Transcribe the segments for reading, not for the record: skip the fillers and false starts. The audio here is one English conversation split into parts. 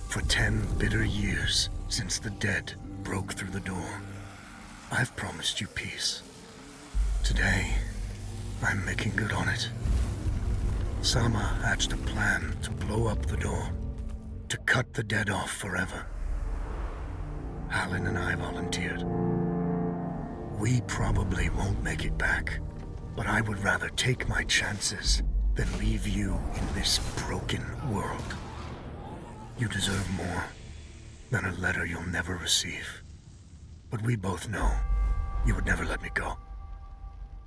For 10 bitter years since the dead broke through the door, I've promised you peace. Today, I'm making good on it. Sama hatched a plan to blow up the door, to cut the dead off forever. Halin and I volunteered. We probably won't make it back, but I would rather take my chances than leave you in this broken world. You deserve more than a letter you'll never receive. But we both know you would never let me go.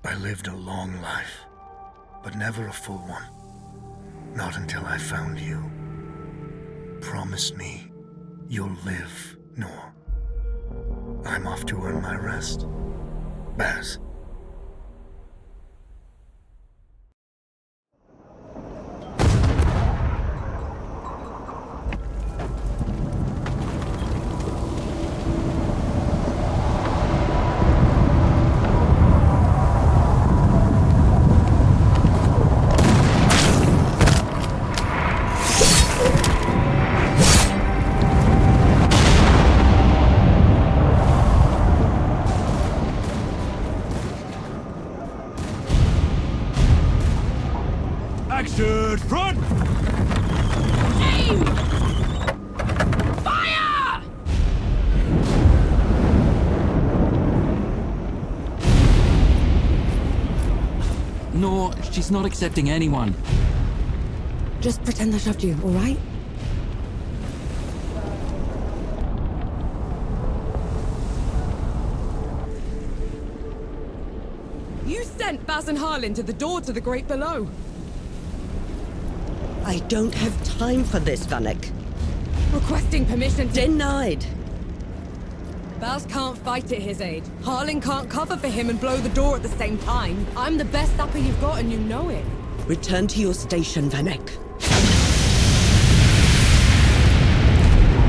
I lived a long life, but never a full one. Not until I found you. Promise me you'll live, Nor. I'm off to earn my rest. Baz. Action front! Aim! Fire! No, she's not accepting anyone. Just pretend I shoved you, all right? You sent Baz and Harlin to the door to the Great Below. I don't have time for this, Vanek. Requesting permission to... Denied. Baz can't fight at his age. Harlin can't cover for him and blow the door at the same time. I'm the best upper you've got and you know it. Return to your station, Vanek.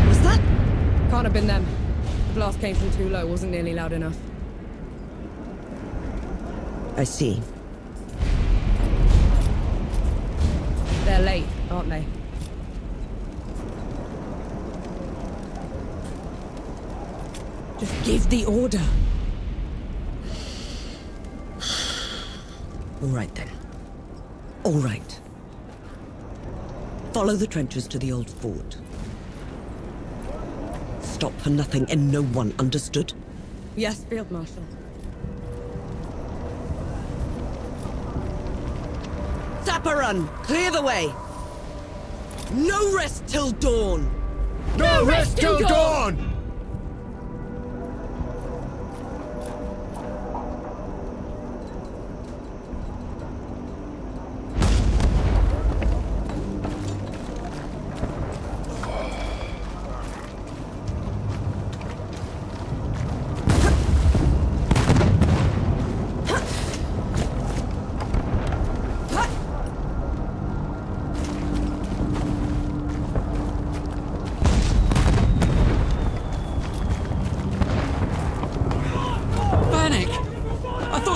Was that? Can't have been them. The blast came from too low, wasn't nearly loud enough. I see. They're late, aren't they? Just give the order. All right, then. All right. Follow the trenches to the old fort. Stop for nothing and no one, understood? Yes, Field Marshal. Zapparun, clear the way! No rest till dawn! No rest till dawn!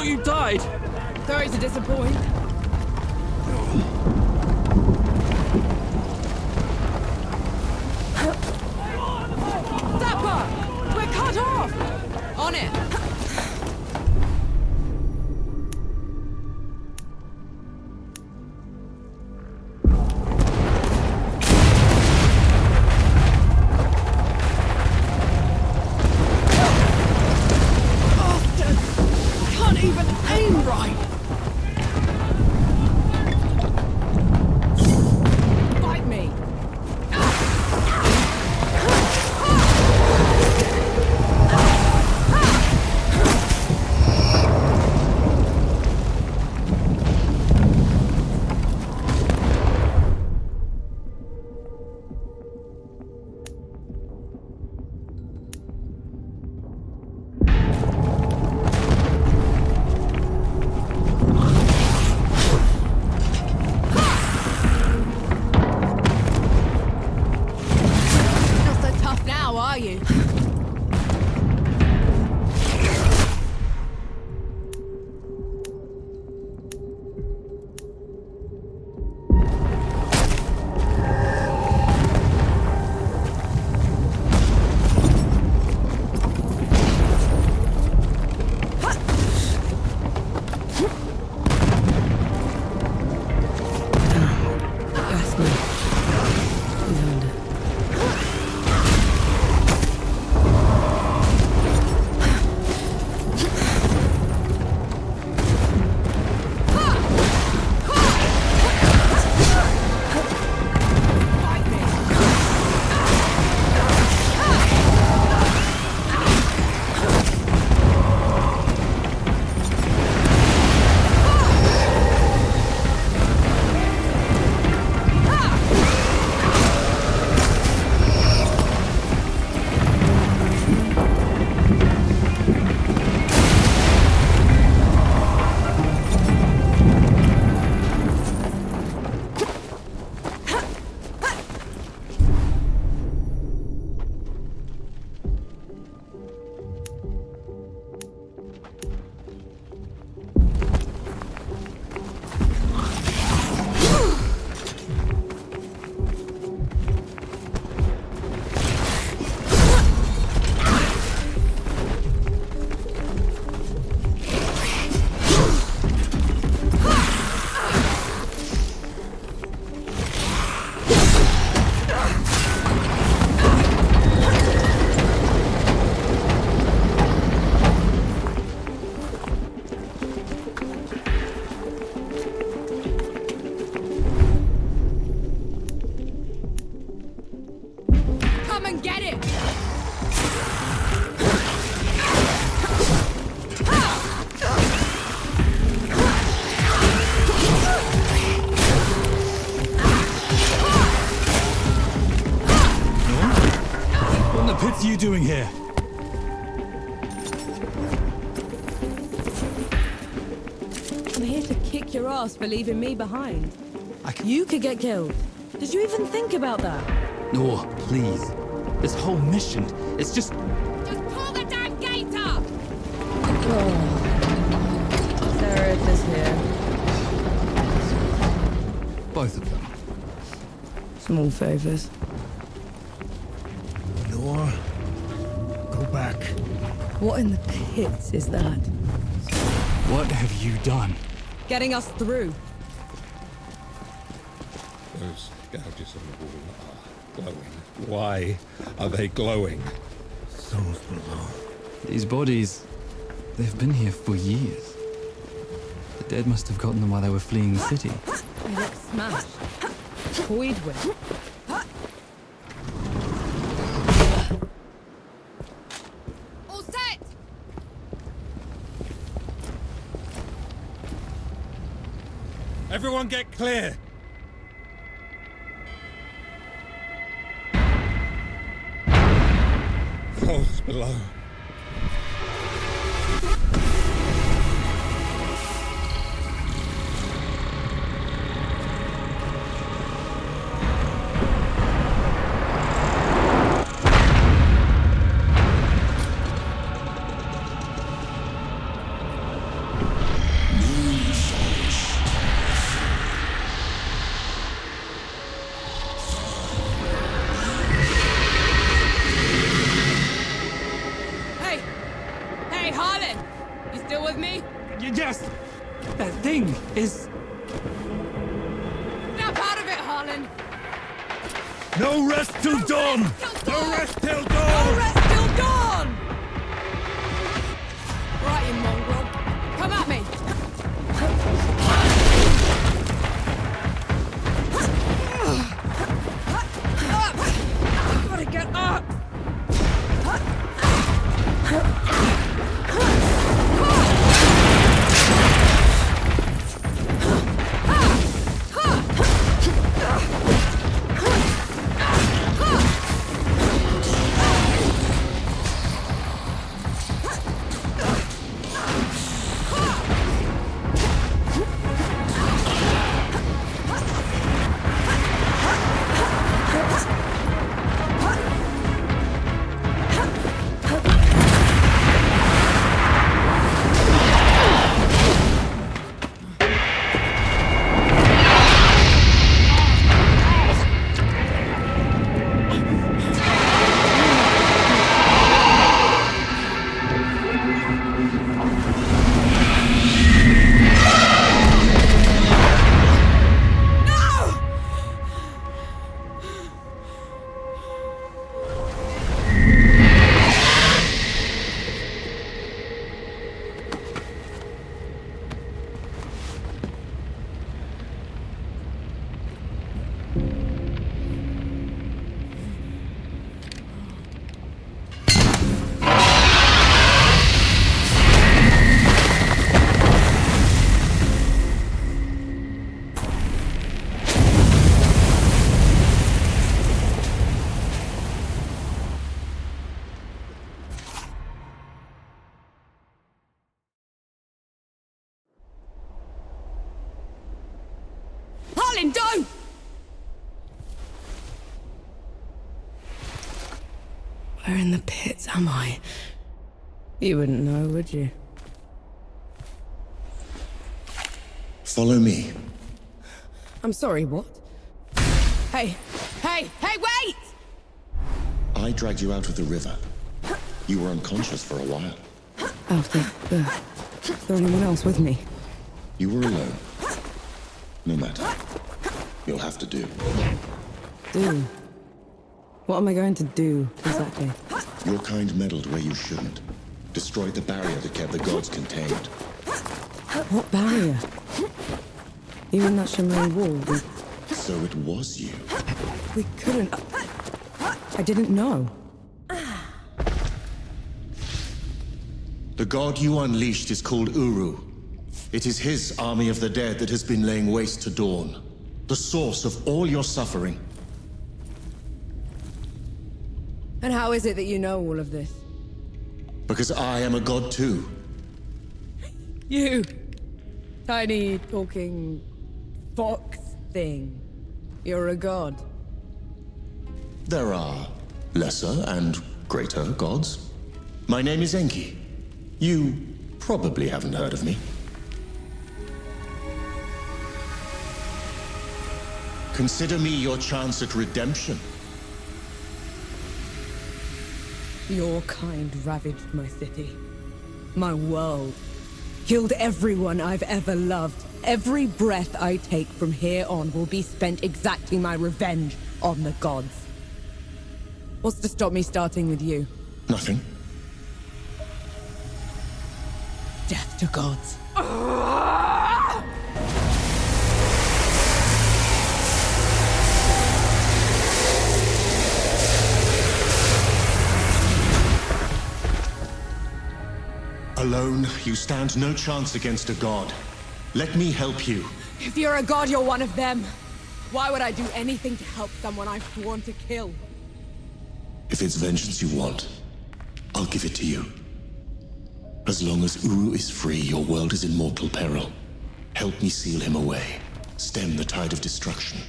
You died! Sorry to disappoint. Zappa! We're cut off! On it! are you doing here? I'm here to kick your ass for leaving me behind. I can... You could get killed. Did you even think about that? No, please. This whole mission, it's just... Just pull the damn gate up! Seraph is here. both of them. Small favors. Nor, go back. What in the pits is that? What have you done? Getting us through. Those gouges on the wall are glowing. Why are they glowing? Souls below. These bodies, they've been here for years. The dead must have gotten them while they were fleeing the city. They look smashed. Toyed with. All set! Everyone get clear! Souls below. Hey, Harlan! You still with me? Yes! That thing is... Snap out of it, Harlan! No rest till dawn! No rest till No dawn! rest till dawn! Right, you mongrel. Come at me! Up! Gotta get up! Harlan, don't! Where in the pits am I? You wouldn't know, would you? Follow me. I'm sorry, what? Hey, wait! I dragged you out of the river. You were unconscious for a while. After, is there anyone else with me? You were alone. No matter. You'll have to do. Do? What am I going to do, exactly? Your kind meddled where you shouldn't. Destroyed the barrier that kept the gods contained. What barrier? Even that shimmering wall, So it was you. we couldn't... I didn't know. The god you unleashed is called Uru. It is his army of the dead that has been laying waste to Dawn. The source of all your suffering. And how is it that you know all of this? Because I am a god too. You! Tiny, talking... fox thing. You're a god. There are lesser and greater gods. My name is Enki. You probably haven't heard of me. Consider me your chance at redemption. Your kind ravaged my city. My world. Killed everyone I've ever loved. Every breath I take from here on will be spent exacting my revenge on the gods. What's to stop me starting with you? Nothing. Death to gods. Alone, you stand no chance against a god. Let me help you. If you're a god, you're one of them. Why would I do anything to help someone I've sworn to kill? If it's vengeance you want, I'll give it to you. As long as Uru is free, your world is in mortal peril. Help me seal him away. Stem the tide of destruction.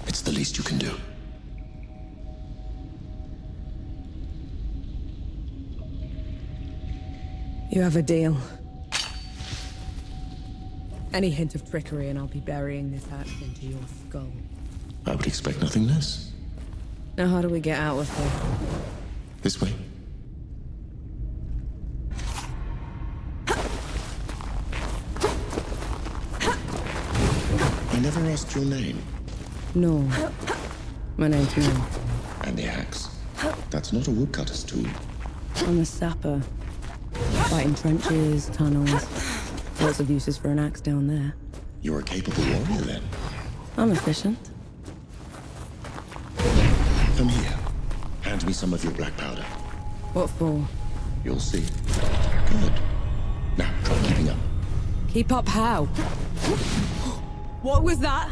It's the least you can do. You have a deal. Any hint of trickery and I'll be burying this axe into your skull. I would expect nothing less. Now how do we get out of here? This way. I never asked your name. No. My name's No. And the axe. That's not a woodcutter's tool. I'm a sapper. Fighting trenches, tunnels. Lots of uses for an axe down there. You're a capable warrior, then. I'm efficient. Come here. Hand me some of your black powder. What for? You'll see. Good. Now, try keeping up. Keep up how? What was that?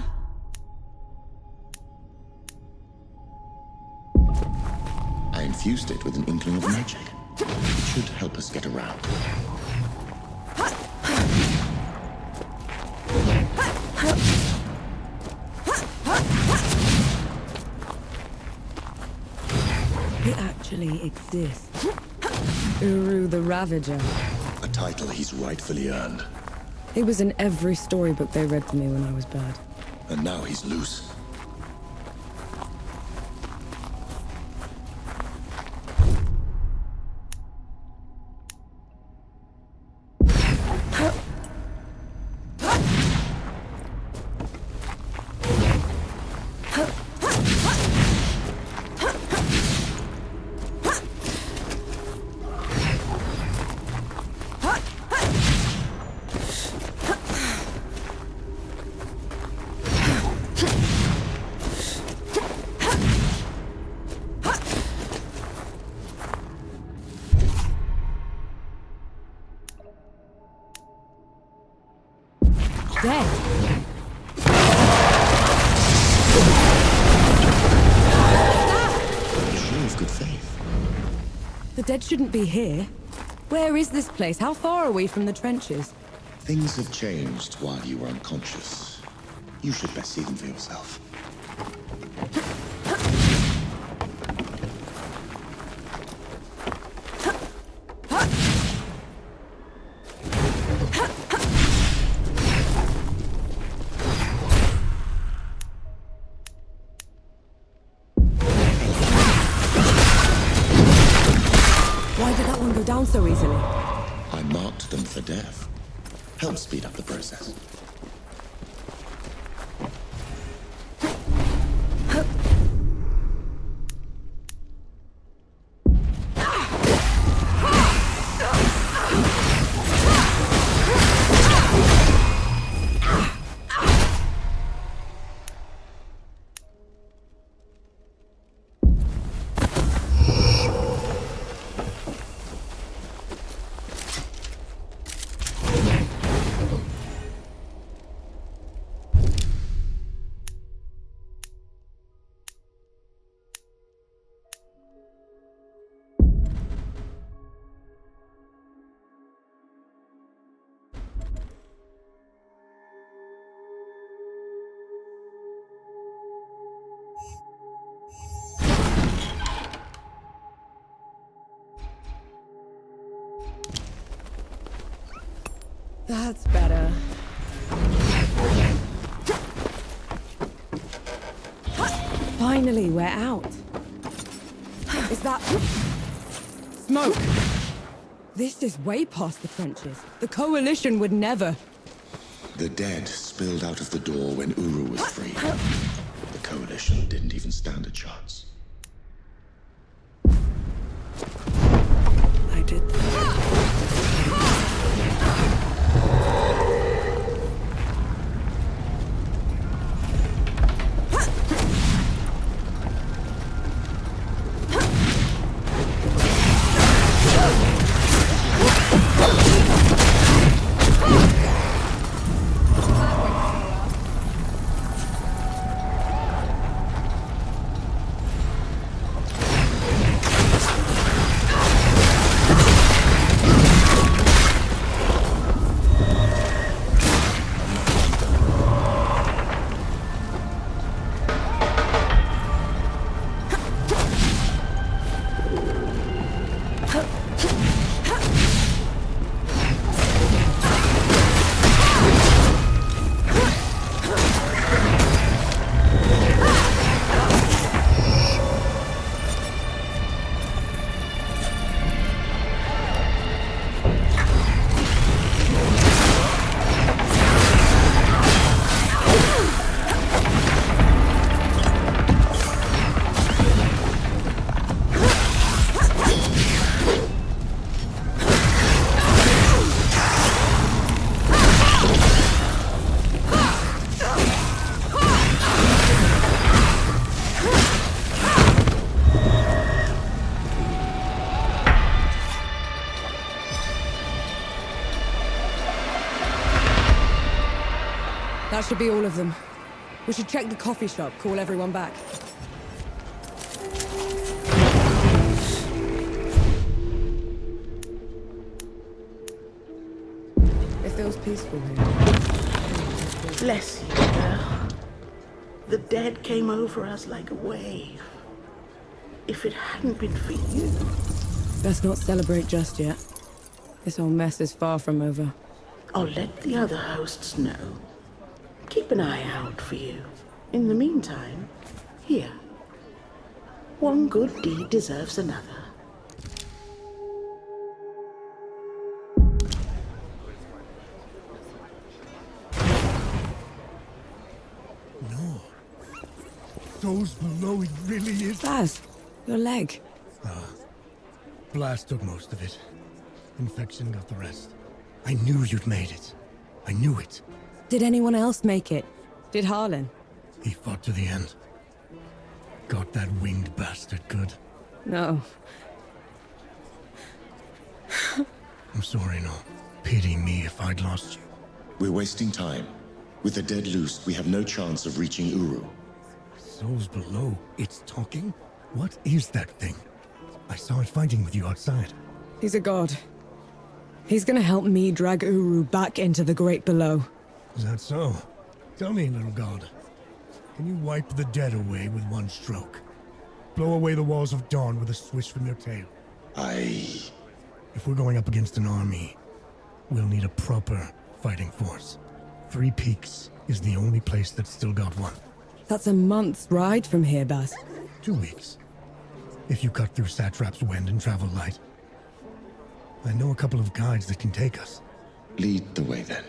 I infused it with an inkling of magic. It should help us get around. It actually exists. Uru the Ravager. A title he's rightfully earned. He was in every storybook they read to me when I was bad. And now he's loose. Dead. Show of good faith. The dead shouldn't be here. Where is this place? How far are we from the trenches? Things have changed while you were unconscious. You should best see them for yourself. Why did that one go down so easily? I marked them for death. Help speed up the process. That's better. Finally, we're out. Is that... smoke? This is way past the trenches. The Coalition would never... The dead spilled out of the door when Uru was free. The Coalition didn't even stand a chance. I did that. That should be all of them. We should check the coffee shop, call everyone back. It feels peaceful here. Bless you, girl. The dead came over us like a wave. If it hadn't been for you... Let's not celebrate just yet. This whole mess is far from over. I'll let the other hosts know. Keep an eye out for you. In the meantime, here. One good deed deserves another. No. Those below, it really is... Baz, your leg. Blast took most of it. Infection got the rest. I knew you'd made it. I knew it. Did anyone else make it? Did Harlan? He fought to the end. Got that winged bastard good. No. I'm sorry, no. Pity me if I'd lost you. We're wasting time. With the dead loose, we have no chance of reaching Uru. Souls below. It's talking? What is that thing? I saw it fighting with you outside. He's a god. He's gonna help me drag Uru back into the Great Below. Is that so? Tell me, little god. Can you wipe the dead away with one stroke? Blow away the walls of dawn with a swish from your tail? If we're going up against an army, we'll need a proper fighting force. Three Peaks is the only place that's still got one. That's a month's ride from here, Baz. 2 weeks. If you cut through Satrap's wind and travel light. I know a couple of guides that can take us. Lead the way, then.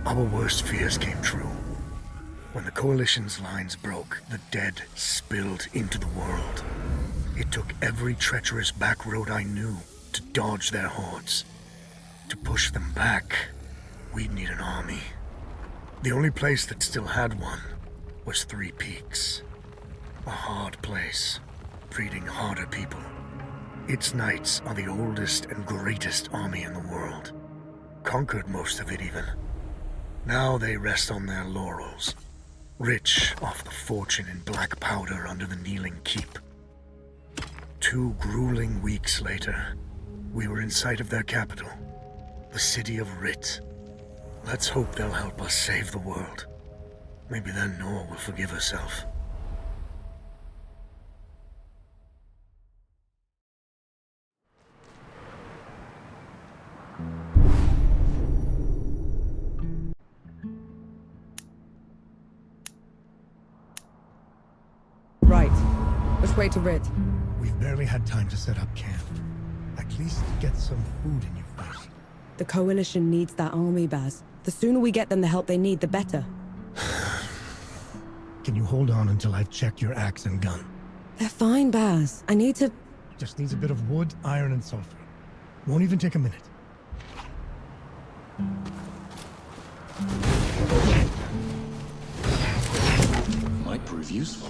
Our worst fears came true. When the Coalition's lines broke, the dead spilled into the world. It took every treacherous back road I knew to dodge their hordes. To push them back, we'd need an army. The only place that still had one was Three Peaks. A hard place, breeding harder people. Its knights are the oldest and greatest army in the world. Conquered most of it even. Now they rest on their laurels, rich off the fortune in black powder under the Kneeling Keep. 2 grueling weeks later, we were in sight of their capital, the city of Rit. Let's hope they'll help us save the world. Maybe then Nor will forgive herself. way to Rit? We've barely had time to set up camp. At least get some food in you first. The Coalition needs that army, Baz. The sooner we get them the help they need, the better. Can you hold on until I've checked your axe and gun? They're fine, Baz. I need to... Just needs a bit of wood, iron, and sulfur. Won't even take a minute. Might prove useful.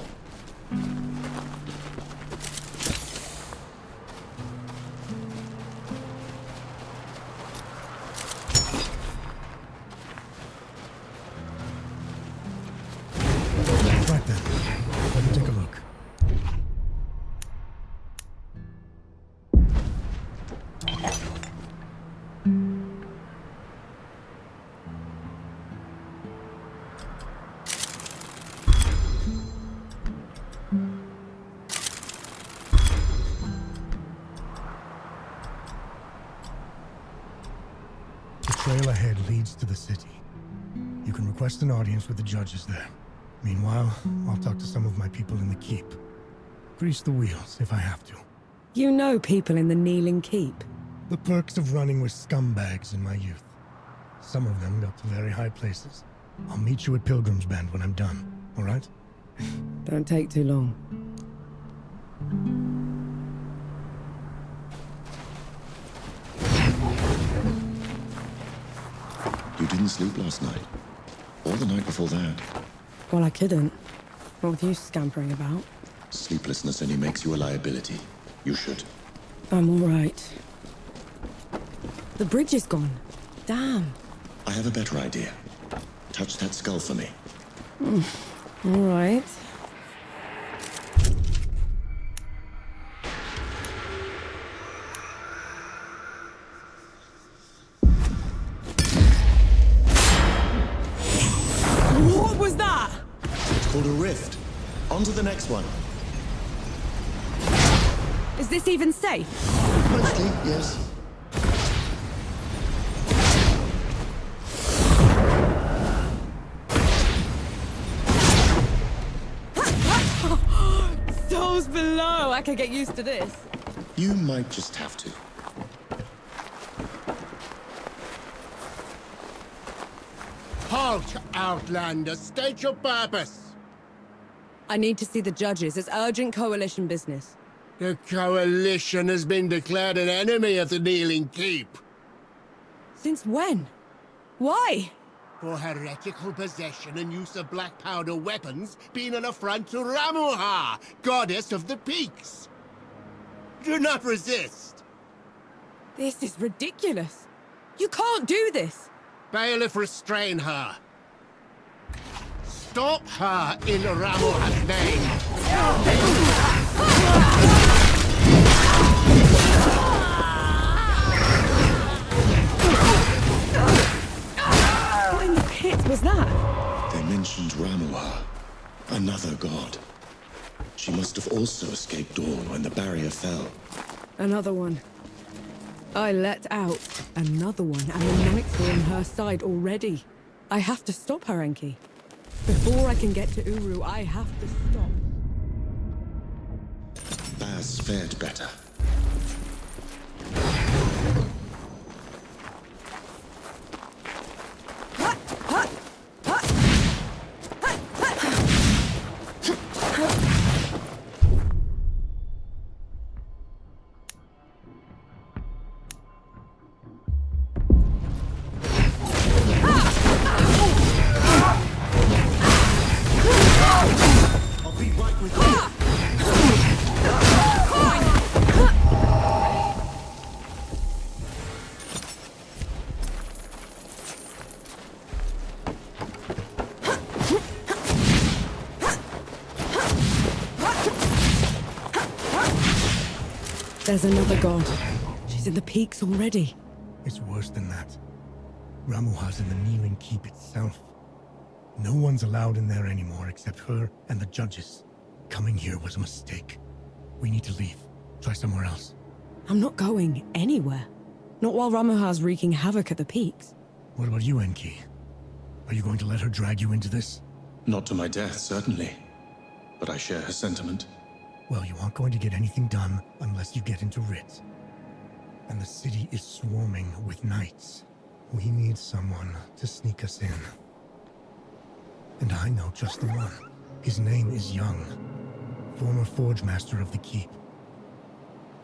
Right then, let me take a look. The trail ahead leads to the city. You can request an audience with the judges there. Meanwhile, I'll talk to some of my people in the keep. Grease the wheels if I have to. You know people in the Kneeling Keep. The perks of running with scumbags in my youth. Some of them got to very high places. I'll meet you at Pilgrim's Bend when I'm done, all right? Don't take too long. You didn't sleep last night? Or the night before that? Well, I couldn't. What with you scampering about? Sleeplessness only makes you a liability. You should. I'm all right. The bridge is gone. Damn. I have a better idea. Touch that skull for me. All right. What was that? It's called a rift. On to the next one. Is this even safe? Mostly, yes. Souls below. I could get used to this. You might just have to. Halt, Outlander! State your purpose! I need to see the judges. It's urgent Coalition business. The Coalition has been declared an enemy of the Kneeling Keep. Since when? Why? For heretical possession and use of black powder weapons being an affront to Ramuha, goddess of the peaks. Do not resist. This is ridiculous. You can't do this. Bailiff, restrain her. Stop her in Ramuha's name. What in the pit was that? They mentioned Ramuha, another god. She must have also escaped Dawn when the barrier fell. Another one. I let out another one, and the Knights are on her side already. I have to stop her, Enki. Before I can get to Uru, I have to stop. Baz fared better. I'll be right with you. There's another god. She's in the peaks already. It's worse than that. Ramuha's in the Kneeling Keep itself. No one's allowed in there anymore except her and the judges. Coming here was a mistake. We need to leave. Try somewhere else. I'm not going anywhere. Not while Ramuha's wreaking havoc at the peaks. What about you, Enki? Are you going to let her drag you into this? Not to my death, certainly. But I share her sentiment. Well, you aren't going to get anything done unless you get into Rit. And the city is swarming with knights. We need someone to sneak us in. And I know just the one. His name is Young, former forge master of the keep.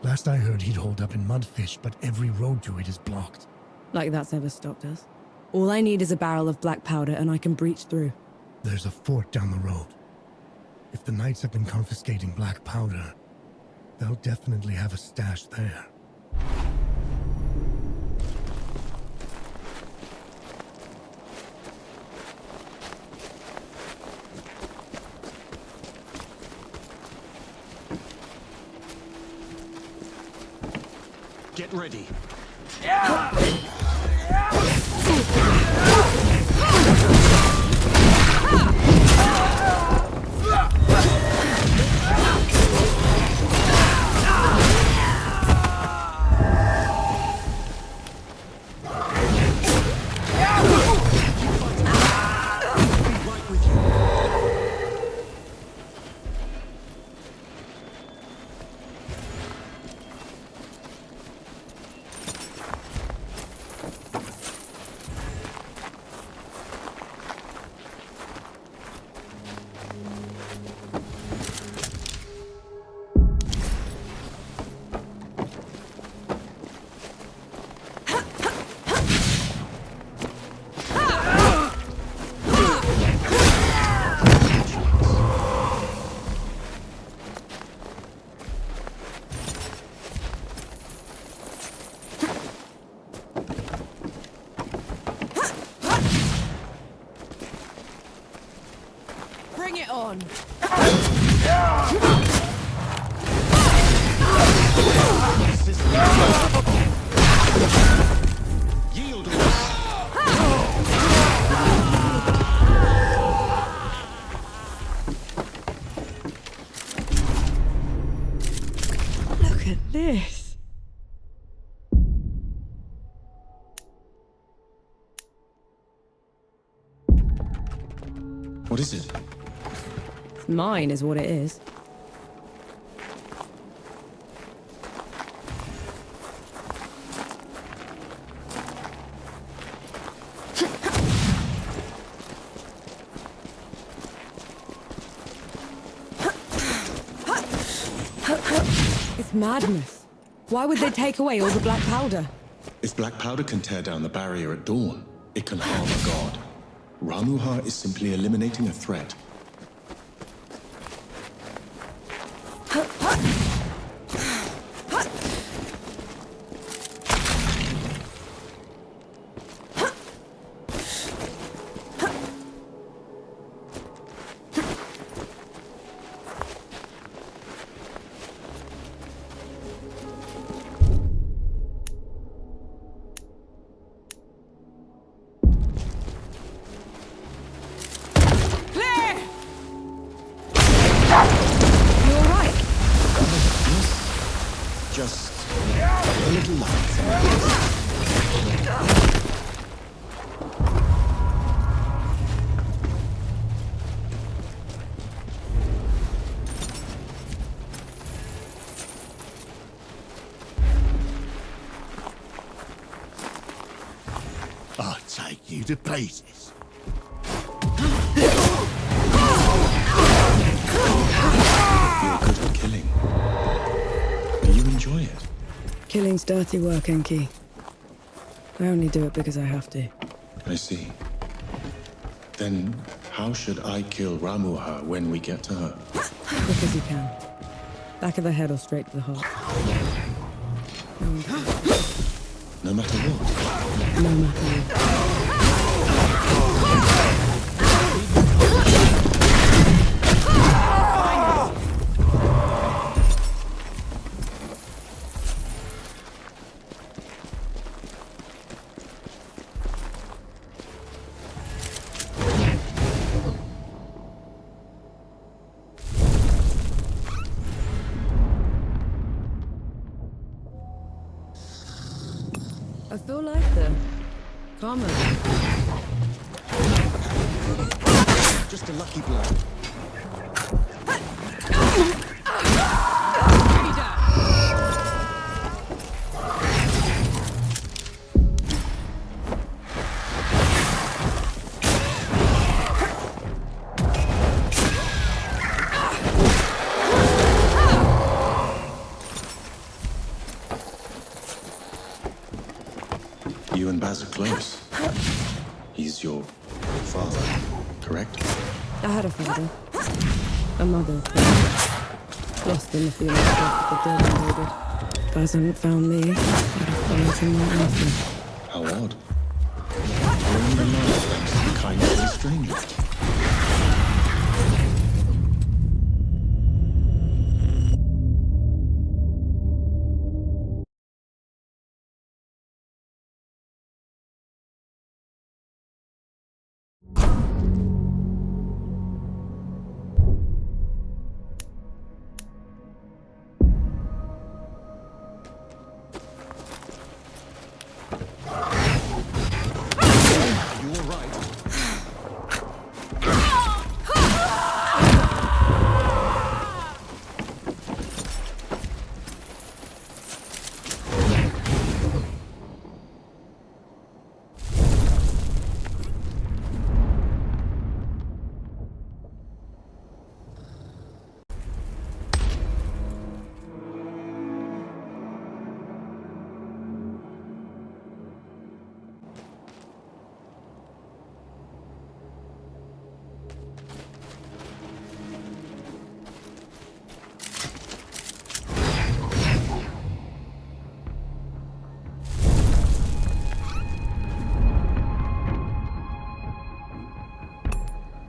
Last I heard, he'd hold up in Mudfish, but every road to it is blocked. Like that's ever stopped us. All I need is a barrel of black powder and I can breach through. There's a fort down the road. If the knights have been confiscating black powder, they'll definitely have a stash there. Get ready. Bring it on! Yield. Look at this! What is it? Mine is what it is. It's madness. Why would they take away all the black powder? If black powder can tear down the barrier at dawn, it can harm a god. Ramuha is simply eliminating a threat. Just a little light. I'll take you to pieces. You're good at killing. You enjoy it. Killing's dirty work, Enki. I only do it because I have to. I see. Then how should I kill Ramuha when we get to her? Quick as you can. Back of the head or straight to the heart. No matter what? No matter what. I feel like the karma. Just a lucky blow. You and Baz are close. He's your father, correct? I had a father. A mother. Lost in the field after the dead invaded. Baz hadn't found me. I'd have followed him right after. How odd. Only the love thanks to the kindness of a stranger. You were right.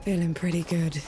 Feeling pretty good.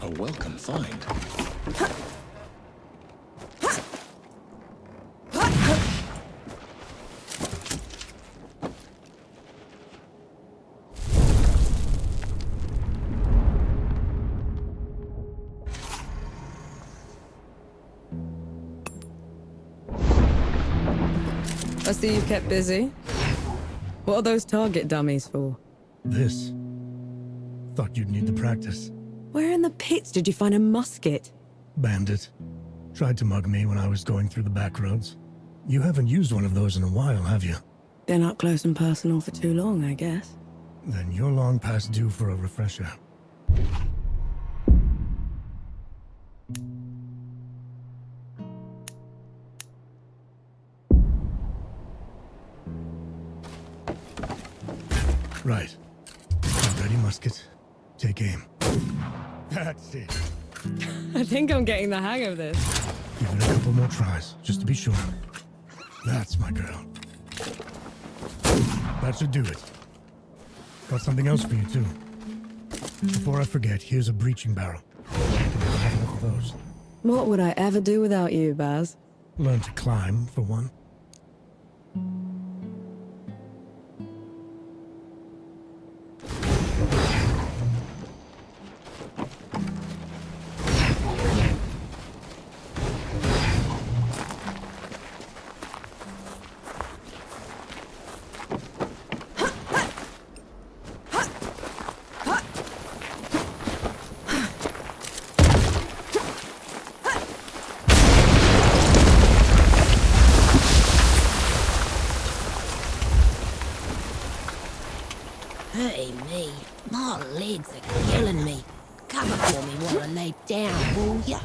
A welcome find. I see you've kept busy. What are those target dummies for? This. Thought you'd need the practice. Where in the pits did you find a musket? Bandit. Tried to mug me when I was going through the back roads. You haven't used one of those in a while, have you? Been up close and personal for too long, I guess. Then you're long past due for a refresher. Right. Ready, musket. Take aim. That's it. I think I'm getting the hang of this. Give it a couple more tries, just to be sure. That's my girl. That should do it. Got something else for you, too. Before I forget, here's a breaching barrel. You can never have enough of those. What would I ever do without you, Baz? Learn to climb, for one. Hurting me. My legs are killing me. Cover for me while I lay down, will ya?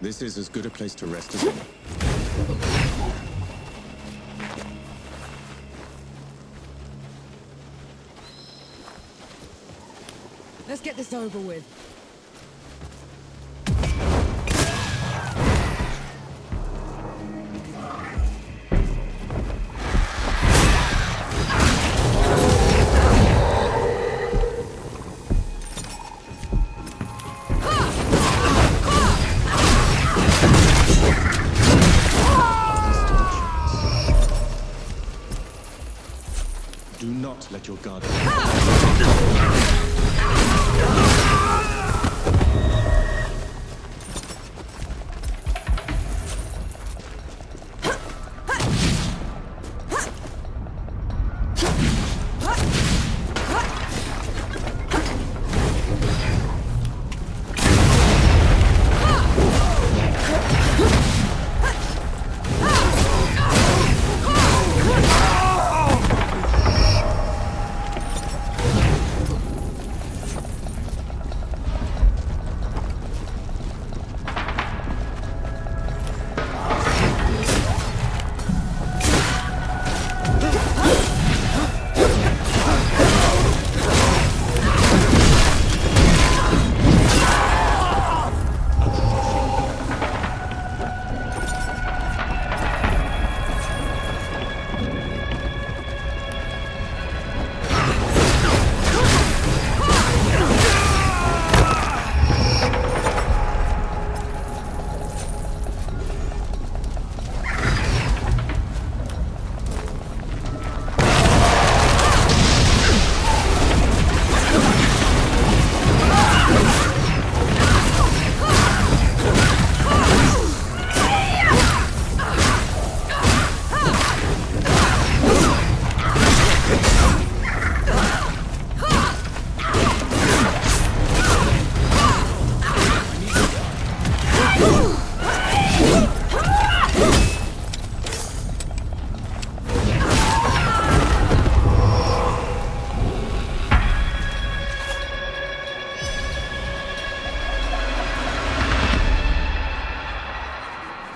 This is as good a place to rest as any. Let's get this over with. Do not let your guard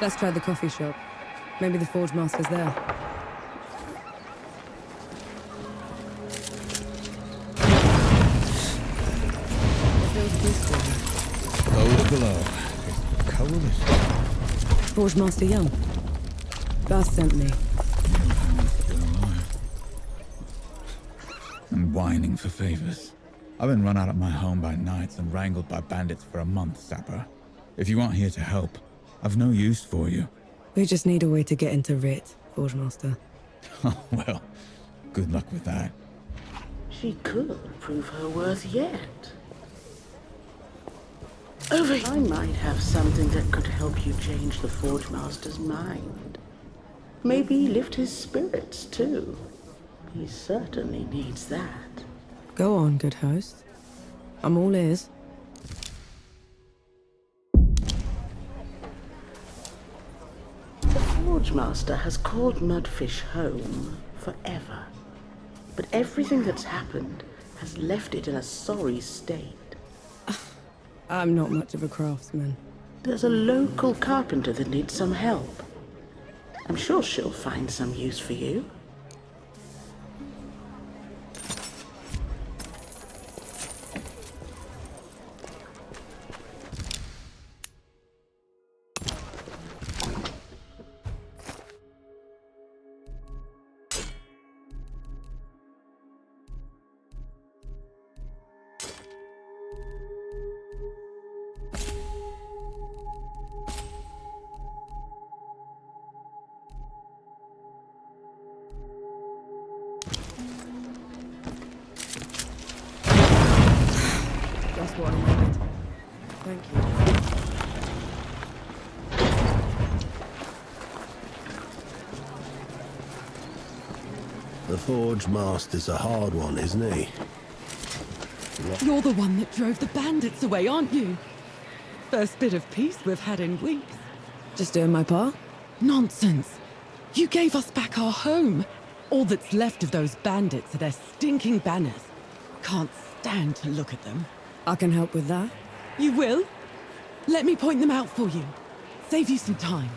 Let's try the coffee shop. Maybe the Forge Master's there. Feels peaceful. Cold below. It's cold as... Forge Master Young. Bath sent me. I'm whining for favors. I've been run out of my home by nights and wrangled by bandits for a month, Sapper. If you aren't here to help, I've no use for you. We just need a way to get into Rit, Forge Master. Oh, well, good luck with that. She could prove her worth yet. Over here. I might have something that could help you change the Forge Master's mind. Maybe lift his spirits, too. He certainly needs that. Go on, good host. I'm all ears. The Forge Master has called Mudfish home forever. But everything that's happened has left it in a sorry state. I'm not much of a craftsman. There's a local carpenter that needs some help. I'm sure she'll find some use for you. That's what I needed. Thank you. The Forge Master's a hard one, isn't he? You're the one that drove the bandits away, aren't you? First bit of peace we've had in weeks. Just doing my part? Nonsense. You gave us back our home. All that's left of those bandits are their stinking banners. Can't stand to look at them. I can help with that. You will? Let me point them out for you. Save you some time.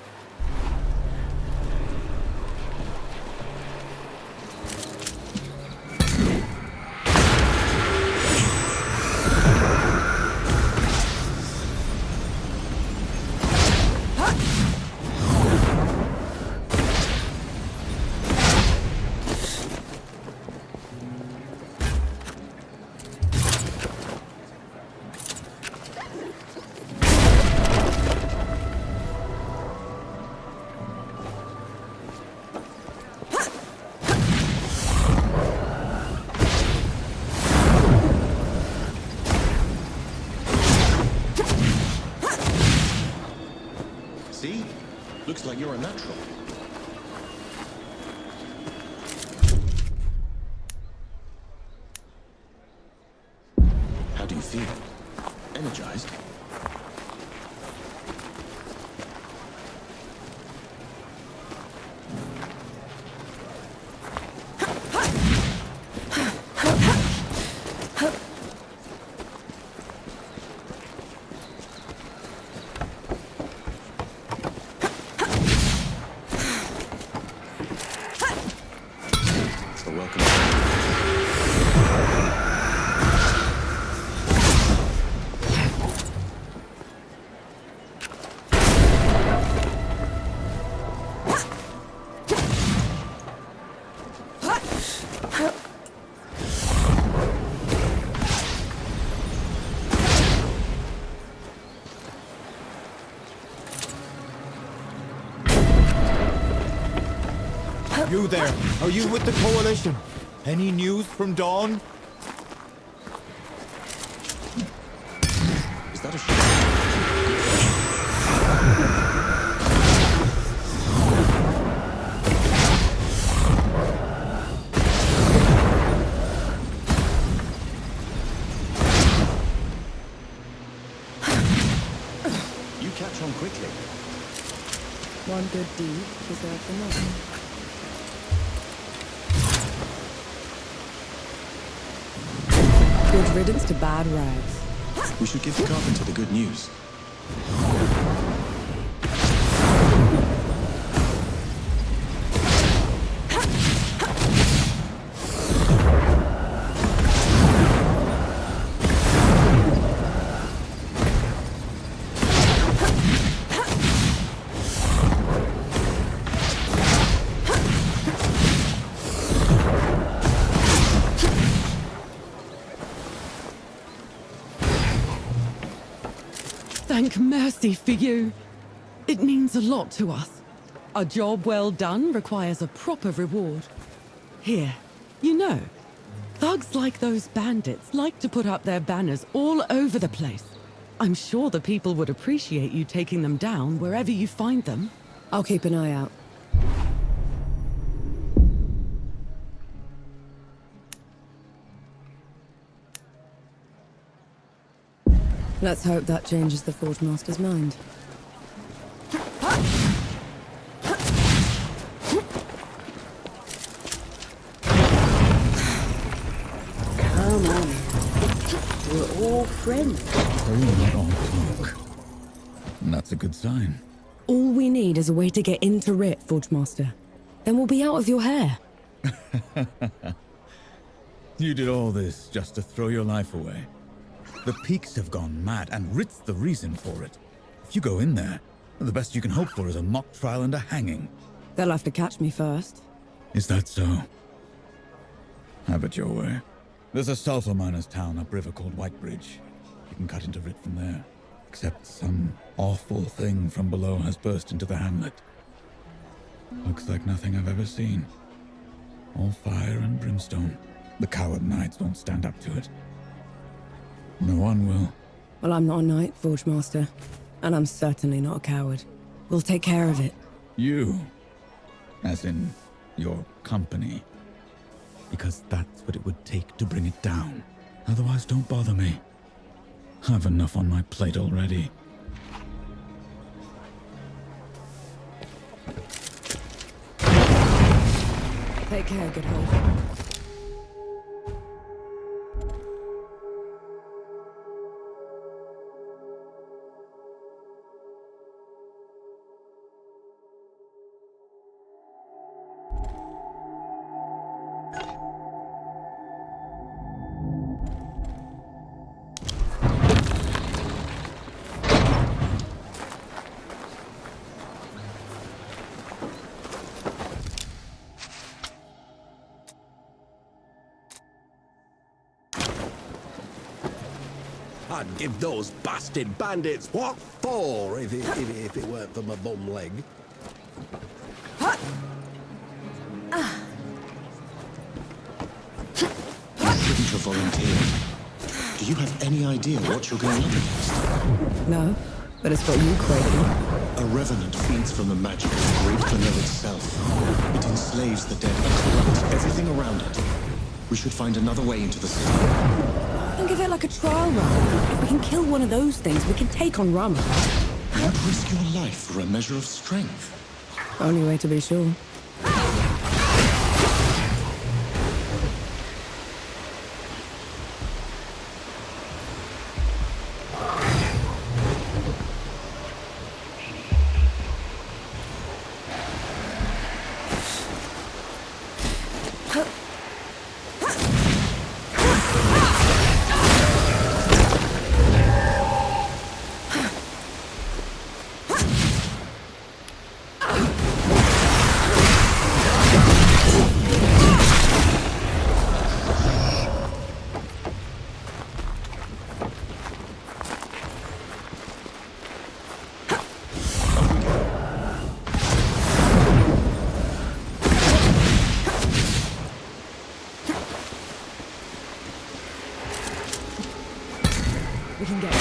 See? Looks like you're a natural. How do you feel? Energized? You there, are you with the Coalition? Any news from Dawn? Is that a ship? You catch on quickly. One good deed deserves another. Good riddance to bad rags. We should give the carpenter the good news. Thank mercy for you. It means a lot to us. A job well done requires a proper reward. Here, you know, thugs like those bandits like to put up their banners all over the place. I'm sure the people would appreciate you taking them down wherever you find them. I'll keep an eye out. Let's hope that changes the Forge Master's mind. Come on. We're all friends. We're not all talk. And that's a good sign. All we need is a way to get into Rit, Forge Master. Then we'll be out of your hair. You did all this just to throw your life away. The Peaks have gone mad, and Rit's the reason for it. If you go in there, the best you can hope for is a mock trial and a hanging. They'll have to catch me first. Is that so? Have it your way. There's a sulfur miner's town upriver called Whitebridge. You can cut into Rit from there. Except some awful thing from below has burst into the hamlet. Looks like nothing I've ever seen. All fire and brimstone. The coward knights won't stand up to it. No one will. Well, I'm not a knight, Forge Master. And I'm certainly not a coward. We'll take care of it. You? As in, your company? Because that's what it would take to bring it down. Otherwise, don't bother me. I've enough on my plate already. Take care, good hope. I'd give those bastard bandits what for if it weren't for my bum leg. You shouldn't have volunteered. Do you have any idea what you're going up against? No, but it's got you quaking. A revenant feeds from the magic of the great Flintlock itself. It enslaves the dead and corrupts everything around it. We should find another way into the city. Think of it like a trial run. If we can kill one of those things, we can take on Rama. You'd risk your life for a measure of strength. Only way to be sure. We can get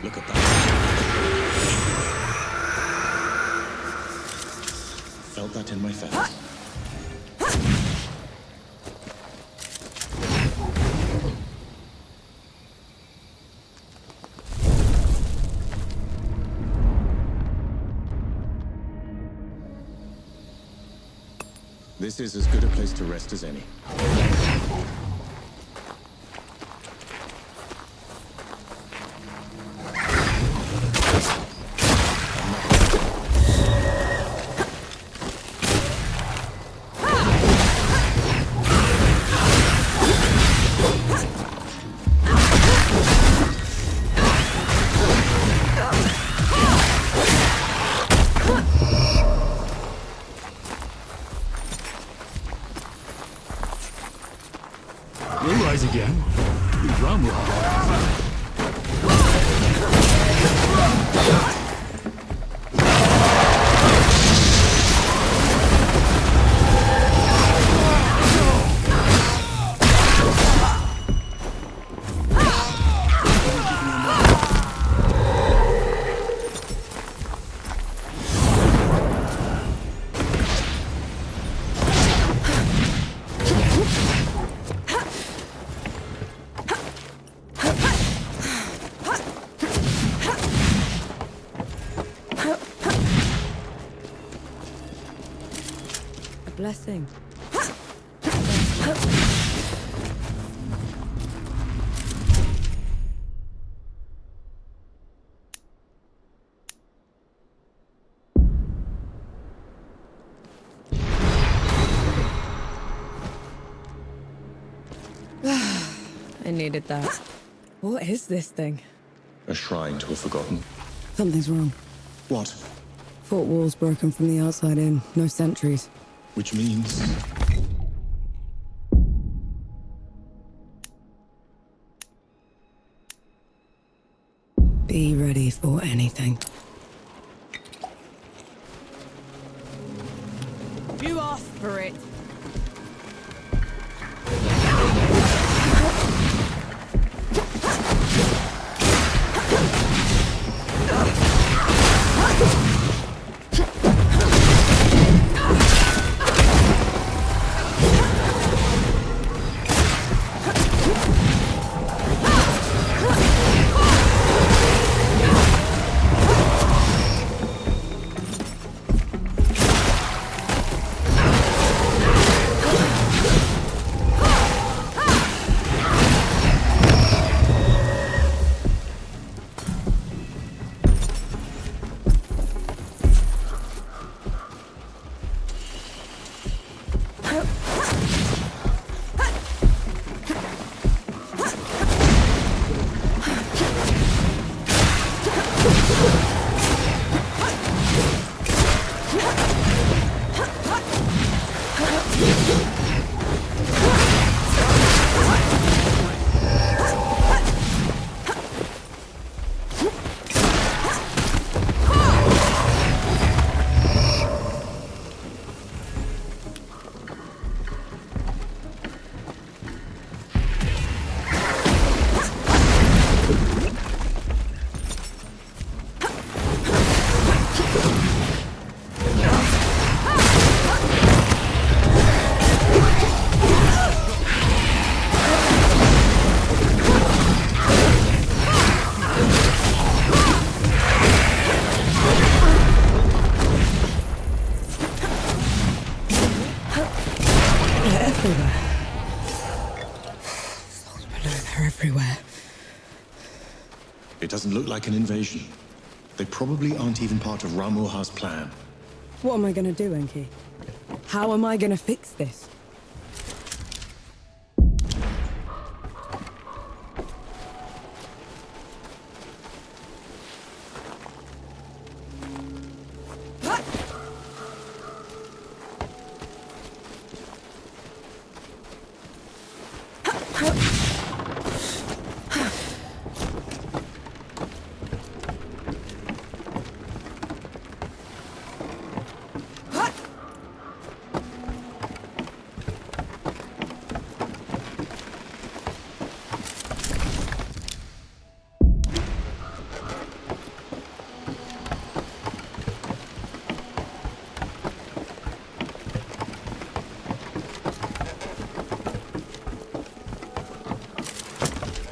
Look at that. Felt that in my feathers. This is as good a place to rest as any. We'll rise again. We run with a blessing. needed that. What is this thing? A shrine to a forgotten. Something's wrong. What? Fort walls broken from the outside in. No sentries. Which means... Be ready for anything. You asked for it. It doesn't look like an invasion. They probably aren't even part of Ramuha's plan. What am I gonna do, Enki? How am I gonna fix this?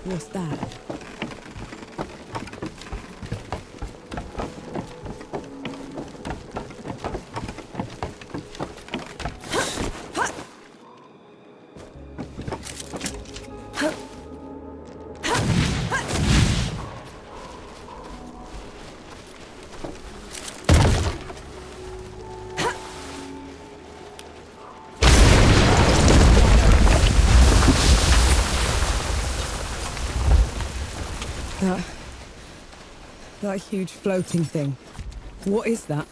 What's that? That huge floating thing. What is that?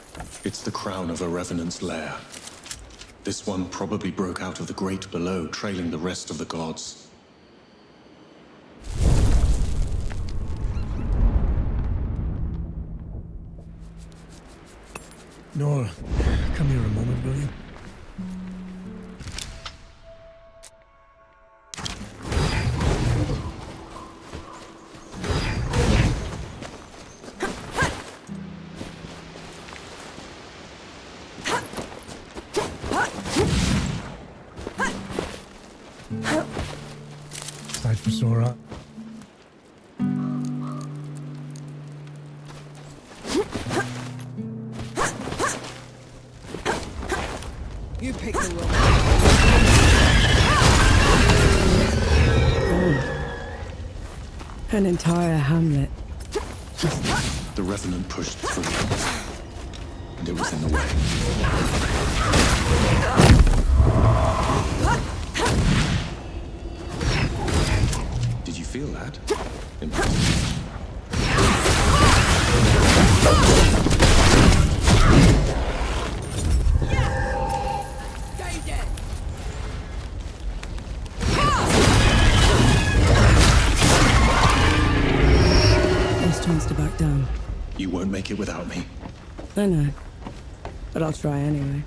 It's the crown of a revenant's lair. This one probably broke out of the great below, trailing the rest of the gods. Nora, come here a moment, will you? Sight for Sora. You pick the one. An entire hamlet. The revenant pushed through, and it was in the way. Did feel that? Impressive. Last chance to back down. You won't make it without me. I know. But I'll try anyway.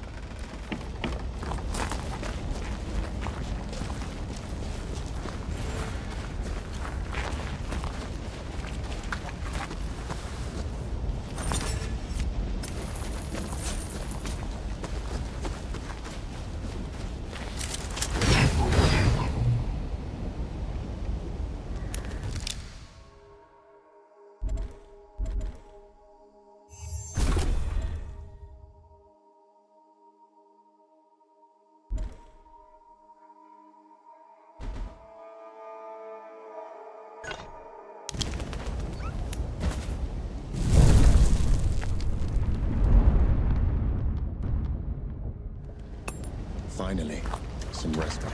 Finally, some respite.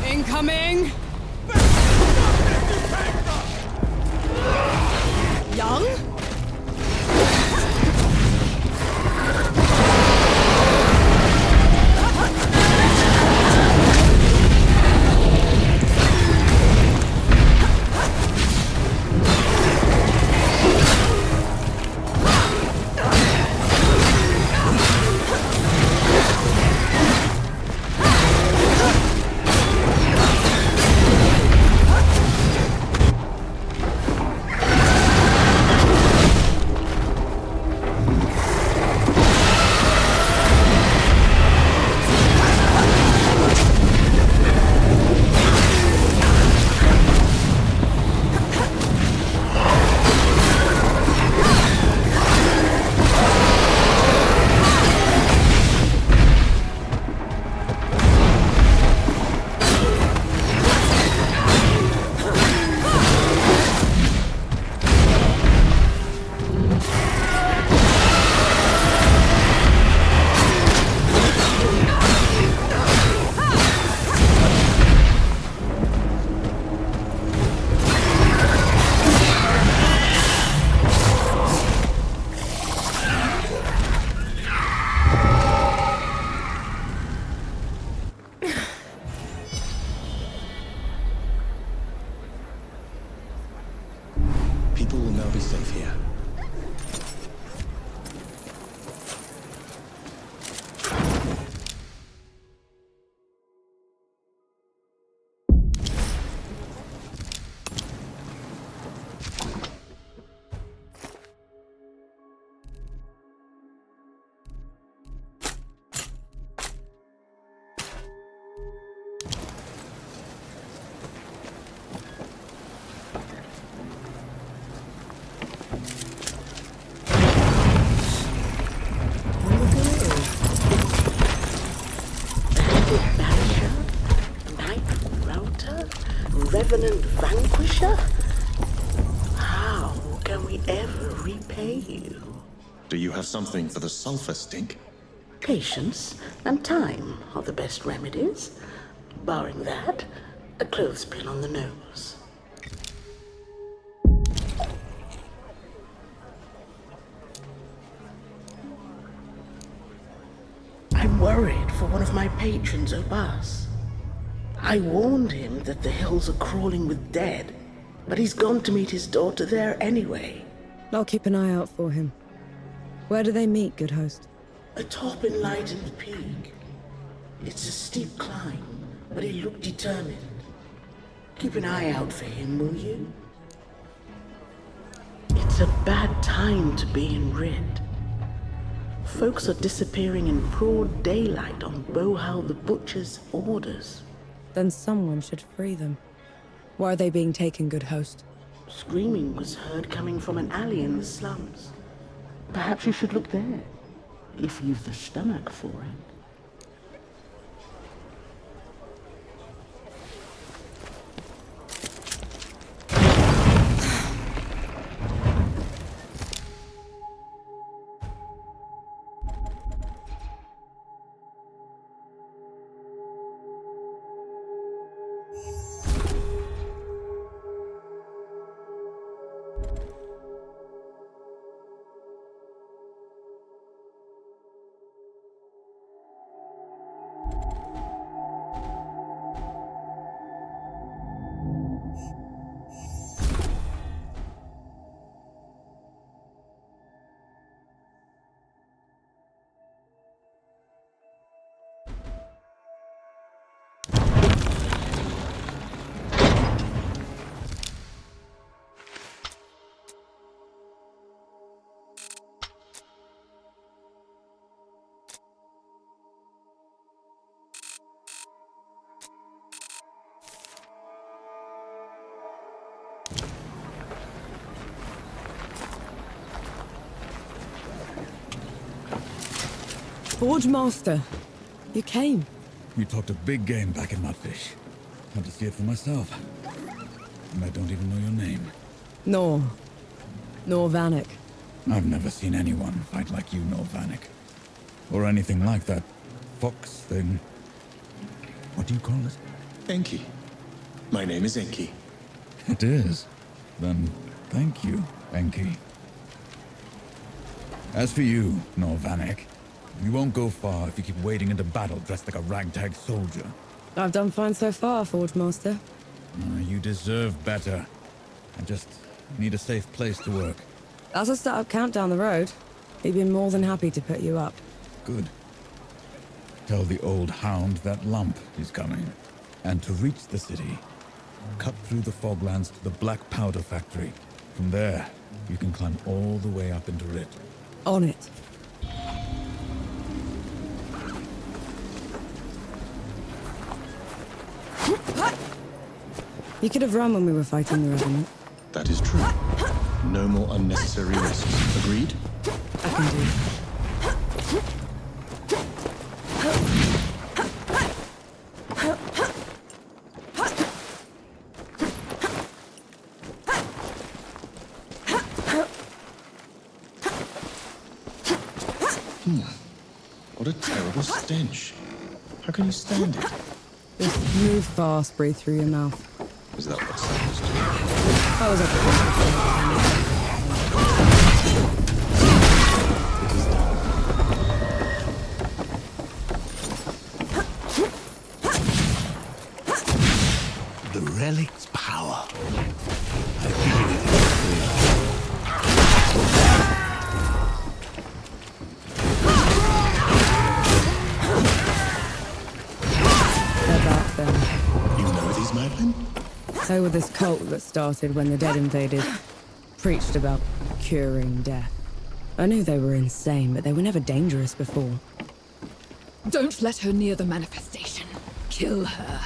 Incoming! Young? People will now be safe here. revenant vanquisher? How can we ever repay you? Do you have something for the sulfur stink? Patience and time are the best remedies. Barring that, a clothespin on the nose. I'm worried for one of my patrons, Obas. I warned him that the hills are crawling with dead, but he's gone to meet his daughter there anyway. I'll keep an eye out for him. Where do they meet, good host? Atop Enlightened Peak. It's a steep climb, but he looked determined. Keep an eye out for him, will you? It's a bad time to be in Rid. Folks are disappearing in broad daylight on Bohal the Butcher's orders. Then someone should free them. Why are they being taken, good host? Screaming was heard coming from an alley in the slums. Perhaps you should look there, if you've the stomach for it. Forge Master, you came. You talked a big game back in Mudfish. Had to see it for myself. And I don't even know your name. Nor Vanek. I've never seen anyone fight like you, Nor Vanek. Or anything like that fox thing. What do you call it? Enki. My name is Enki. It is. Then thank you, Enki. As for you, Nor Vanek, you won't go far if you keep wading into battle dressed like a ragtag soldier. I've done fine so far, Forge Master. You deserve better. I just need a safe place to work. As a startup camp down the road, he'd be more than happy to put you up. Good. Tell the old hound that lump is coming. And to reach the city, cut through the foglands to the Black Powder Factory. From there, you can climb all the way up into Rit. On it. You could have run when we were fighting the Revenant. That is true. No more unnecessary risks. Agreed? I can do. What a terrible stench. How can you stand it? Just move fast, breathe through your mouth. Is that what sounds do? I was up The relic's power. I feel it is They're back then. You know these madmen? They were this cult that started when the dead invaded. Preached about curing death. I knew they were insane, but they were never dangerous before. Don't let her near the manifestation. Kill her.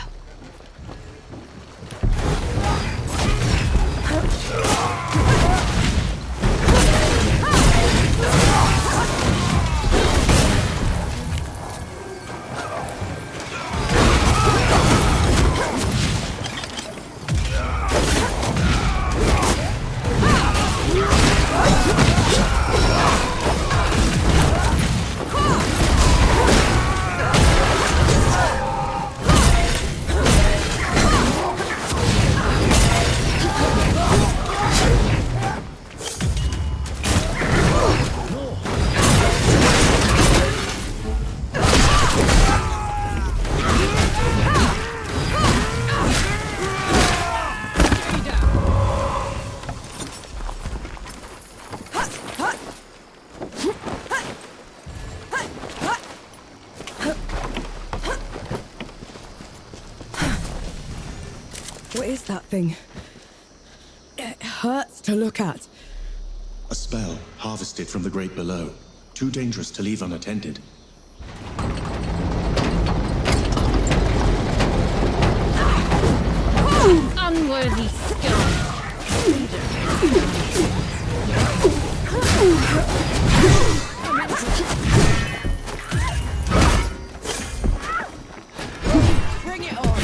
is that thing? It hurts to look at. A spell harvested from the great below. Too dangerous to leave unattended. Unworthy scum! Bring it on!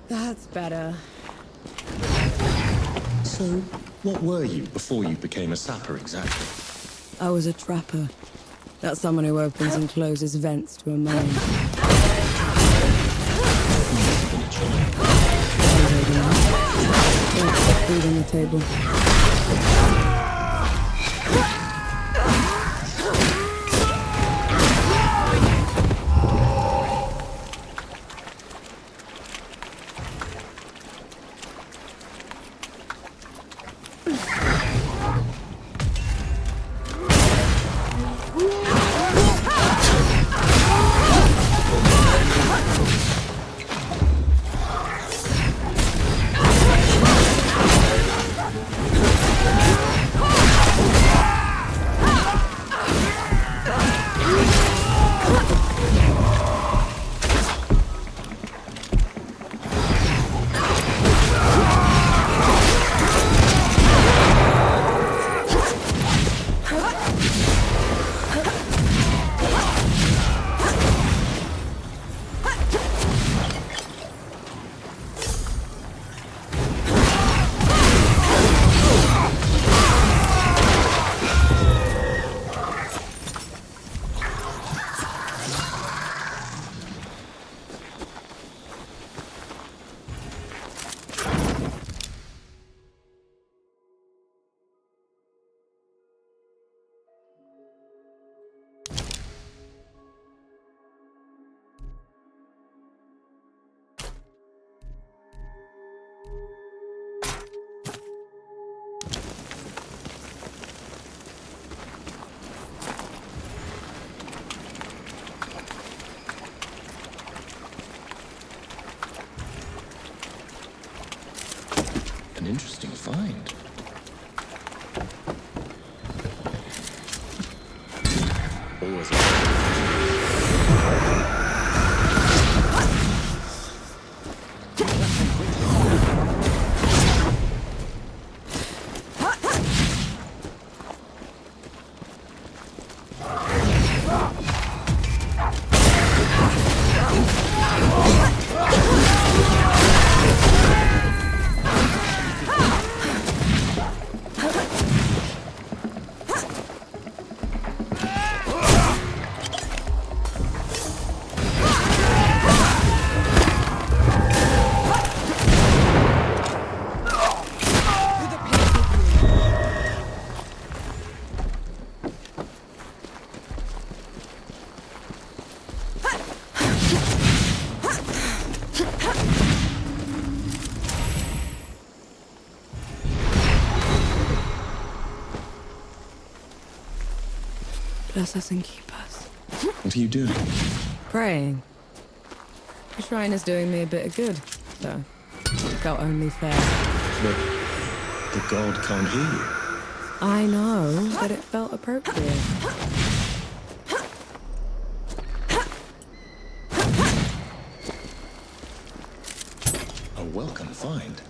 That's better. So, what were you before you became a sapper exactly? I was a trapper. That's someone who opens and closes vents to a mine. Food on the table. An interesting find. Always. Bless us and keep us. What are you doing? Praying. The shrine is doing me a bit of good, though. It felt only fair. The god can't hear you. I know, but it felt appropriate. A welcome find.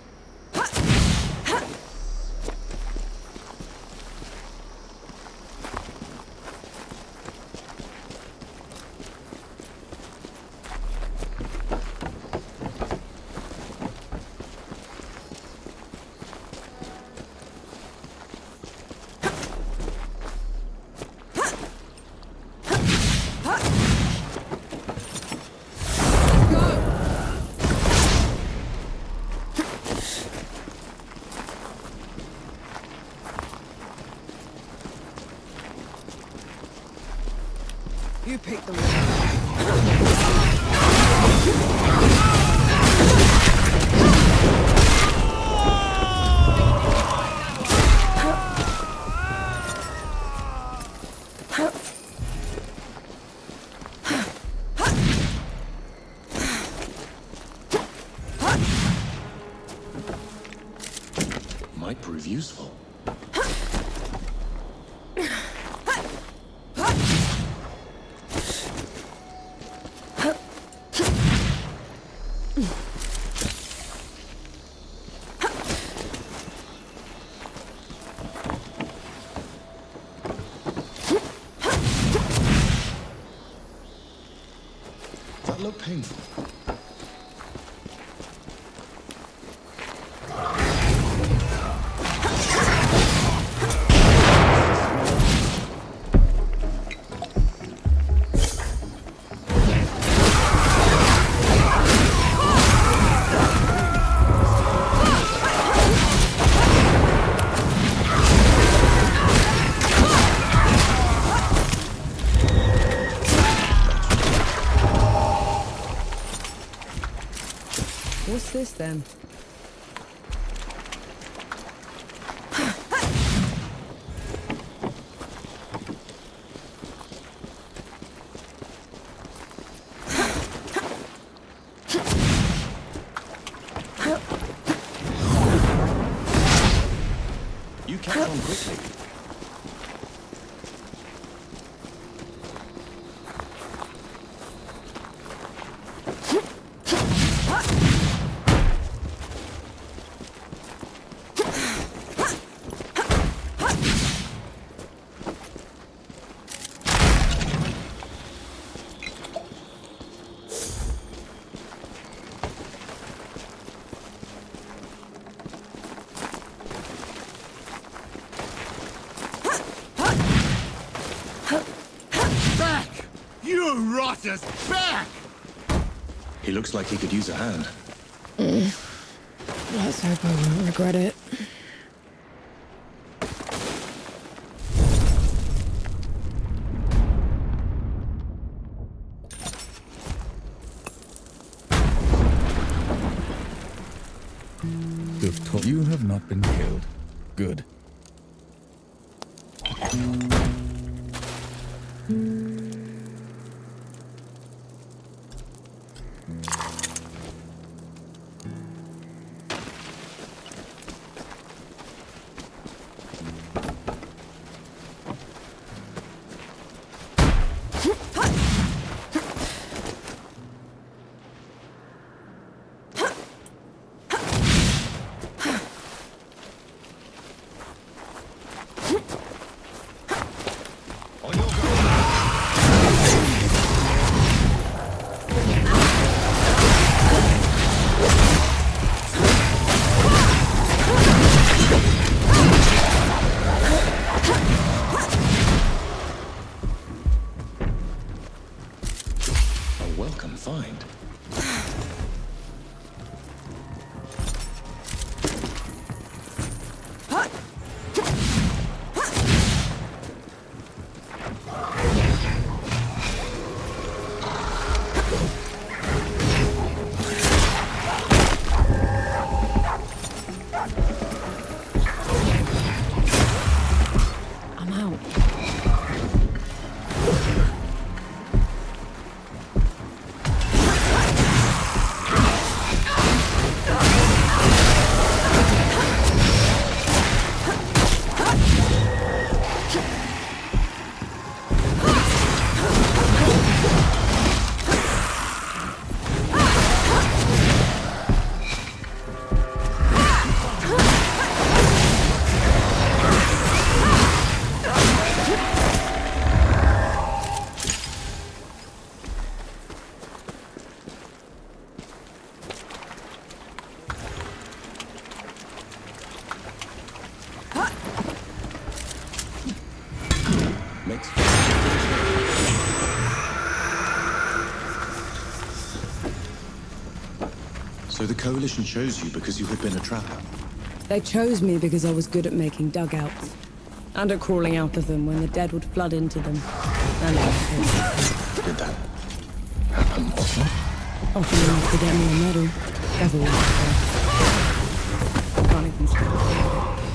You pick the Might prove useful. That looked painful. What's this then? You catch on quickly. Back! You rotters! Back! He looks like he could use a hand. Let's hope I won't regret it. You have not been killed. Good. Makes So the Coalition chose you because you had been a trapper? They chose me because I was good at making dugouts. And at crawling out of them when the dead would flood into them. And Did that happen often? often enough to get me a medal. Everyone. Can't even speak about it.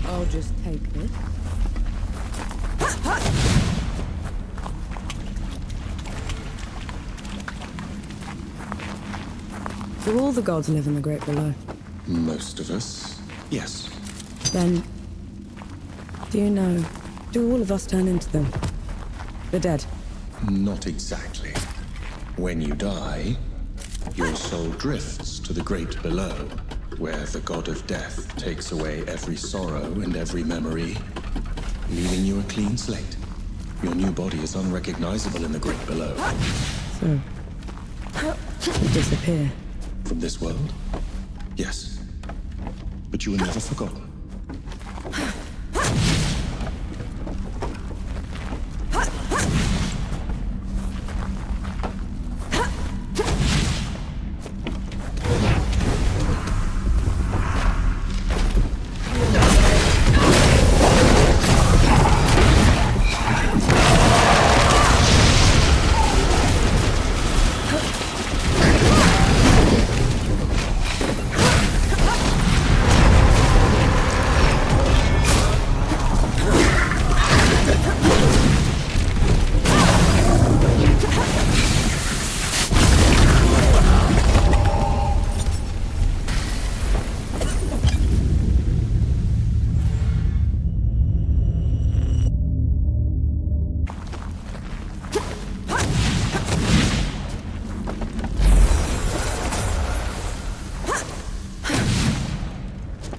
I'll just take this. Do all the gods live in the Great Below? Most of us, yes. Then, do you know, do all of us turn into them? The dead? Not exactly. When you die, your soul drifts to the Great Below, where the god of death takes away every sorrow and every memory, leaving you a clean slate. Your new body is unrecognizable in the Great Below. So, you disappear. From this world? Yes. But you were never forgotten.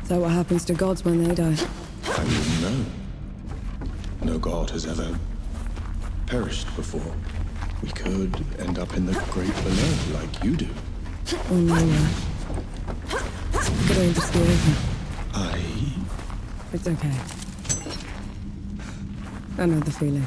So what happens to gods when they die? I wouldn't know. No god has ever perished before. We could end up in the Great Below like you do. Or nowhere. Could all just be over. It's okay. I know the feeling.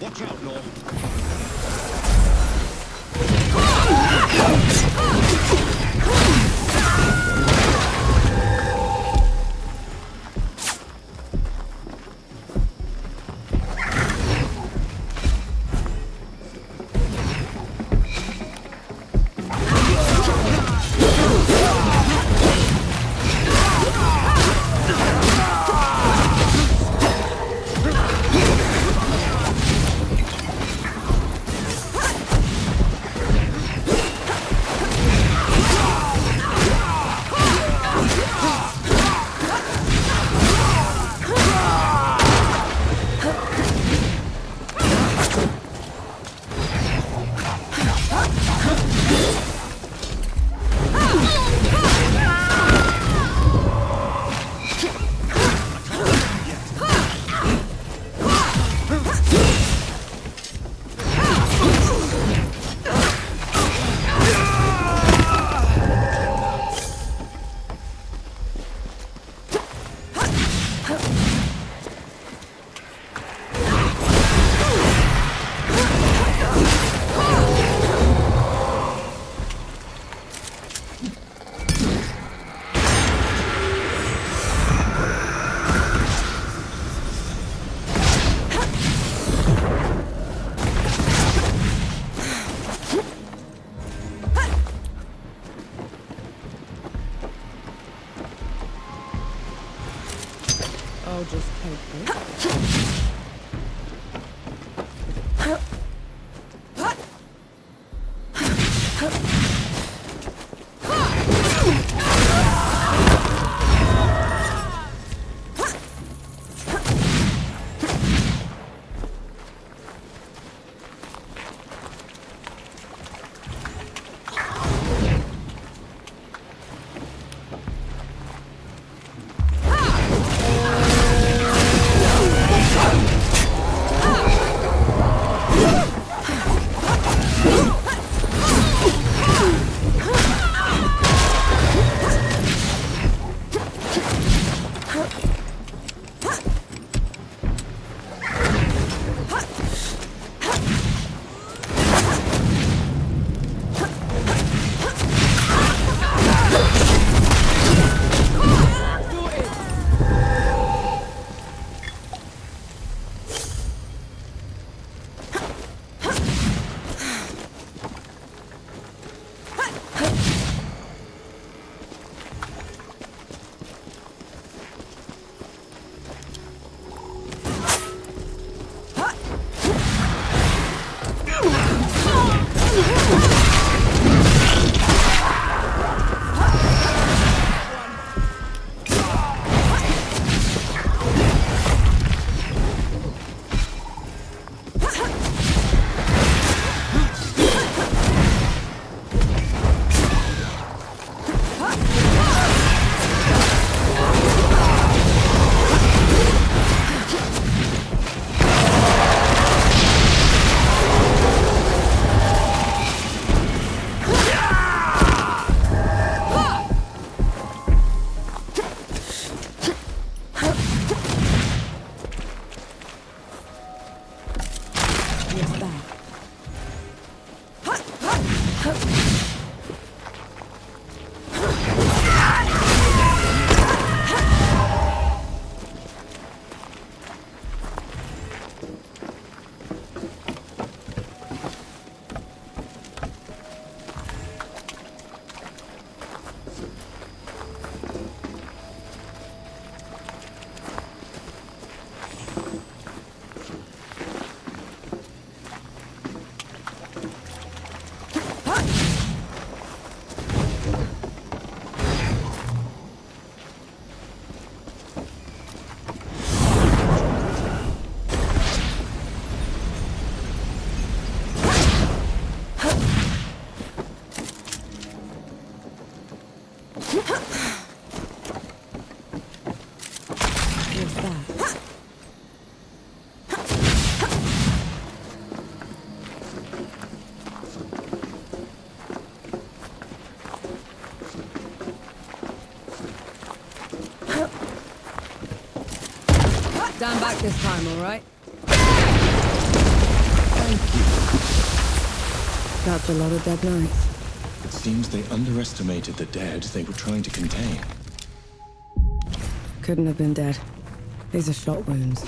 Watch out, Norm. I'll just take this. Stand back this time, all right? Thank you. That's a lot of dead knights. It seems they underestimated the dead they were trying to contain. Couldn't have been dead. These are shot wounds.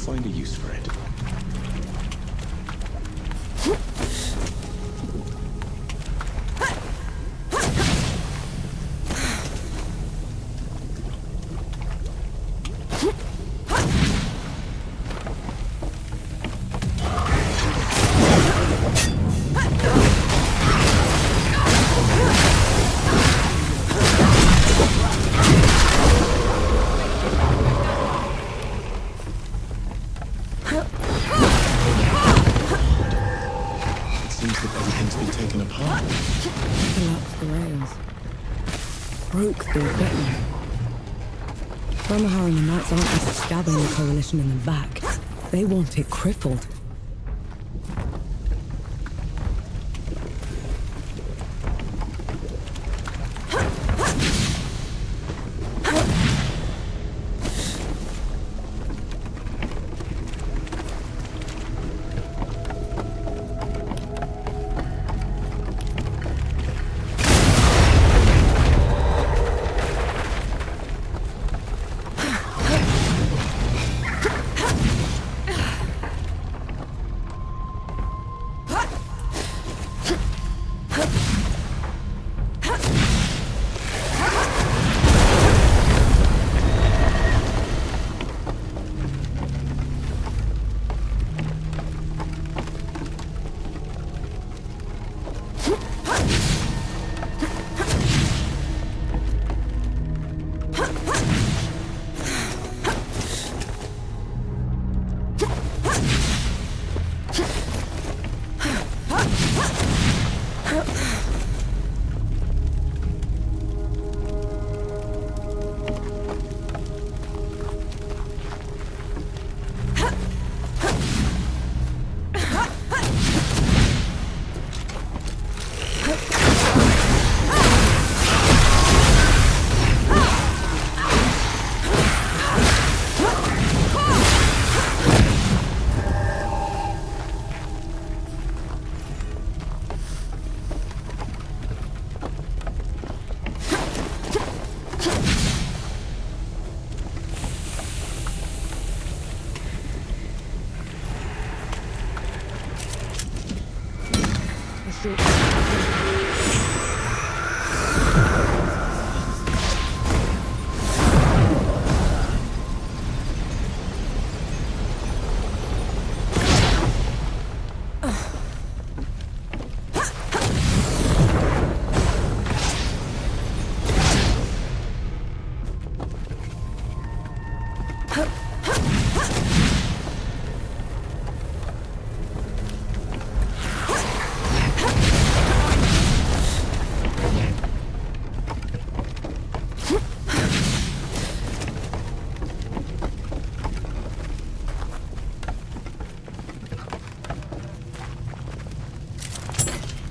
find a use for it. Broke the equipment. Ramuhar and the Knights aren't just stabbing the Coalition in the back. They want it crippled.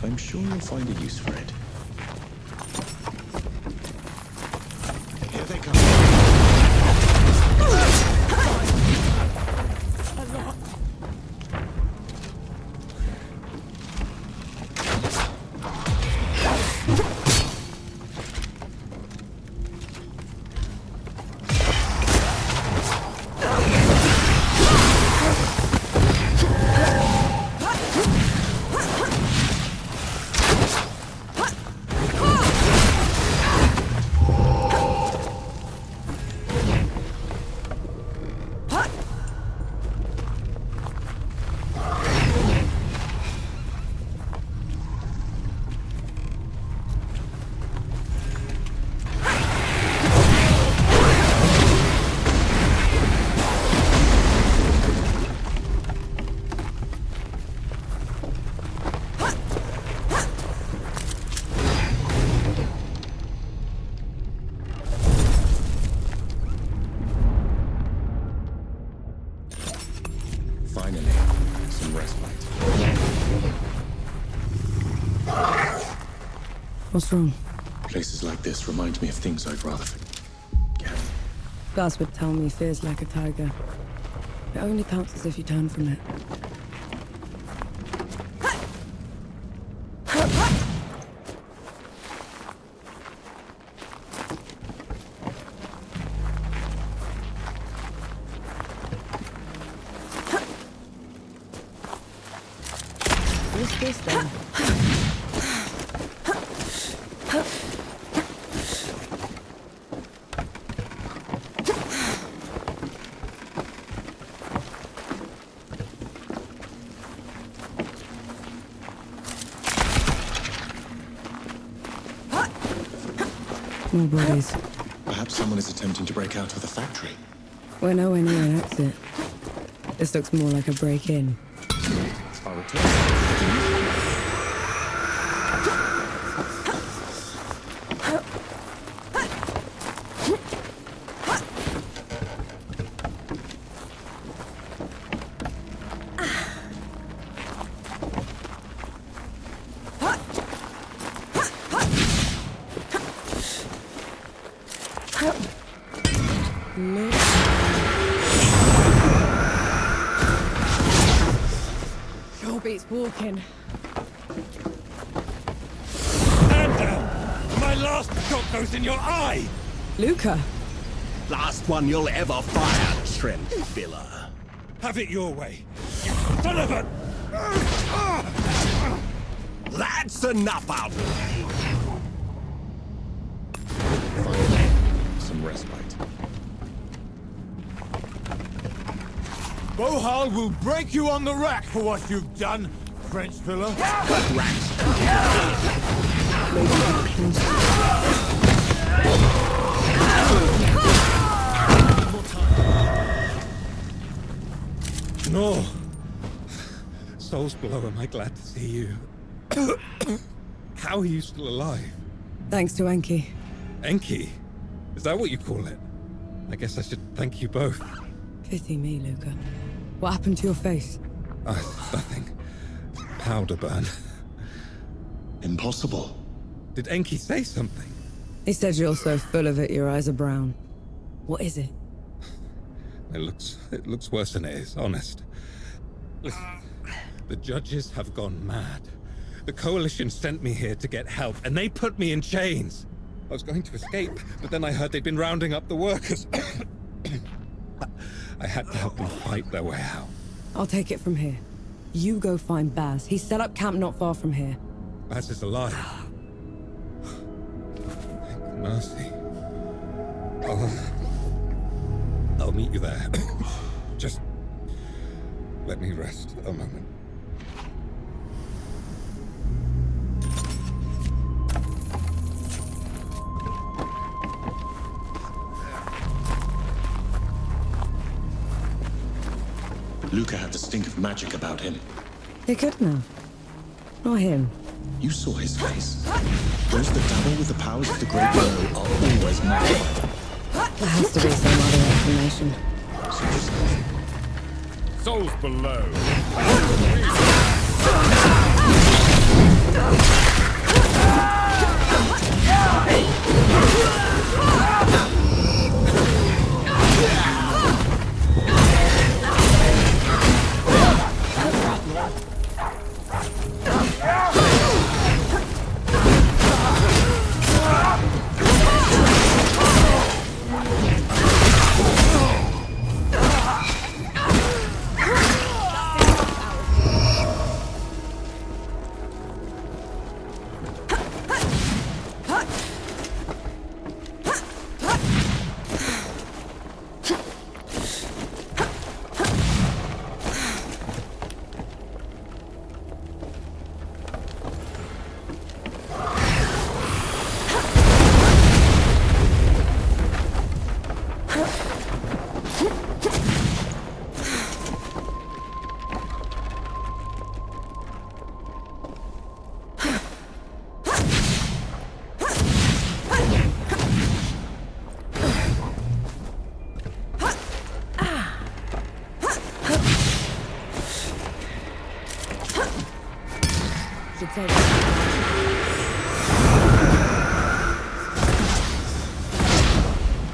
I'm sure you'll find a use for it. Here they come. Finally, some respite. What's wrong? Places like this remind me of things I'd rather forget. Gus would tell me fear's like a tiger. It only pounces if you turn from it. this then? More bodies. Perhaps someone is attempting to break out of the factory. We're nowhere near an exit. This looks more like a break-in. I'll return. Sure beats walking. Stand down! My last shot goes in your eye! Luca! Last one you'll ever fire, Trent Villa. Have it your way, you son of a... That's enough out of you. Some respite. Bohal will break you on the rack for what you've done, French fella. No. Soul's below, am I glad to see you? How are you still alive? Thanks to Enki. Enki? Is that what you call it? I guess I should thank you both. Pity me, Luca. What happened to your face? Nothing. Powder burn. Impossible. Did Enki say something? He said you're so full of it, your eyes are brown. What is it? It looks worse than it is, honest. Listen, the judges have gone mad. The Coalition sent me here to get help, and they put me in chains. I was going to escape, but then I heard they'd been rounding up the workers. I had to help them fight their way out. I'll take it from here. You go find Baz. He's set up camp not far from here. Baz is alive. Thank mercy. I'll meet you there. Just let me rest a moment. Luca had the stink of magic about him. He couldn't have. Not him. You saw his face. Those that dabble with the powers of the Great Below are always mad. There has to be some other explanation. Souls below.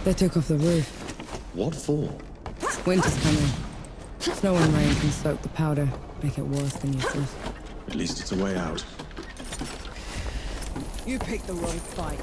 They took off the roof. What for? Winter's coming. Snow and rain can soak the powder, make it worse than useless. At least it's a way out. You picked the wrong fight.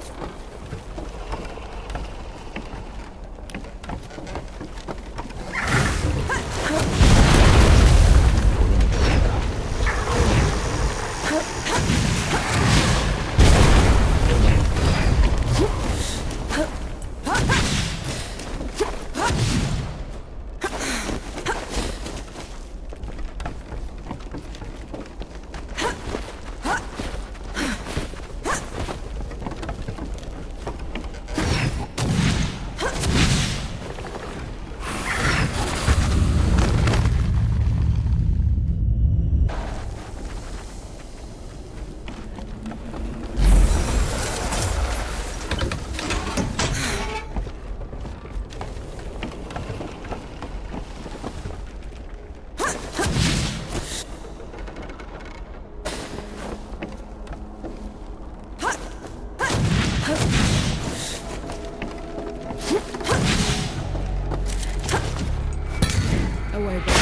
Away, boy.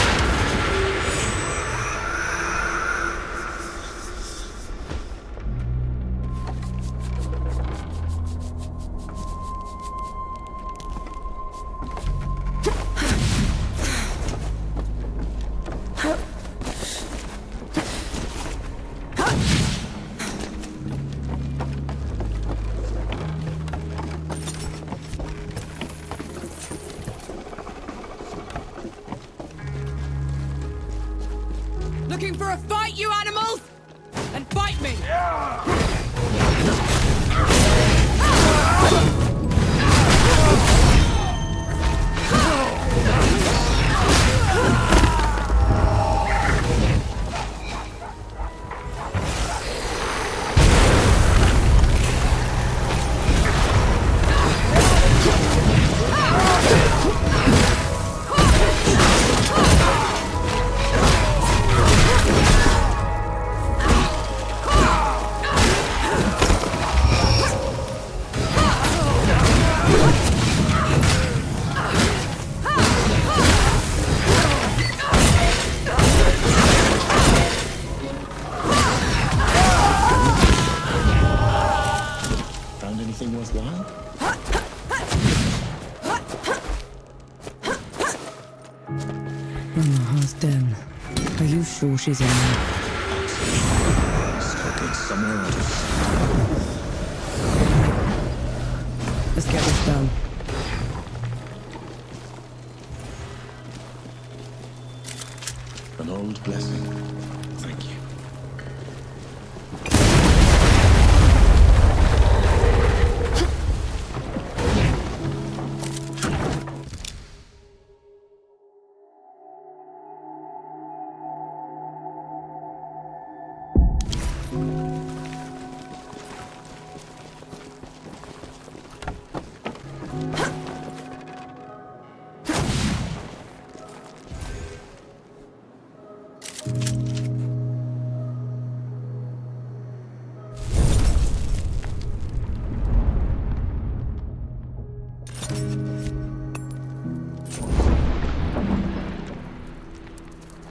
Looking for a fight, you animals? Then fight me! Found anything worthwhile? Omaha's den. Are you sure she's in there? Struggling somewhere else. Let's get this done. An old blessing. Thank you.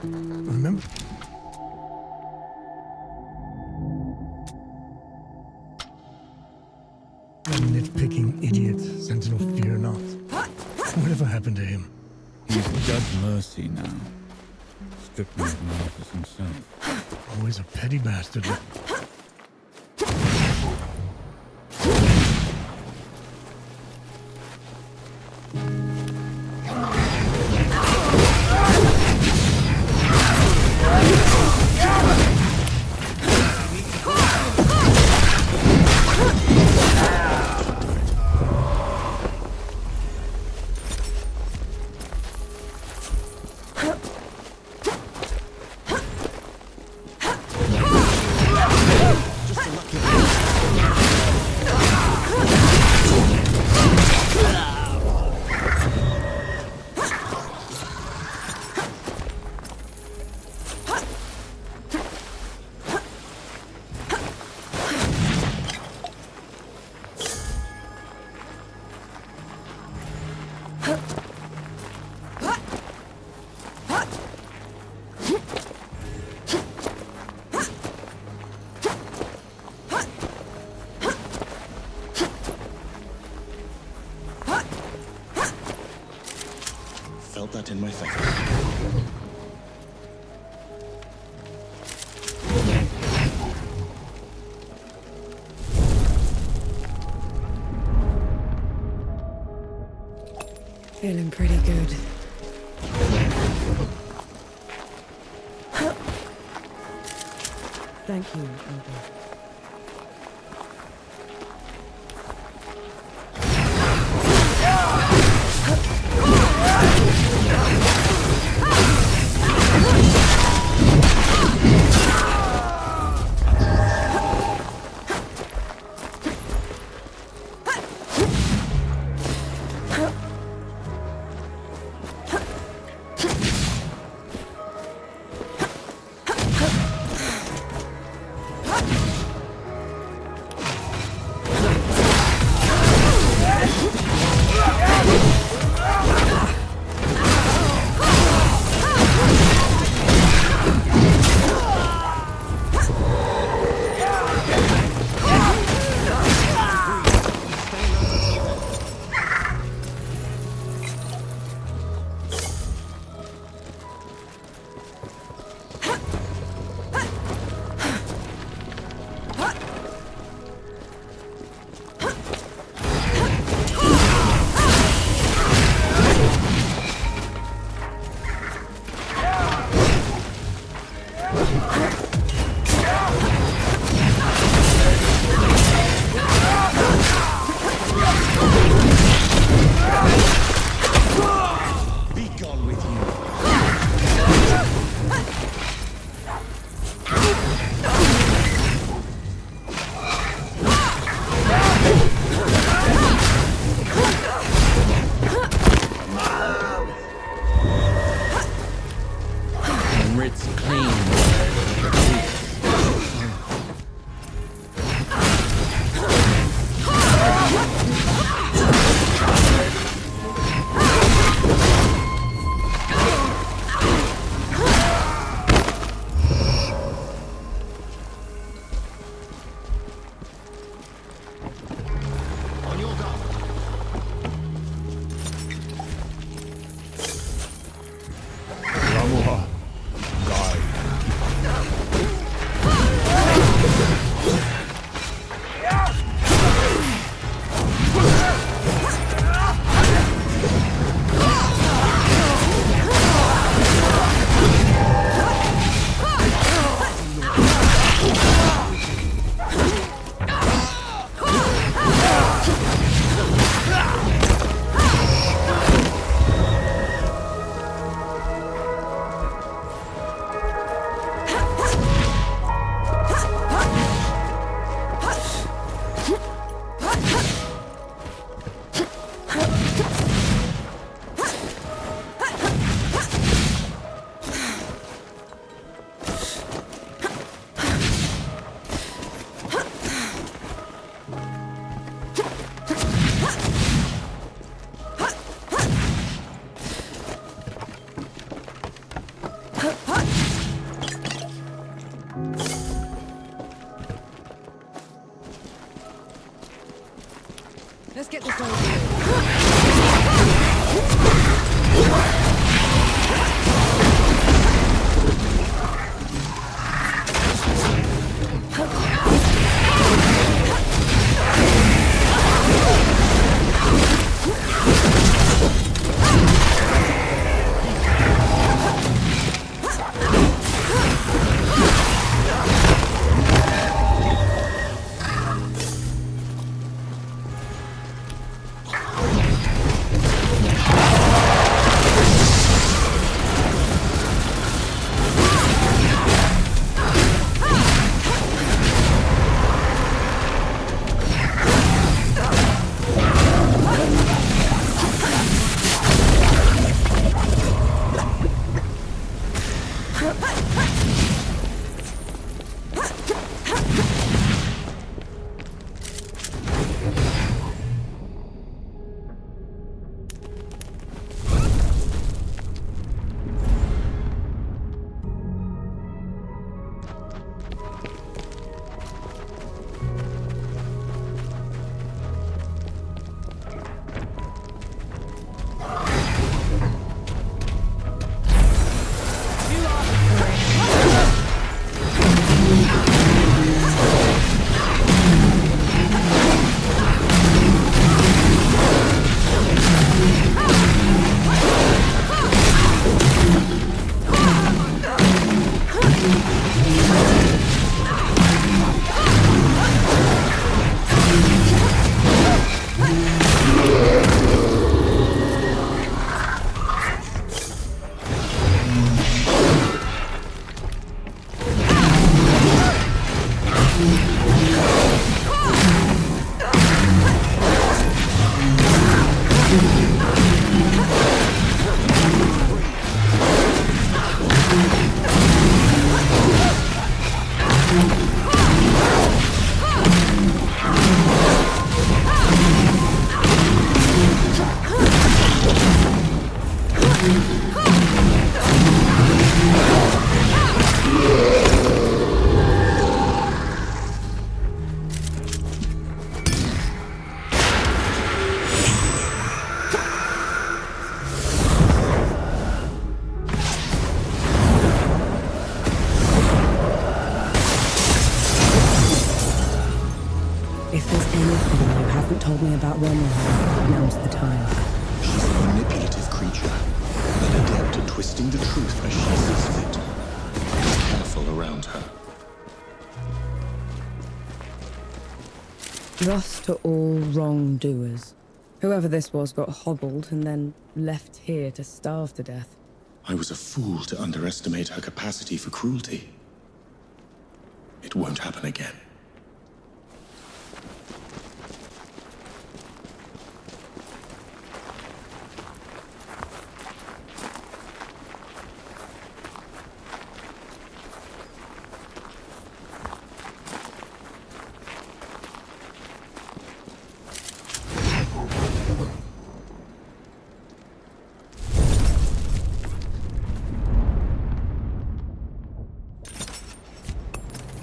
Remember? That nitpicking idiot, Sentinel Fear Not. Whatever happened to him? He's Judge Mercy now. Stripped me of my office himself. Always a petty bastard. Felt that in my face. Feeling pretty good. Thank you, Uncle. If there's anything you haven't told me about Romulan, now's the time. She's a manipulative creature, an adept at twisting the truth as she sees fit. Be careful around her. Thus to all wrongdoers. Whoever this was got hobbled and then left here to starve to death. I was a fool to underestimate her capacity for cruelty. It won't happen again.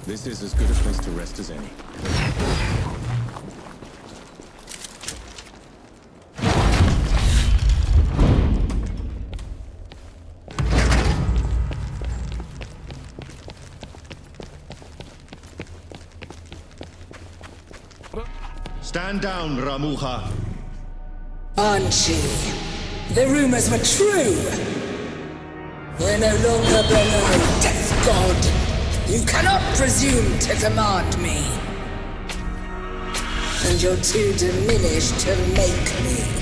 This is as good a place to rest as any. Stand down, Ramuha. Banshee, the rumors were true. We're no longer below Death God. You cannot presume to command me. And you're too diminished to make me.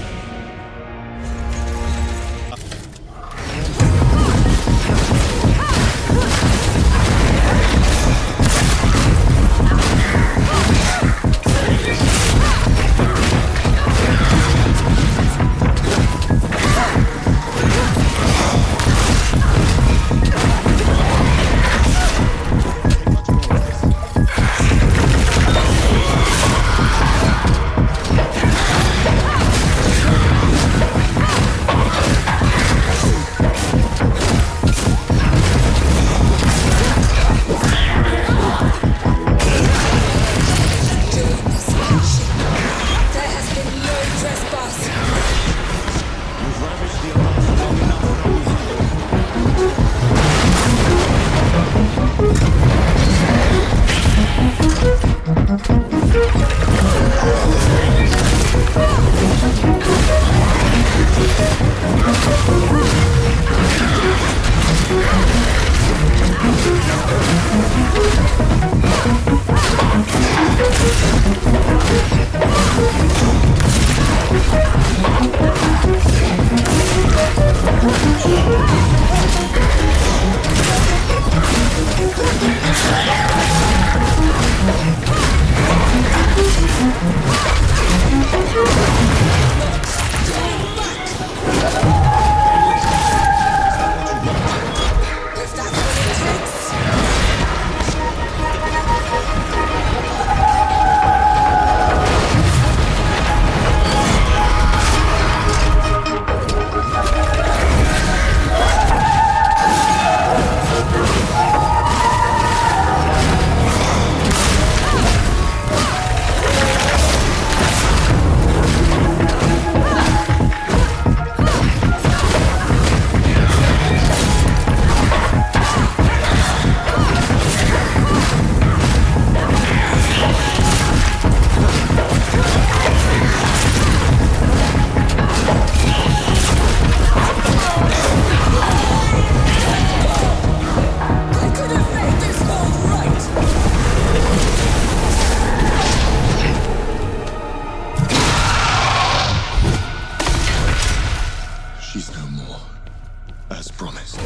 promised.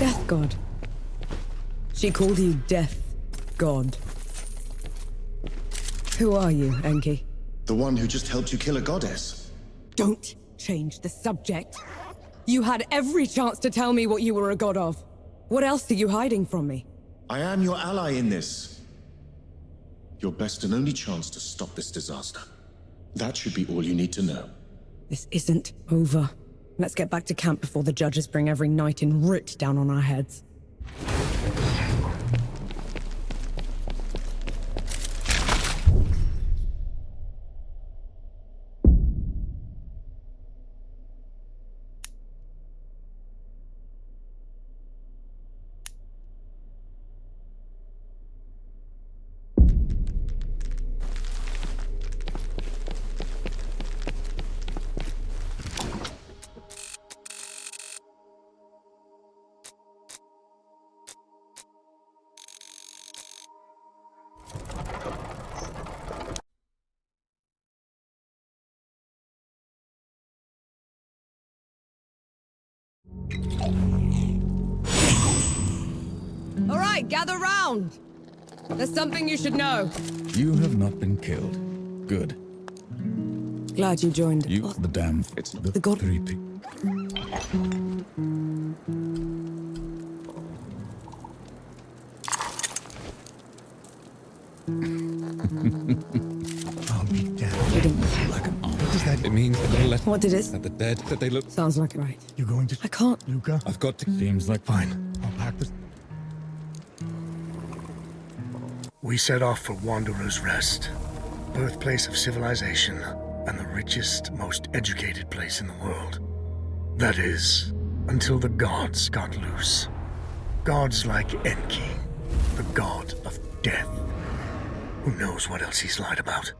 Death God. She called you Death God. Who are you, Enki? The one who just helped you kill a goddess. Don't change the subject. You had every chance to tell me what you were a god of. What else are you hiding from me? I am your ally in this. Your best and only chance to stop this disaster. That should be all you need to know. This isn't over. Let's get back to camp before the judges bring every knight in Root down on our heads. All right, gather round. There's something you should know. You have not been killed. Good. Glad you joined. You, the damn... It's the god. Three people. I'll be damned. Like what does that? It means that they'll let What it is? that the dead that they look. Sounds like it, right. You going to... I can't. Luca? I've got to. Seems like Fine. I'll pack this. We set off for Wanderer's Rest, birthplace of civilization, and the richest, most educated place in the world. That is, until the gods got loose. Gods like Enki, the god of death. Who knows what else he's lied about?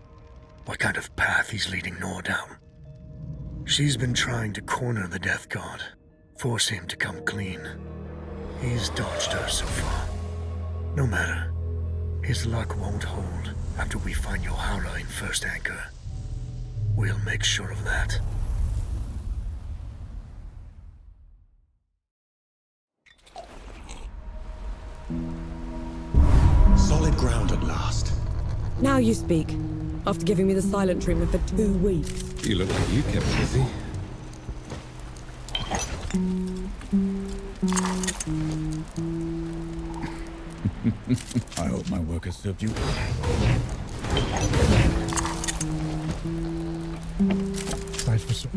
What kind of path he's leading Nor down? She's been trying to corner the death god, force him to come clean. He's dodged her so far. No matter. His luck won't hold after we find your howler in First Anchor. We'll make sure of that. Solid ground at last. Now you speak. After giving me the silent treatment for 2 weeks. You look like you kept busy. I hope my work has served you. Size for so.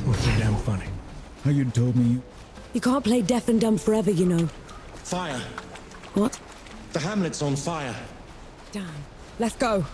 What's so damn funny? How you told me you... You can't play deaf and dumb forever, you know. Fire. What? The hamlet's on fire. Damn. Let's go.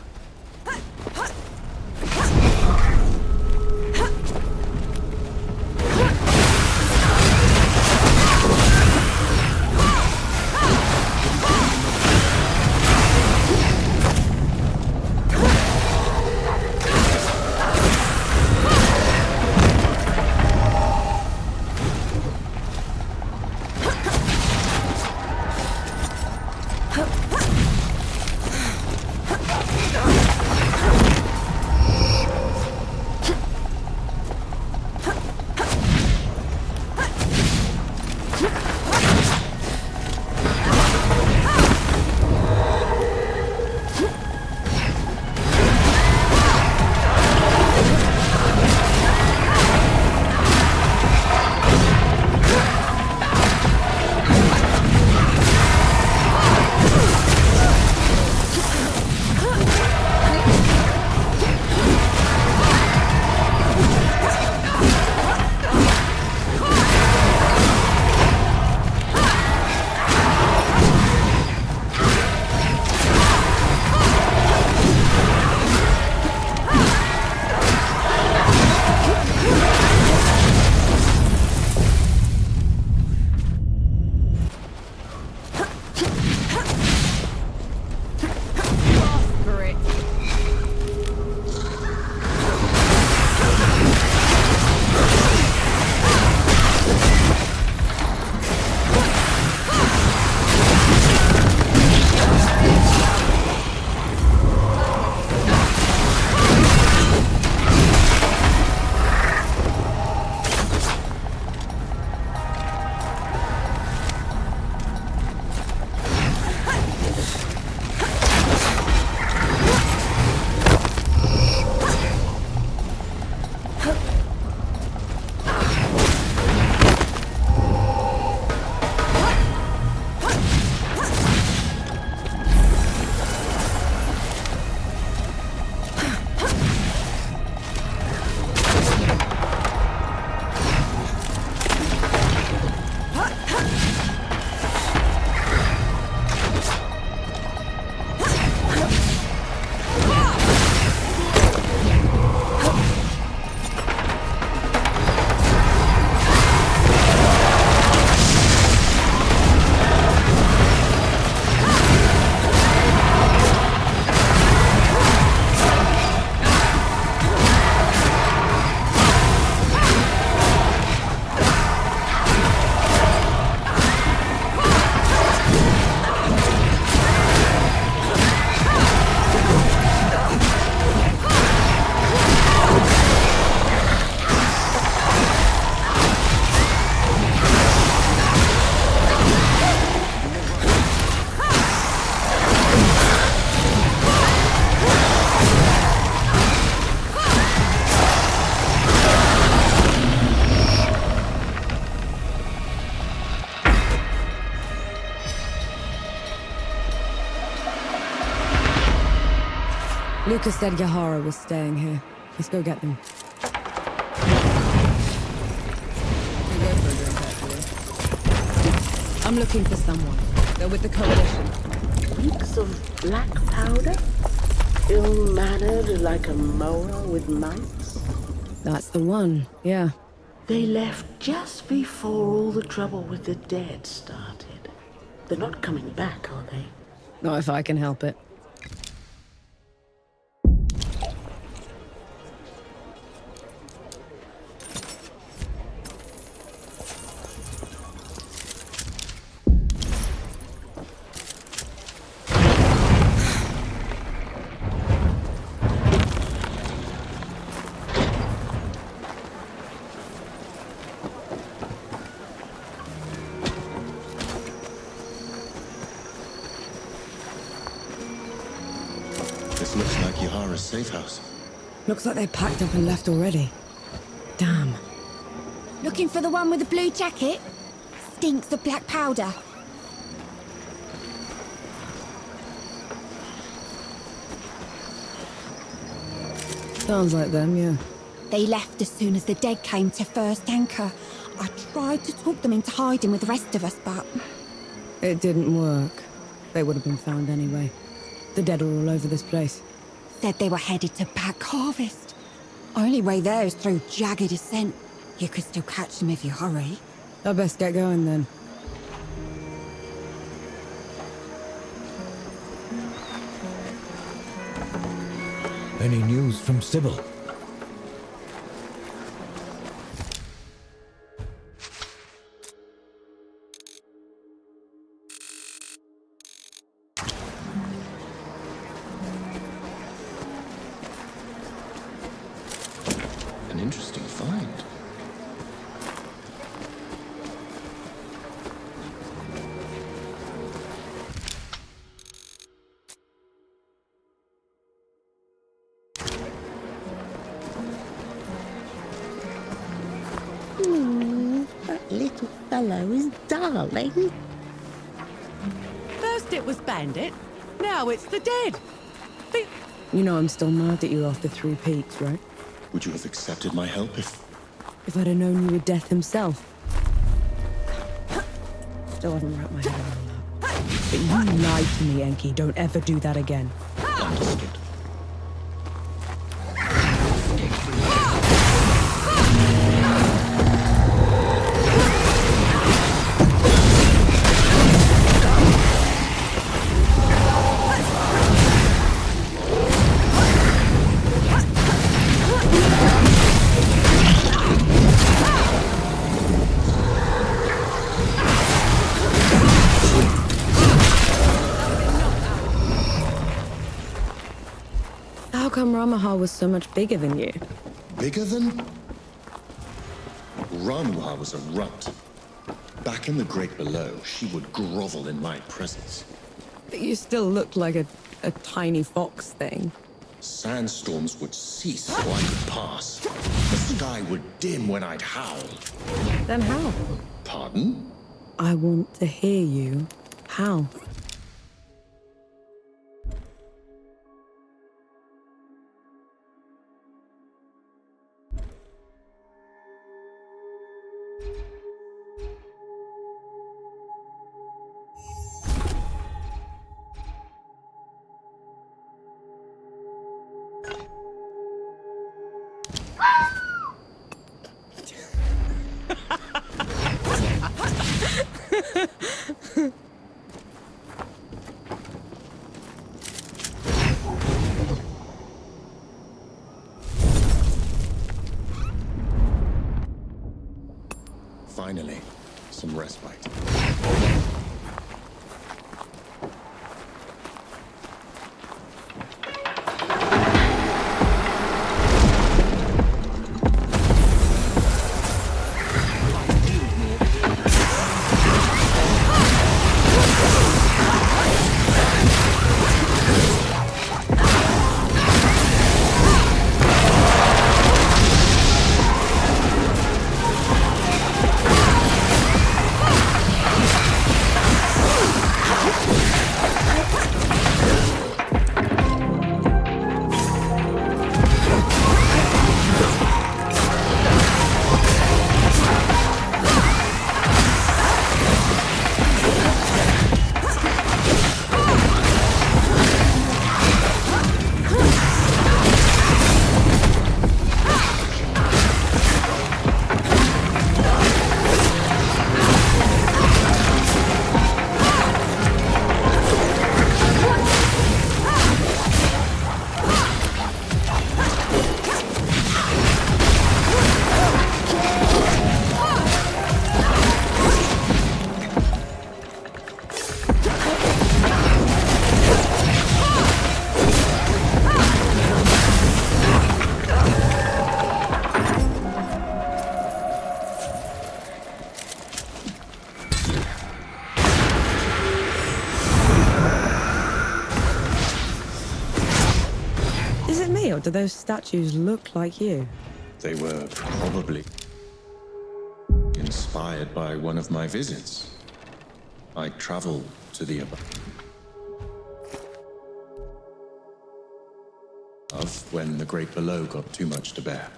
Lucas said Yahara was staying here. Let's go get them. I'm looking for someone. They're with the Coalition. Weeks of black powder? Ill-mannered like a mower with mites? That's the one, yeah. They left just before all the trouble with the dead started. They're not coming back, are they? Not if I can help it. This looks like Yahara's safe house. Looks like they packed up and left already. Damn. Looking for the one with the blue jacket? Stinks of black powder. Sounds like them, yeah. They left as soon as the dead came to first anchor. I tried to talk them into hiding with the rest of us, but... It didn't work. They would have been found anyway. The dead are all over this place. Said they were headed to Back Harvest. Only way there is through jagged ascent. You could still catch them if you hurry. I best get going then. Any news from Sybil? An interesting find. That little fellow is darling. First it was Bandit, now it's the dead. You know I'm still mad at you after 3 Peaks, right? Would you have accepted my help if... If I'd have known you were Death himself. Still haven't wrapped my head around that. But you lied to me, Enki. Don't ever do that again. Understood. How come Ramaha was so much bigger than you? Bigger than? Ramuha was a runt. Back in the Great Below, she would grovel in my presence. But you still looked like a tiny fox thing. Sandstorms would cease so I could pass. The sky would dim when I'd howl. Then how? Pardon? I want to hear you. How? Finally, some respite. real? Do those statues look like you? They were probably inspired by one of my visits. I traveled to the above when the great below got too much to bear.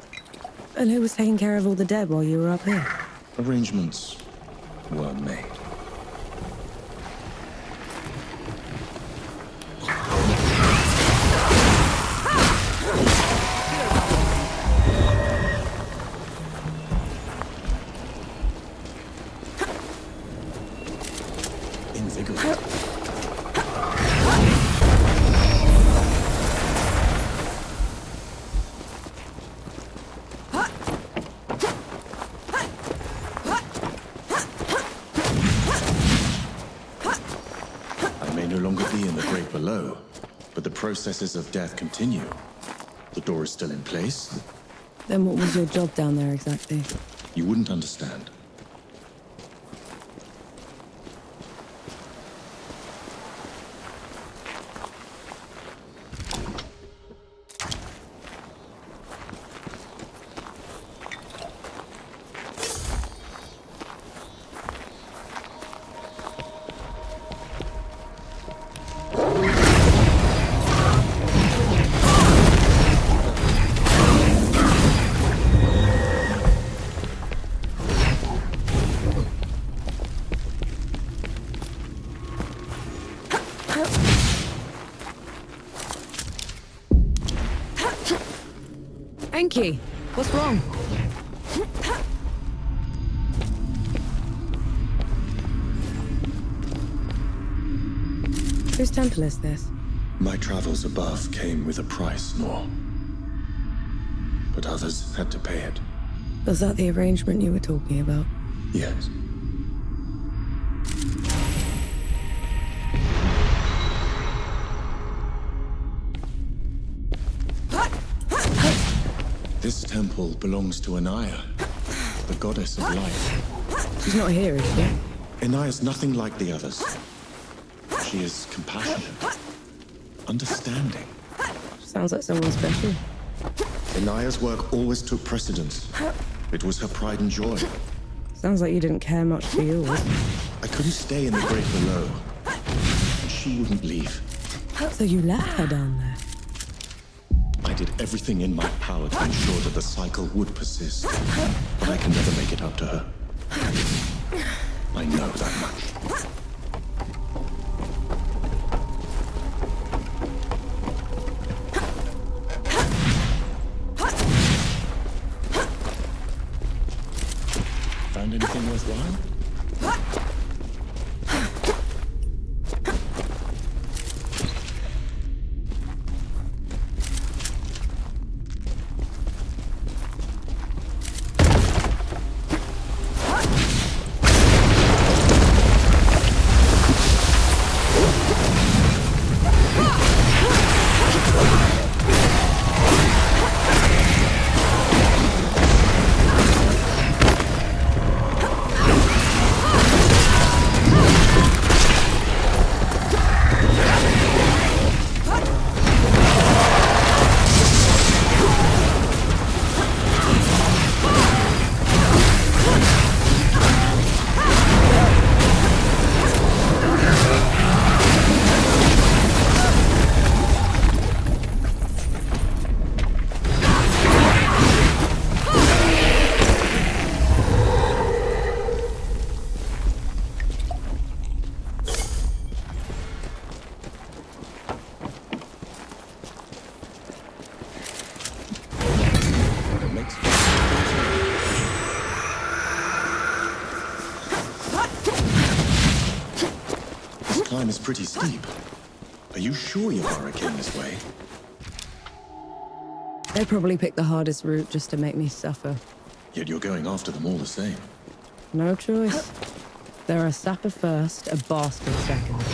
And who was taking care of all the dead while you were up here? Arrangements were made. Processes of death continue. The door is still in place. Then what was your job down there exactly? You wouldn't understand. Enki, what's wrong? Whose temple is this? My travels above came with a price, Nor. But others had to pay it. Was that the arrangement you were talking about? Yes. This temple belongs to Anaya, the goddess of life. She's not here, is she? Anaya's nothing like the others. She is compassionate, understanding. Sounds like someone special. Anaya's work always took precedence. It was her pride and joy. Sounds like you didn't care much for yours. I couldn't stay in the great below, and she wouldn't leave. So you left her down there? I did everything in my power to ensure that the cycle would persist, but I can never make it up to her. I know that much. Found anything worthwhile? Climb is pretty steep. Are you sure Yavara came this way? They probably picked the hardest route just to make me suffer. Yet you're going after them all the same. No choice. They're a sapper first, a bastard second.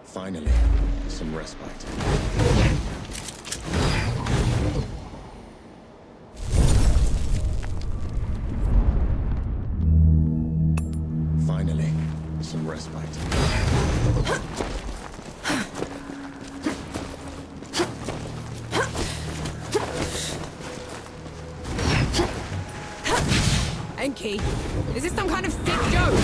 Finally, some respite. some respite. Enki, is this some kind of sick joke?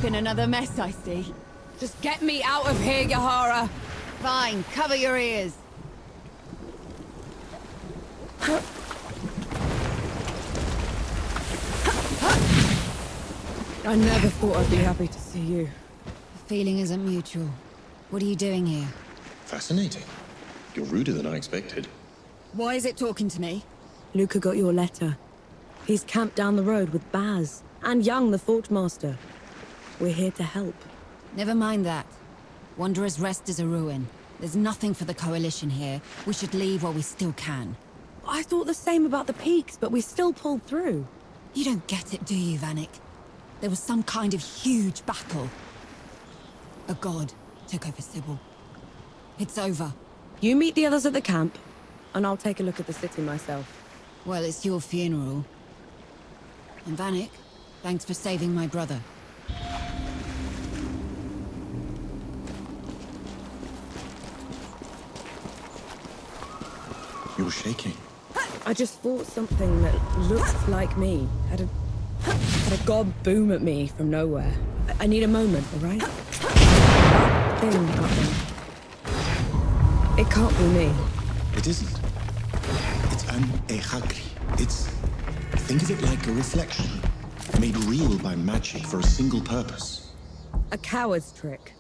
Another mess, I see. Just get me out of here, Yahara. Fine, cover your ears. I never thought I'd be happy to see you. The feeling isn't mutual. What are you doing here? Fascinating. You're ruder than I expected. Why is it talking to me? Luca got your letter. He's camped down the road with Baz and Young, the Fort Master. We're here to help. Never mind that. Wanderer's Rest is a ruin. There's nothing for the Coalition here. We should leave while we still can. I thought the same about the peaks, but we still pulled through. You don't get it, do you, Vanek? There was some kind of huge battle. A god took over Sybil. It's over. You meet the others at the camp, and I'll take a look at the city myself. Well, it's your funeral. And Vanek, thanks for saving my brother. You're shaking. I just thought something that looked like me had a god boom at me from nowhere. I need a moment, all right? That thing up there. It can't be me. It isn't. It's an Ehagri. Think of it like a reflection, made real by magic for a single purpose. A coward's trick.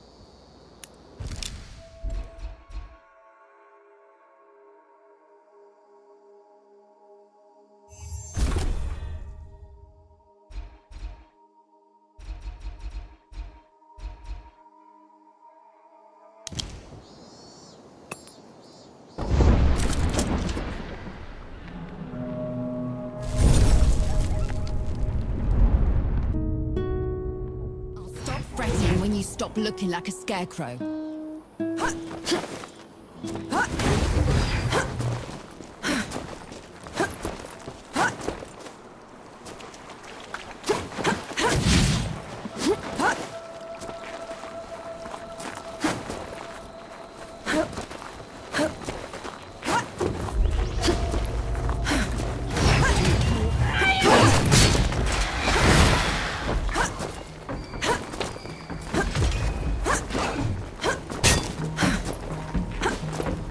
When you stop looking like a scarecrow.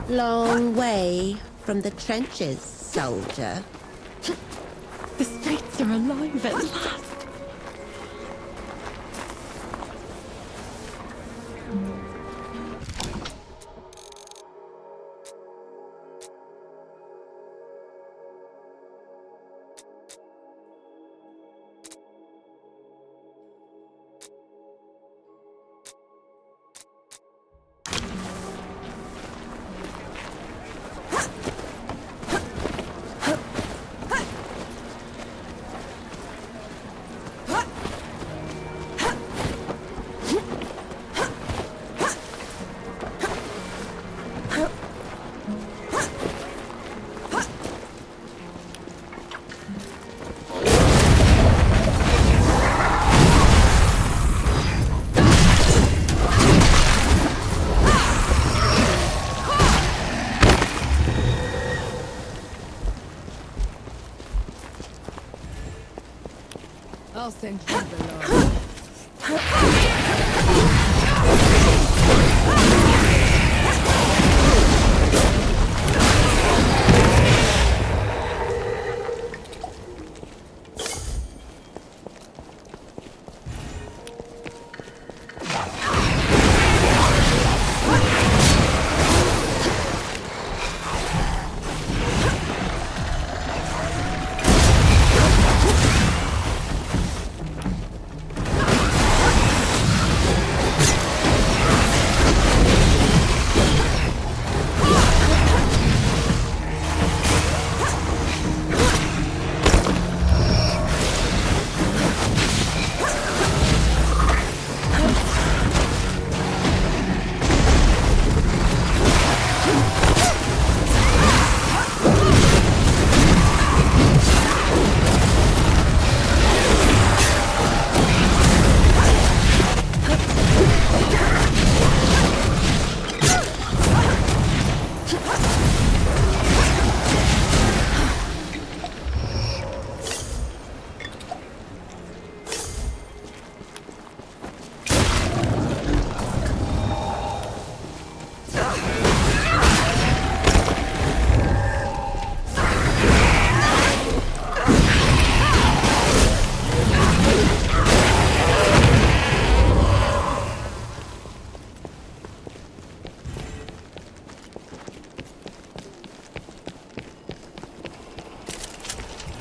Long way from the trenches, soldier. The streets are alive at last. I'll send you below.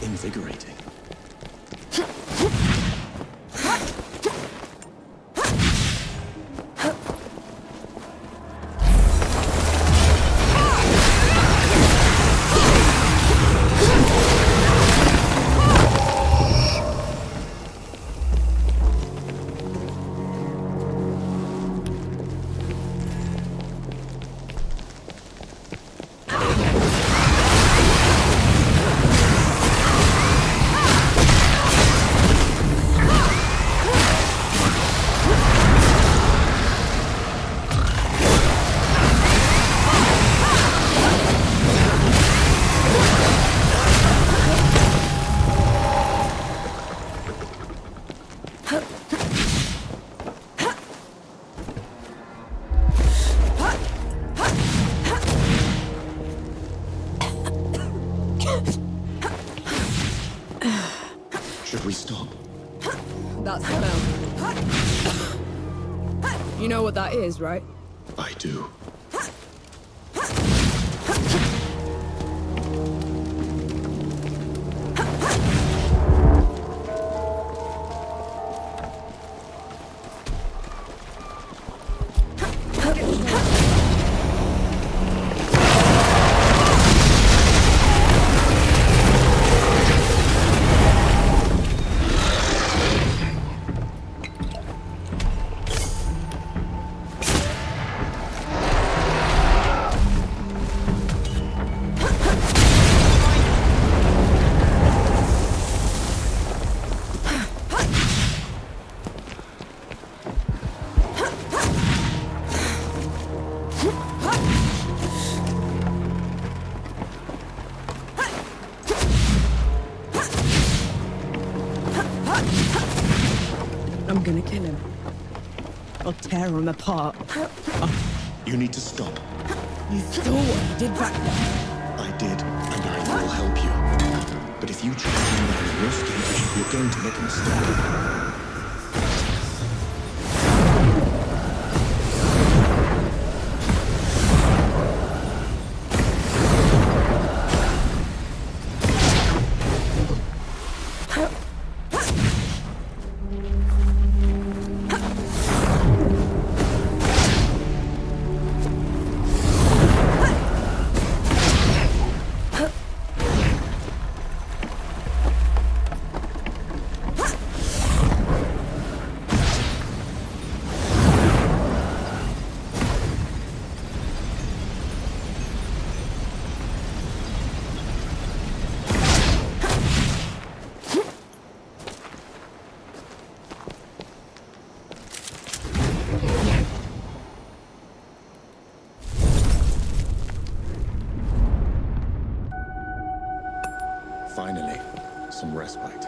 Invigorating. Should we stop? That smell. You know what that is, right? I do. I'm gonna kill him. I'll tear him apart. You need to stop. You saw what he did back there. I did, and I will help you. But if you try to do that in your state, you're going to make a mistake. Finally, some respite.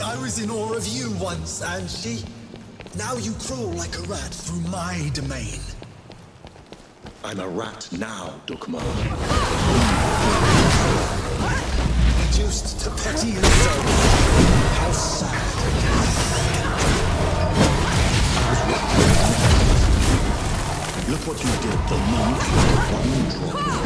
I was in awe of you once, Angie. Now you crawl like a rat through my domain. I'm a rat now, Dukmar. Reduced to petty insult. How sad. Look what you did the moment you took one drop.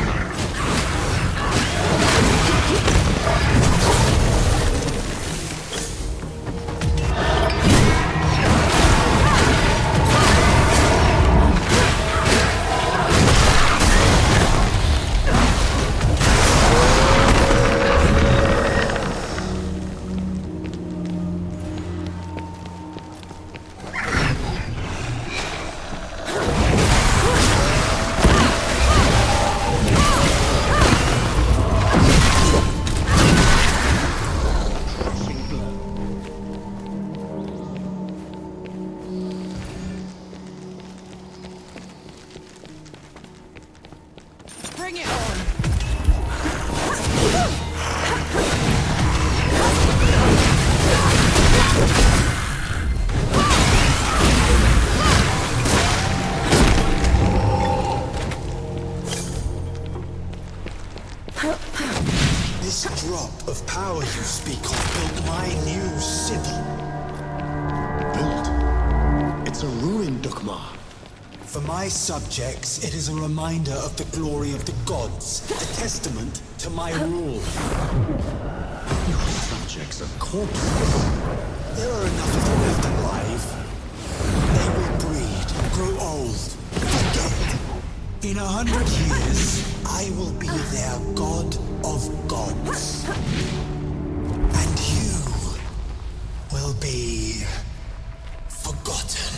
This drop of power you speak of built my new city. Built? It's a ruin, Dukmar. For my subjects, it is a reminder of the glory of the gods, a testament to my rule. Your subjects are corpses. There are enough of them left alive. They will breed, grow old, forget. In 100 years, I will be their god of gods. And you will be forgotten.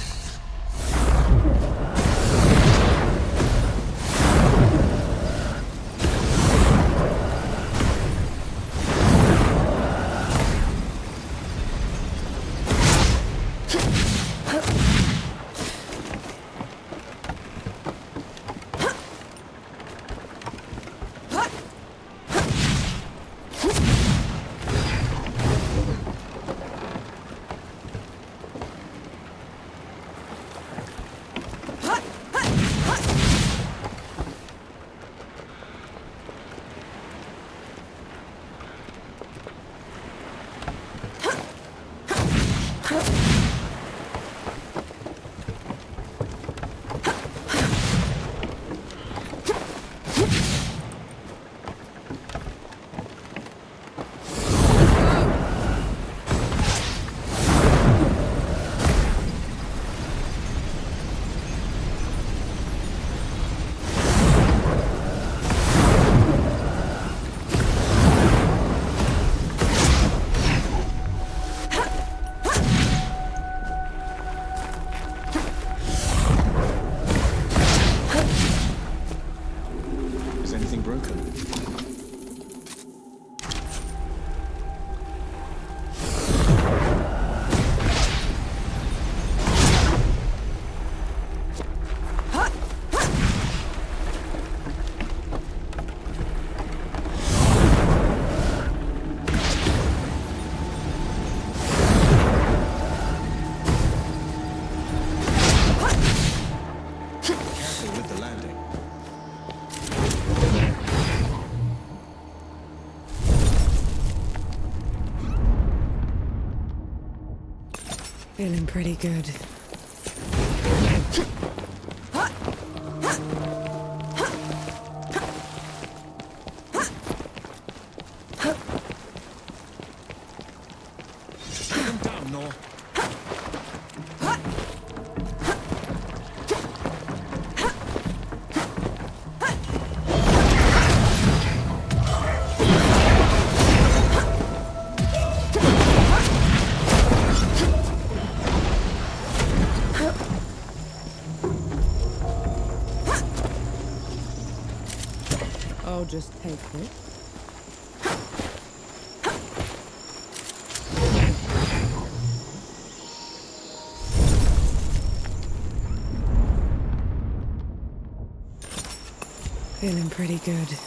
Feeling pretty good. Down, Nor. I'll just take this. Feeling pretty good.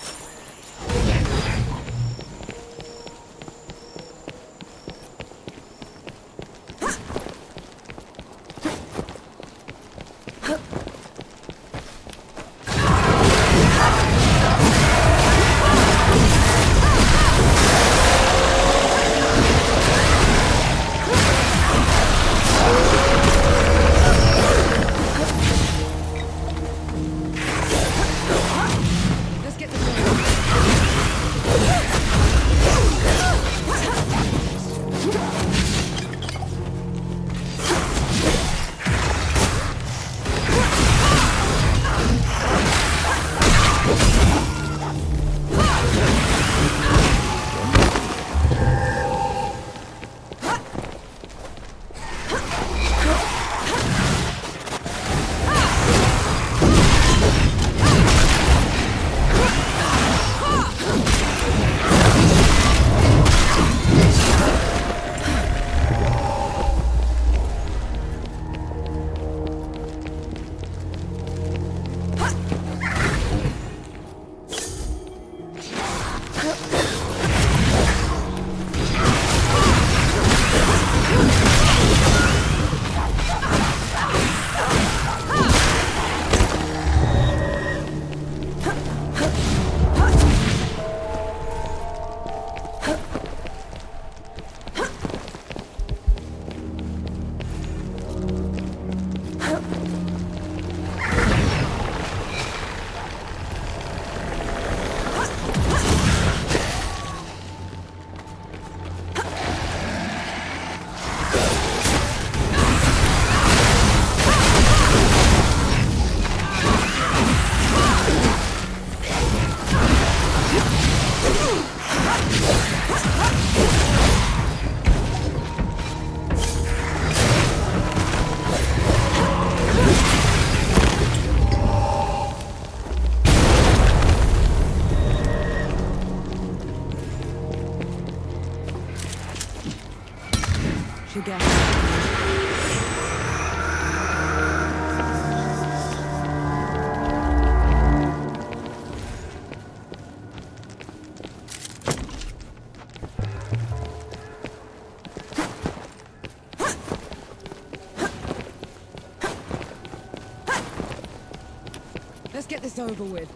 Let's get this over with.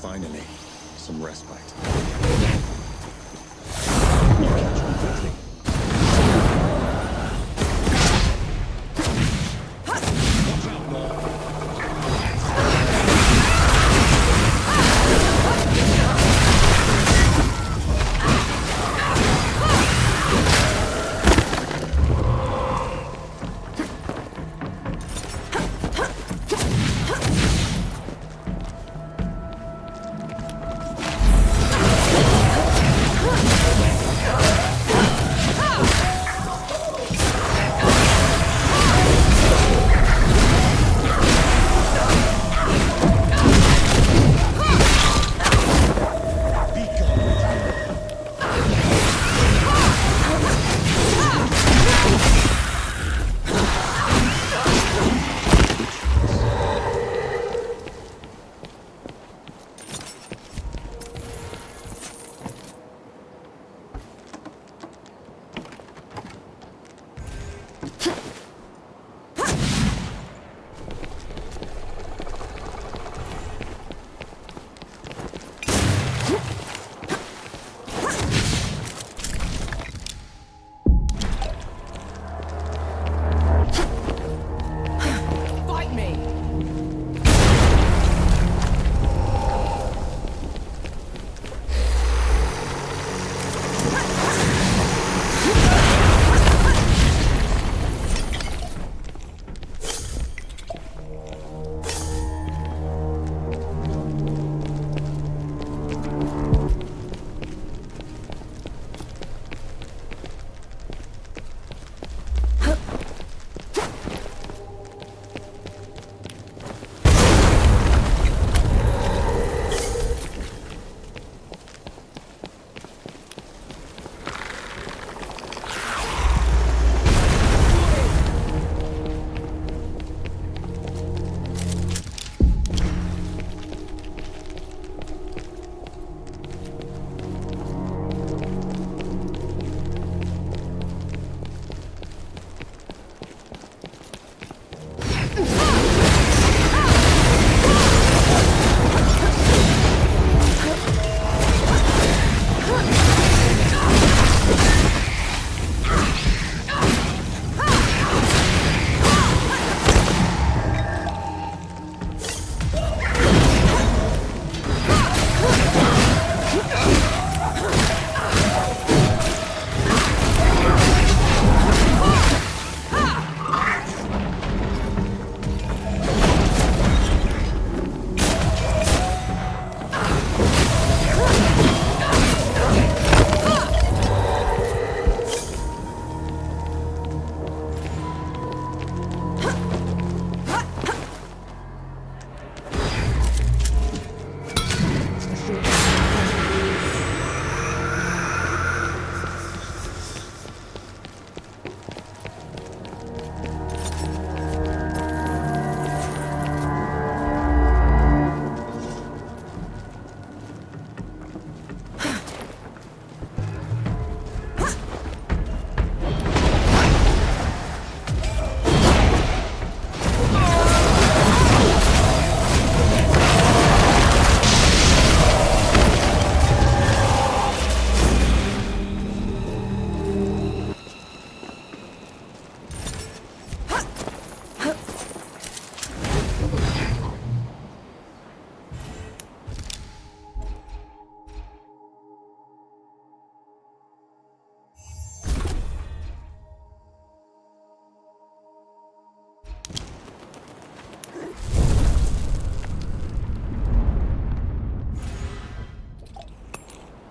Finally, some respite.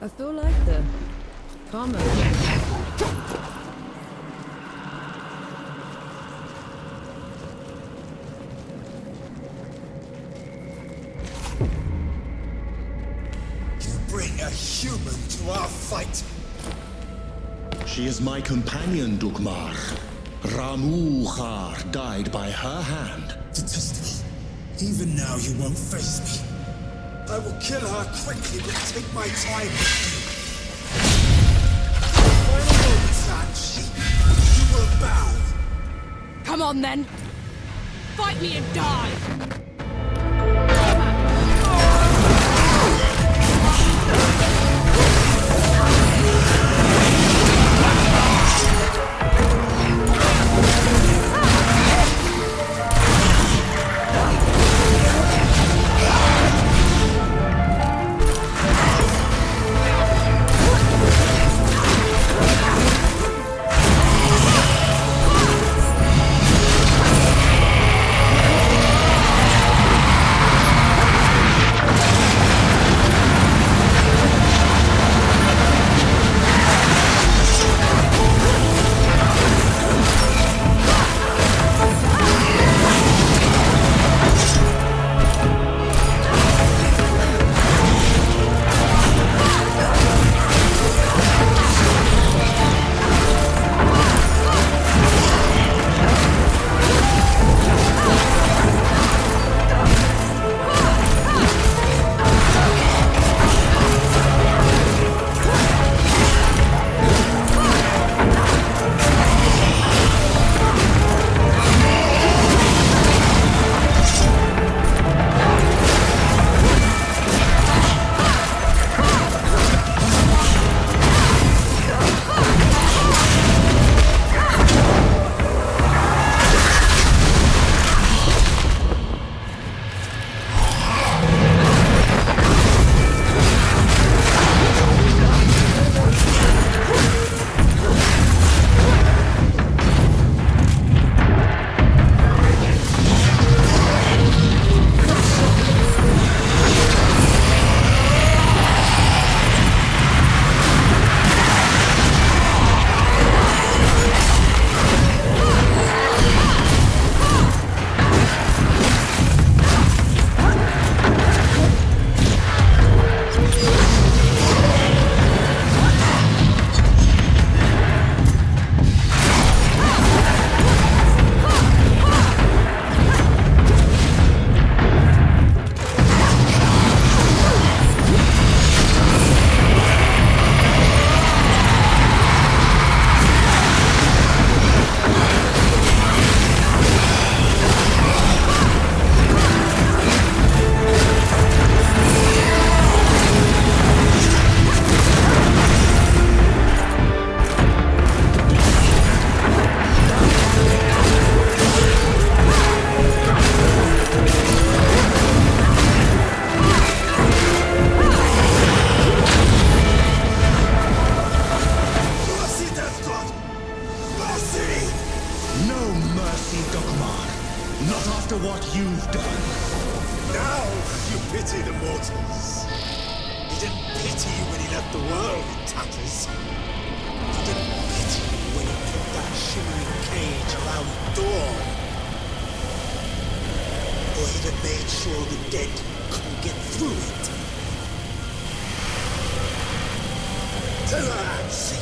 I feel like the karma. You bring a human to our fight. She is my companion, Dukmar. Ramuhar died by her hand. Detestable. Even now you won't face me. I will kill her quickly, but take my time with you. Final moments, Angie. You will bow. Come on then! Fight me and die! pity the mortals. He didn't pity you when he left the world in tatters. He didn't pity you when he put that shimmering cage around Dawn. Or he'd have made sure the dead couldn't get through it. Tell her, Ansi.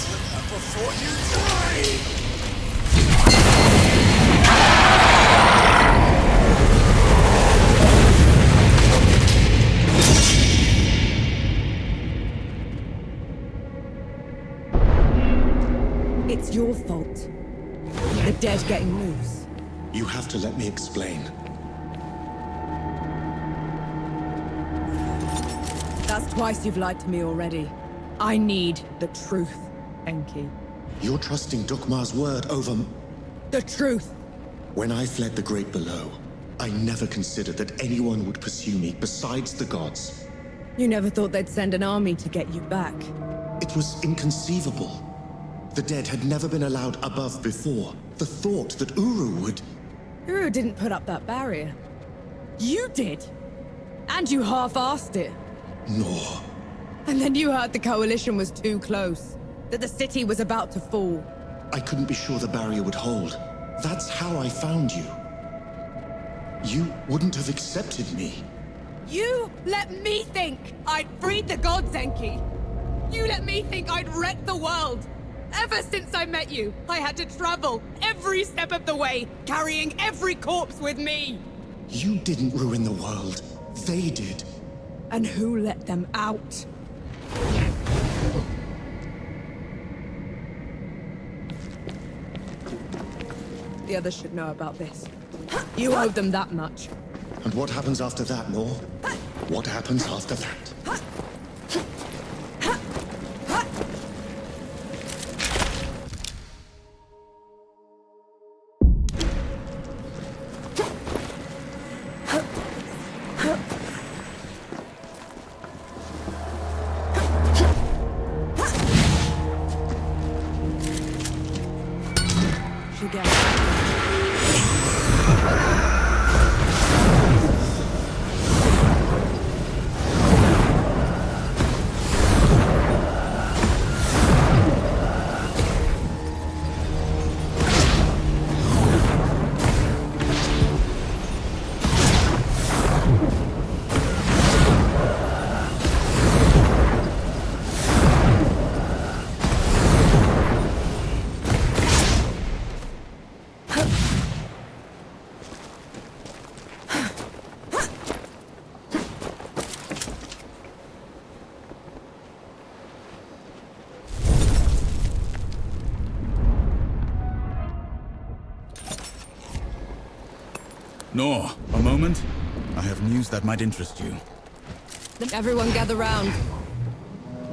Tell her before you die! It's your fault. The dead getting loose. You have to let me explain. That's twice you've lied to me already. I need the truth, Enki. You're trusting Dukmar's word over... The truth! When I fled the Great Below, I never considered that anyone would pursue me besides the gods. You never thought they'd send an army to get you back. It was inconceivable. The dead had never been allowed above before. The thought that Uru would... Uru didn't put up that barrier. You did! And you half-arsed it. Nor. And then you heard the Coalition was too close, that the city was about to fall. I couldn't be sure the barrier would hold. That's how I found you. You wouldn't have accepted me. You let me think I'd freed the gods, Enki. You let me think I'd wrecked the world. Ever since I met you, I had to travel every step of the way, carrying every corpse with me. You didn't ruin the world. They did. And who let them out? The others should know about this. You owed them that much. And what happens after that, Nor? What happens after that? Nor, a moment. I have news that might interest you. Everyone gather round.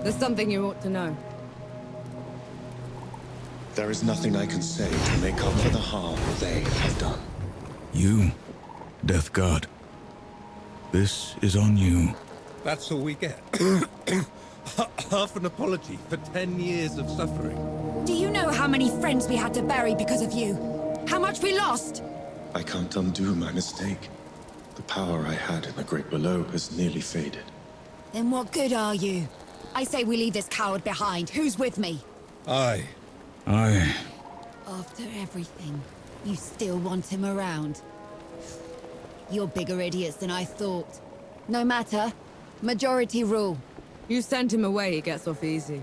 There's something you ought to know. There is nothing I can say to make up for the harm they have done. You, Death God. This is on you. That's all we get. Half an apology for 10 years of suffering. Do you know how many friends we had to bury because of you? How much we lost? I can't undo my mistake. The power I had in the Great Below has nearly faded. Then what good are you? I say we leave this coward behind. Who's with me? Aye. After everything, you still want him around? You're bigger idiots than I thought. No matter. Majority rule. You send him away, he gets off easy.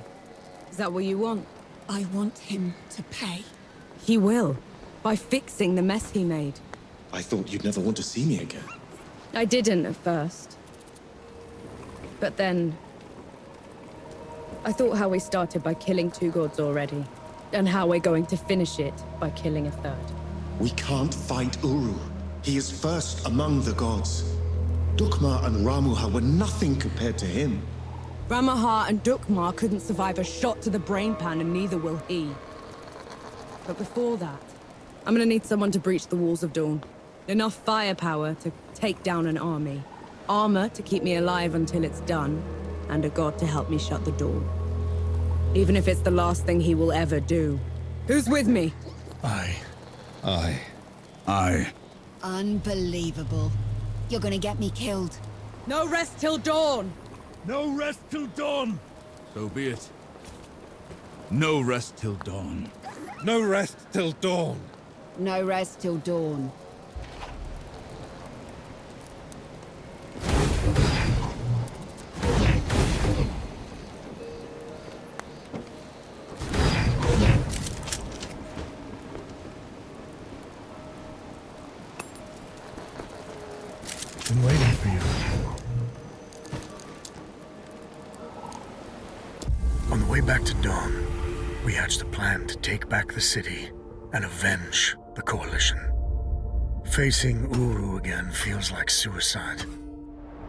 Is that what you want? I want him to pay. He will. By fixing the mess he made. I thought you'd never want to see me again. I didn't at first. But then... I thought how we started by killing 2 gods already. And how we're going to finish it by killing a 3rd. We can't fight Uru. He is first among the gods. Dukmar and Ramuha were nothing compared to him. Ramahar and Dukmar couldn't survive a shot to the brain pan, and neither will he. But before that, I'm gonna need someone to breach the walls of Dawn. Enough firepower to take down an army. Armor to keep me alive until it's done. And a god to help me shut the door. Even if it's the last thing he will ever do. Who's with me? Aye. Unbelievable. You're gonna get me killed. No rest till dawn! No rest till dawn! So be it. No rest till dawn. No rest till dawn. No rest till dawn. Been waiting for you. On the way back to Dawn, we hatched a plan to take back the city and avenge the Coalition. Facing Uru again feels like suicide.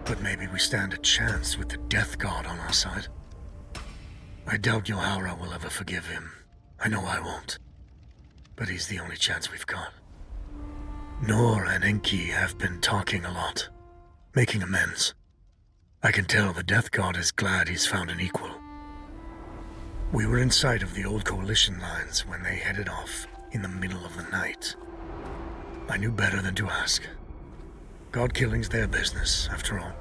But maybe we stand a chance with the Death God on our side. I doubt Yohara will ever forgive him. I know I won't. But he's the only chance we've got. Nor and Enki have been talking a lot, making amends. I can tell the Death God is glad he's found an equal. We were in sight of the old Coalition lines when they headed off in the middle of the night. I knew better than to ask. God killing's their business, after all.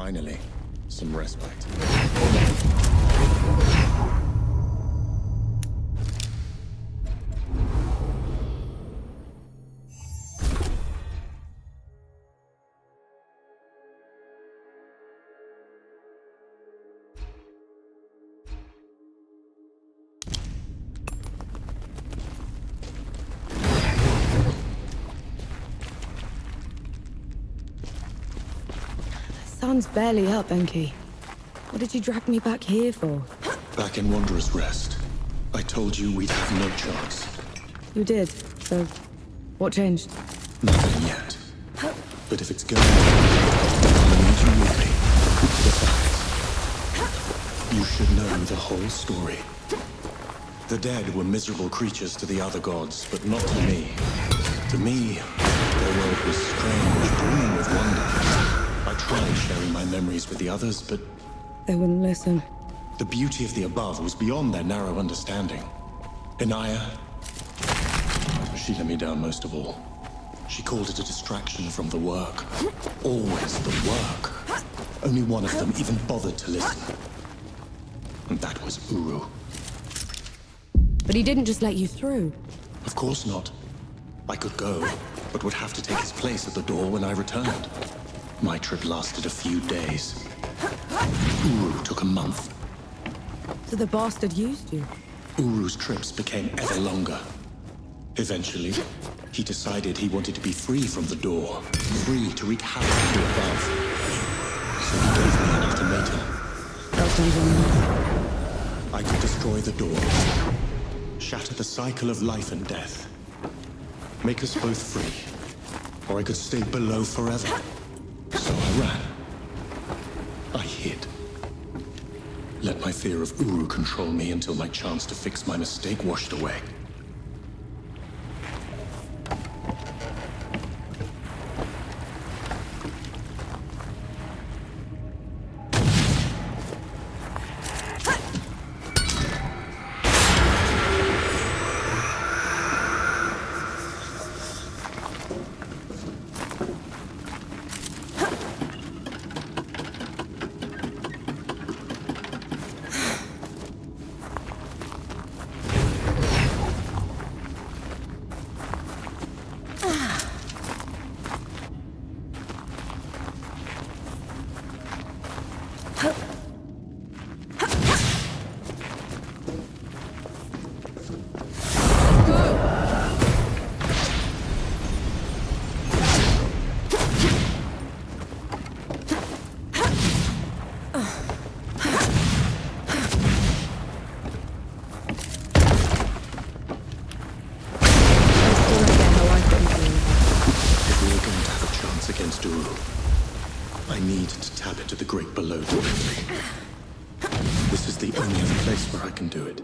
Finally, some respite. Sun's barely up, Enki. What did you drag me back here for? Back in Wanderer's Rest, I told you we'd have no chance. You did, so what changed? Nothing yet. But if it's going to I need you with me. The facts. You should know the whole story. The dead were miserable creatures to the other gods, but not to me. To me, their world was strange, brimming with wonder. I tried sharing my memories with the others, but They wouldn't listen. the beauty of the above was beyond their narrow understanding. Inaya, she let me down most of all. She called it a distraction from the work. Always the work. Only one of them even bothered to listen. And that was Uru. But he didn't just let you through. Of course not. I could go, but would have to take his place at the door when I returned. My trip lasted a few days. Uru took a month. So the bastard used you. Uru's trips became ever longer. Eventually, he decided he wanted to be free from the door, free to wreak havoc from the above. So he gave me an ultimatum. That sounds ominous. I could destroy the door, shatter the cycle of life and death, make us both free, or I could stay below forever. So I ran. I hid. Let my fear of Uru control me until my chance to fix my mistake washed away. Against Uru, I need to tap into the Great Below directly. This is the only other place where I can do it.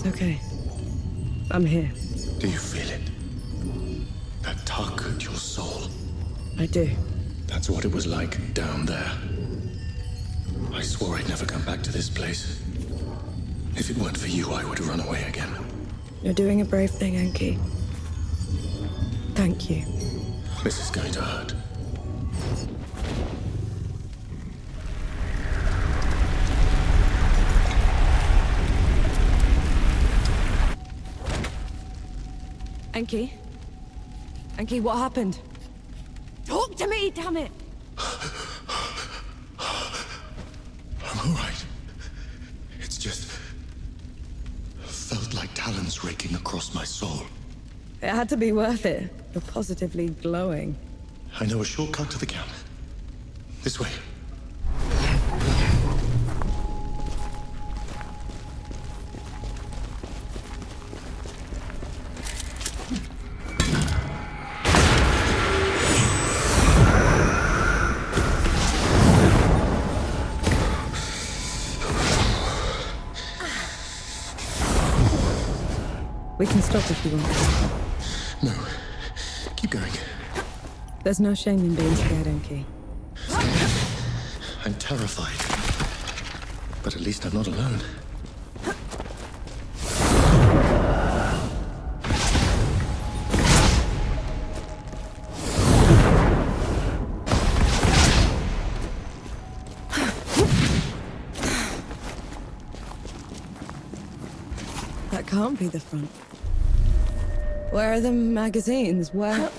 Okay. I'm here. Do you feel it? That tug at your soul. I do. That's what it was like down there. I swore I'd never come back to this place. If it weren't for you, I would run away again. You're doing a brave thing, Enki. Thank you. This is going to hurt. Enki? Enki, what happened? Talk to me, damn it! I'm all right. It's just felt like talons raking across my soul. It had to be worth it. You're positively glowing. I know a shortcut to the camp. This way. We can stop if you want. No. Keep going. There's no shame in being scared, Enki. I'm terrified. But at least I'm not alone. That can't be the front. Where are the magazines? Where...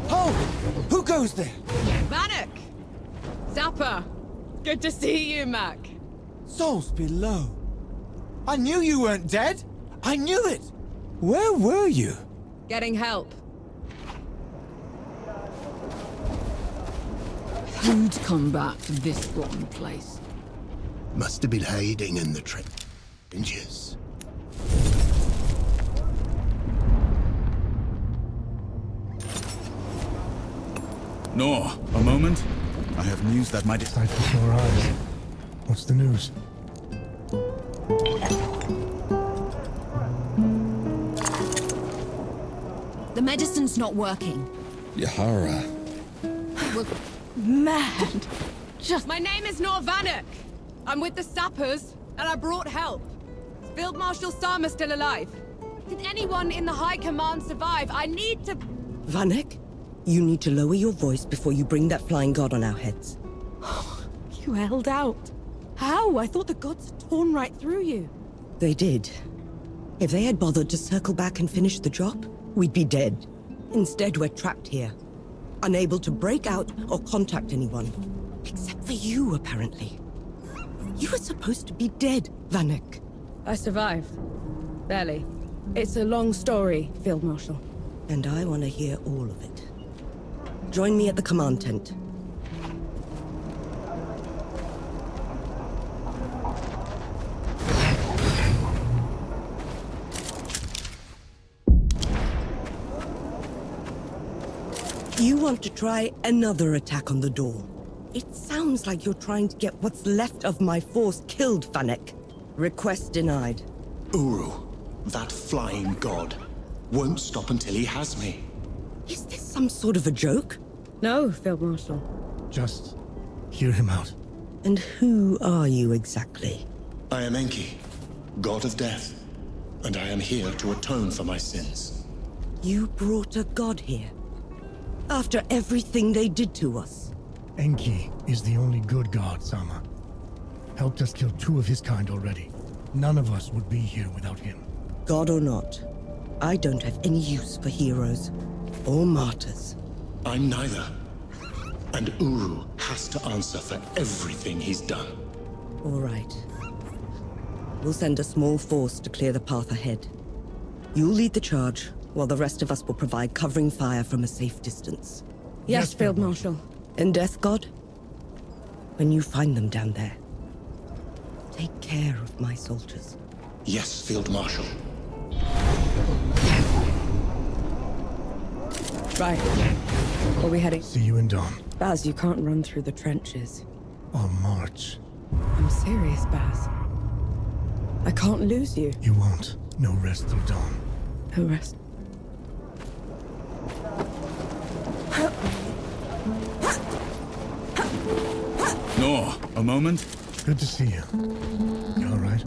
Oh! Who goes there? Vanek! Zappa! Good to see you, Mac. Souls below. I knew you weren't dead. I knew it. Where were you? Getting help. Who'd come back to this rotten place? Must have been hiding in the trenches. Nor, a moment. I have news that might Sight before our eyes. What's the news? The medicine's not working. Yahara. We're Mad. My name is Nor Vanek. I'm with the sappers, and I brought help. Is Field Marshal Sama still alive? Did anyone in the High Command survive? I need to... Vanek, you need to lower your voice before you bring that flying god on our heads. You held out. How? I thought the gods had torn right through you. They did. If they had bothered to circle back and finish the job, we'd be dead. Instead, we're trapped here. Unable to break out or contact anyone. Except for you, apparently. You were supposed to be dead, Vanek. I survived. Barely. It's a long story, Field Marshal. And I want to hear all of it. Join me at the command tent. You want to try another attack on the door. It sounds like you're trying to get what's left of my force killed, Vanek. Request denied. Uru, that flying god, won't stop until he has me. Is this some sort of a joke? No, Field Marshal. Just hear him out. And who are you exactly? I am Enki, god of death, and I am here to atone for my sins. You brought a god here? After everything they did to us? Enki is the only good god, Sama. Helped us kill 2 of his kind already. None of us would be here without him. God or not, I don't have any use for heroes or martyrs. I'm neither. And Uru has to answer for everything he's done. All right. We'll send a small force to clear the path ahead. You'll lead the charge, while the rest of us will provide covering fire from a safe distance. Yes, Field Marshal. And Death God? When you find them down there, take care of my soldiers. Yes, Field Marshal. Right. Where are we heading? See you in dawn. Baz, you can't run through the trenches. Or march. I'm serious, Baz. I can't lose you. You won't. No rest till dawn. No rest. Nor, a moment. Good to see you. You all right?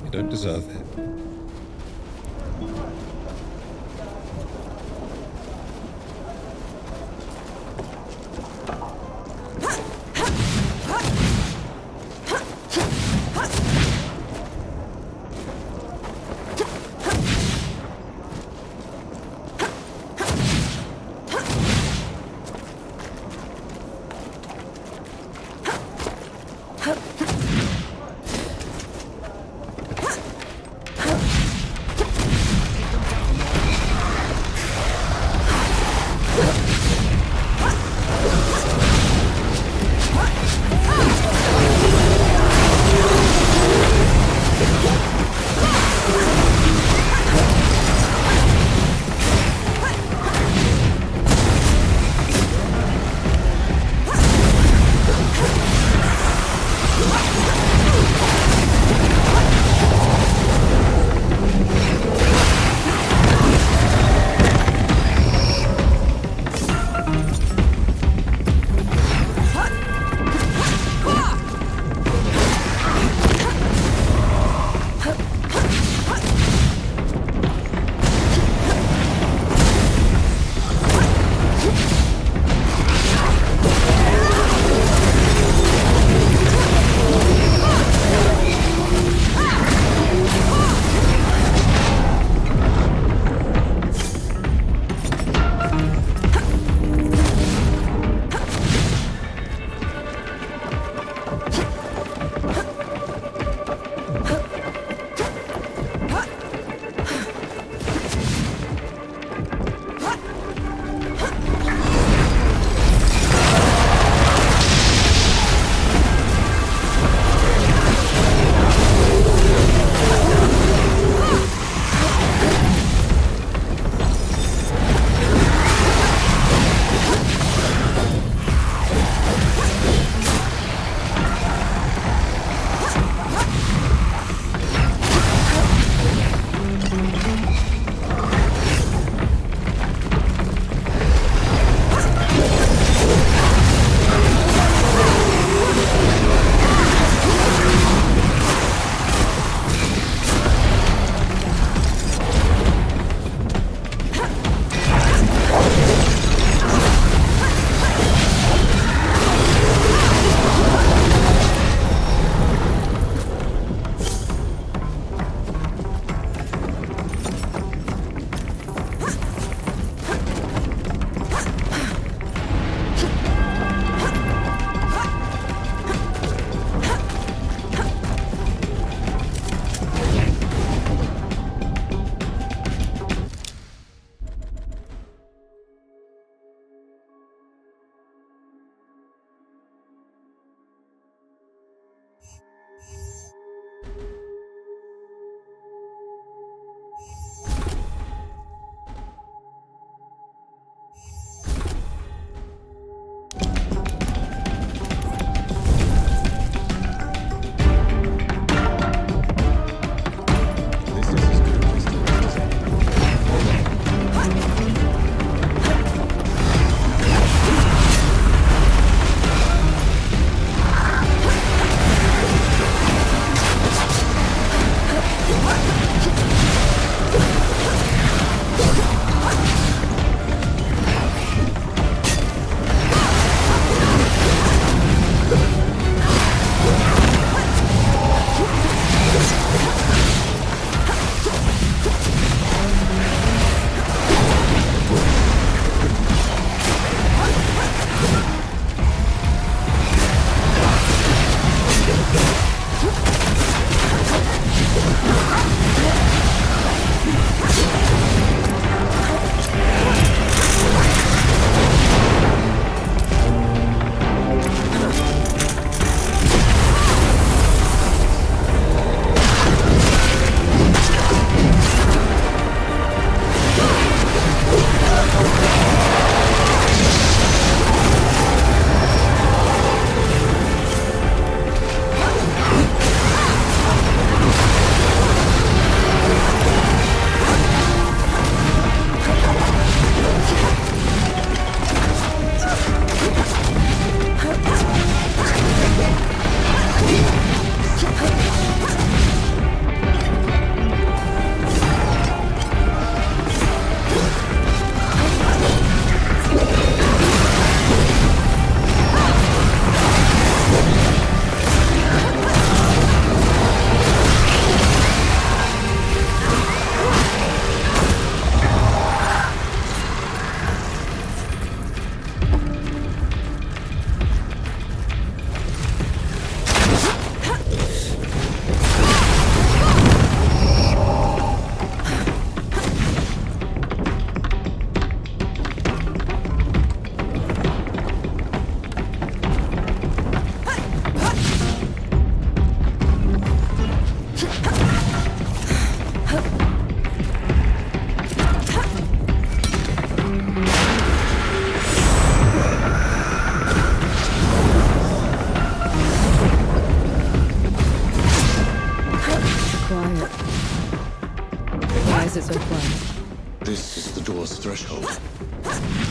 You don't deserve it.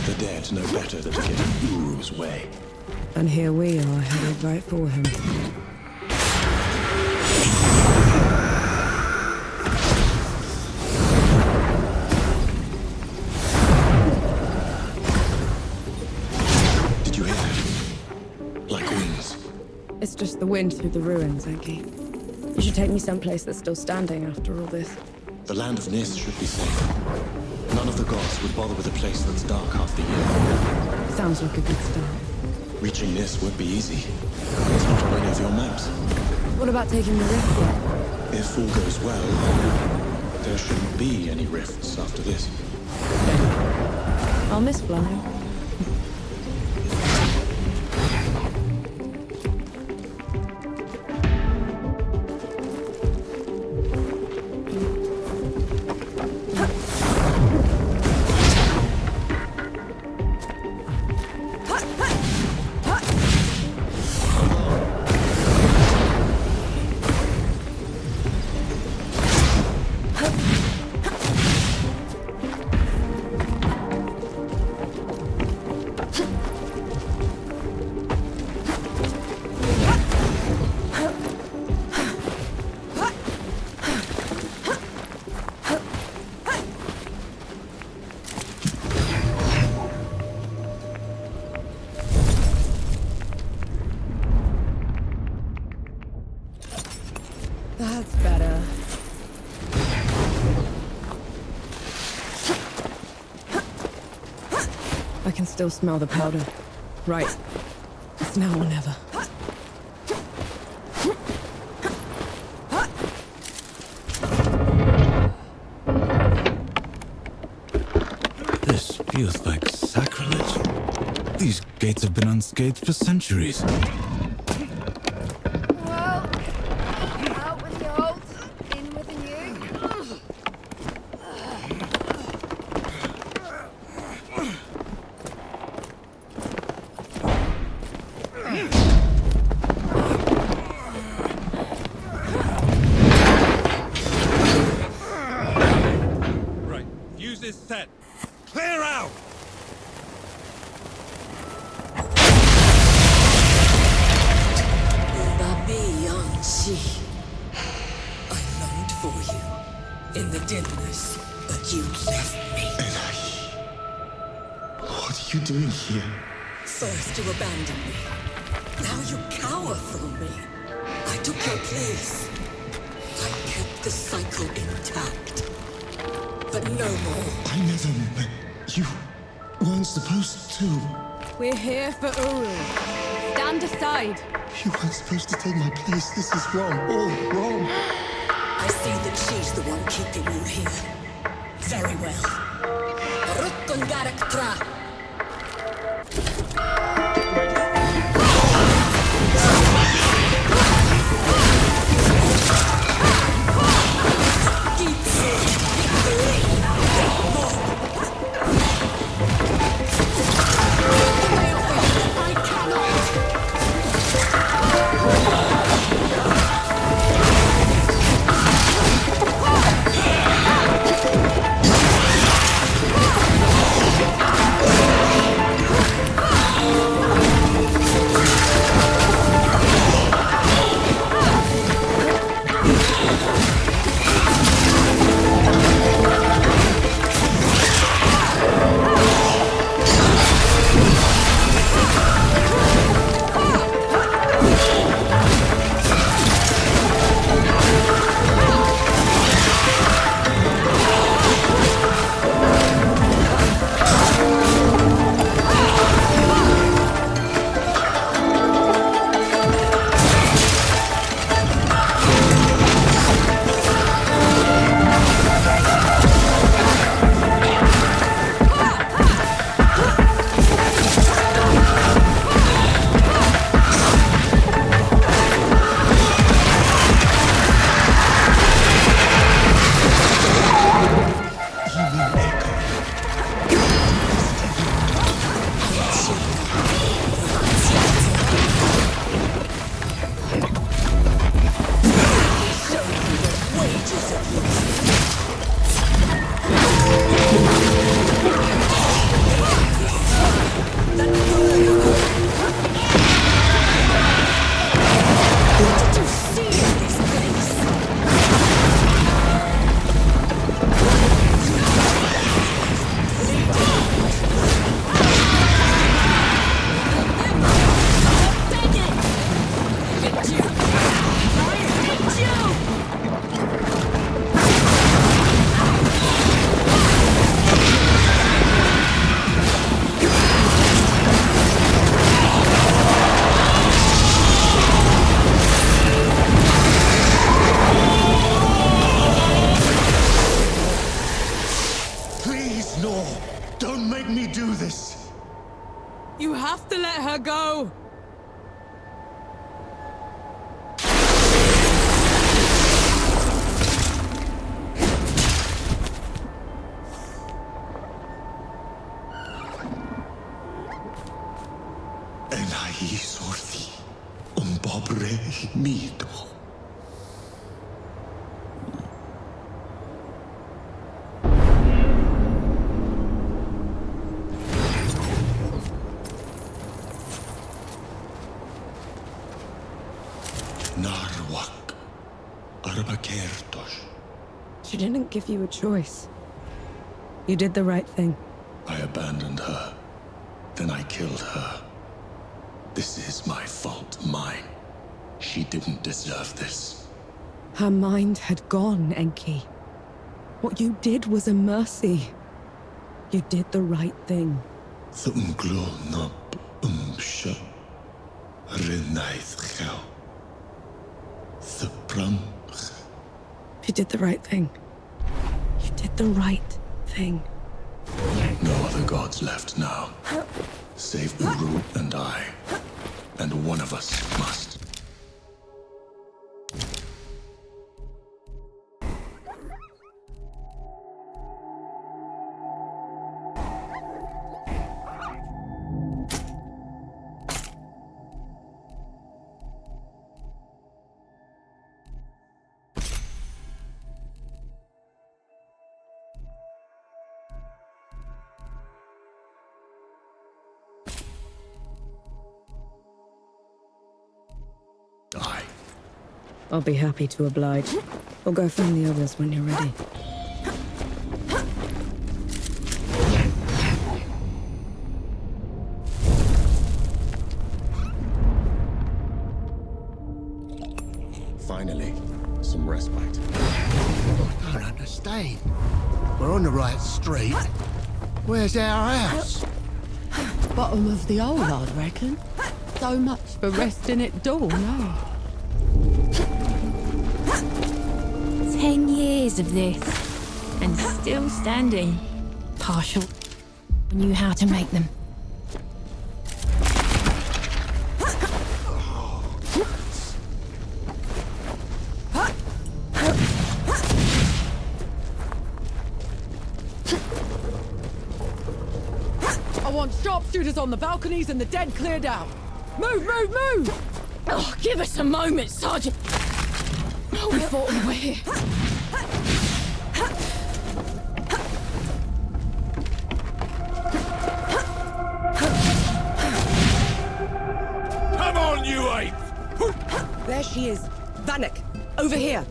The dead know better than to get in Uru's way. And here we are, headed right for him. Did you hear that? Like wings. It's just the wind through the ruins, Enki. You should take me someplace that's still standing after all this. The land of Nis should be safe. None of the gods would bother with a place that's dark half the year. Sounds like a good start. Reaching Nis won't be easy. It's not on any of your maps. What about taking the rift? If all goes well, there shouldn't be any rifts after this. I'll miss flying. That's better. I can still smell the powder. Right. It's now or never. This feels like sacrilege. These gates have been unscathed for centuries. Well, out with the old, in with the new. Right, fuse is set. Clear out! Babi Yanxi. I longed for you in the dimness, but you left me. What are you doing here? First you abandoned me. Now you cower from me. I took your place. I kept the cycle intact. But no more. I never... You weren't supposed to. We're here for Uru. Stand aside. You weren't supposed to take my place. This is wrong. All wrong. I see that she's the one keeping you here. Very well. Rukkungaraktra. I Don't make me do this! You have to let her go! Enaí sorthi, pobre mito. Narwak, Arbakertos. She didn't give you a choice. You did the right thing. I abandoned her. Then I killed her. This is my fault, mine. She didn't deserve this. Her mind had gone, Enki. What you did was a mercy. You did the right thing. Thumglonop umsha. Renaith gel. The pram. You did the right thing. You did the right thing. No other gods left now. Save Uru and I. And one of us must. I'll be happy to oblige. Or go find the others when you're ready. Finally, some respite. I don't understand. We're on the right street. Where's our house? Bottom of the hole, I'd reckon. So much for resting at dawn, eh? 10 years of this, and still standing. Partial. Knew how to make them. I want sharpshooters on the balconies and the dead cleared out. Move, move, move! Oh, give us a moment, Sergeant. Oh, we fought and we're here. Come on, you ape! There she is. Vanek, over here.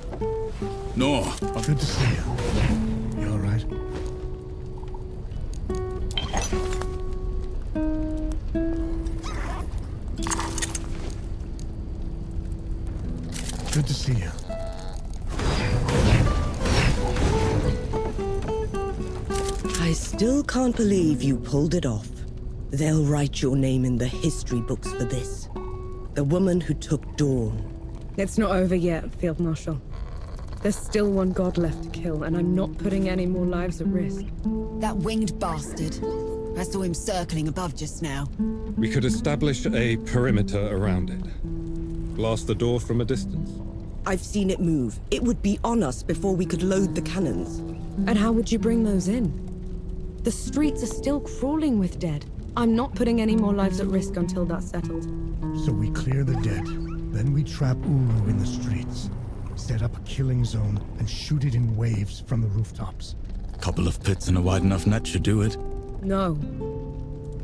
No. Good to see you. You all right? Good to see you. I still can't believe you pulled it off. They'll write your name in the history books for this. The woman who took Dawn. It's not over yet, Field Marshal. There's still one god left to kill, and I'm not putting any more lives at risk. That winged bastard. I saw him circling above just now. We could establish a perimeter around it. Blast the door from a distance. I've seen it move. It would be on us before we could load the cannons. And how would you bring those in? The streets are still crawling with dead. I'm not putting any more lives at risk until that's settled. So we clear the dead. Then we trap Uru in the streets. Set up a killing zone and shoot it in waves from the rooftops. Couple of pits and a wide enough net should do it. No.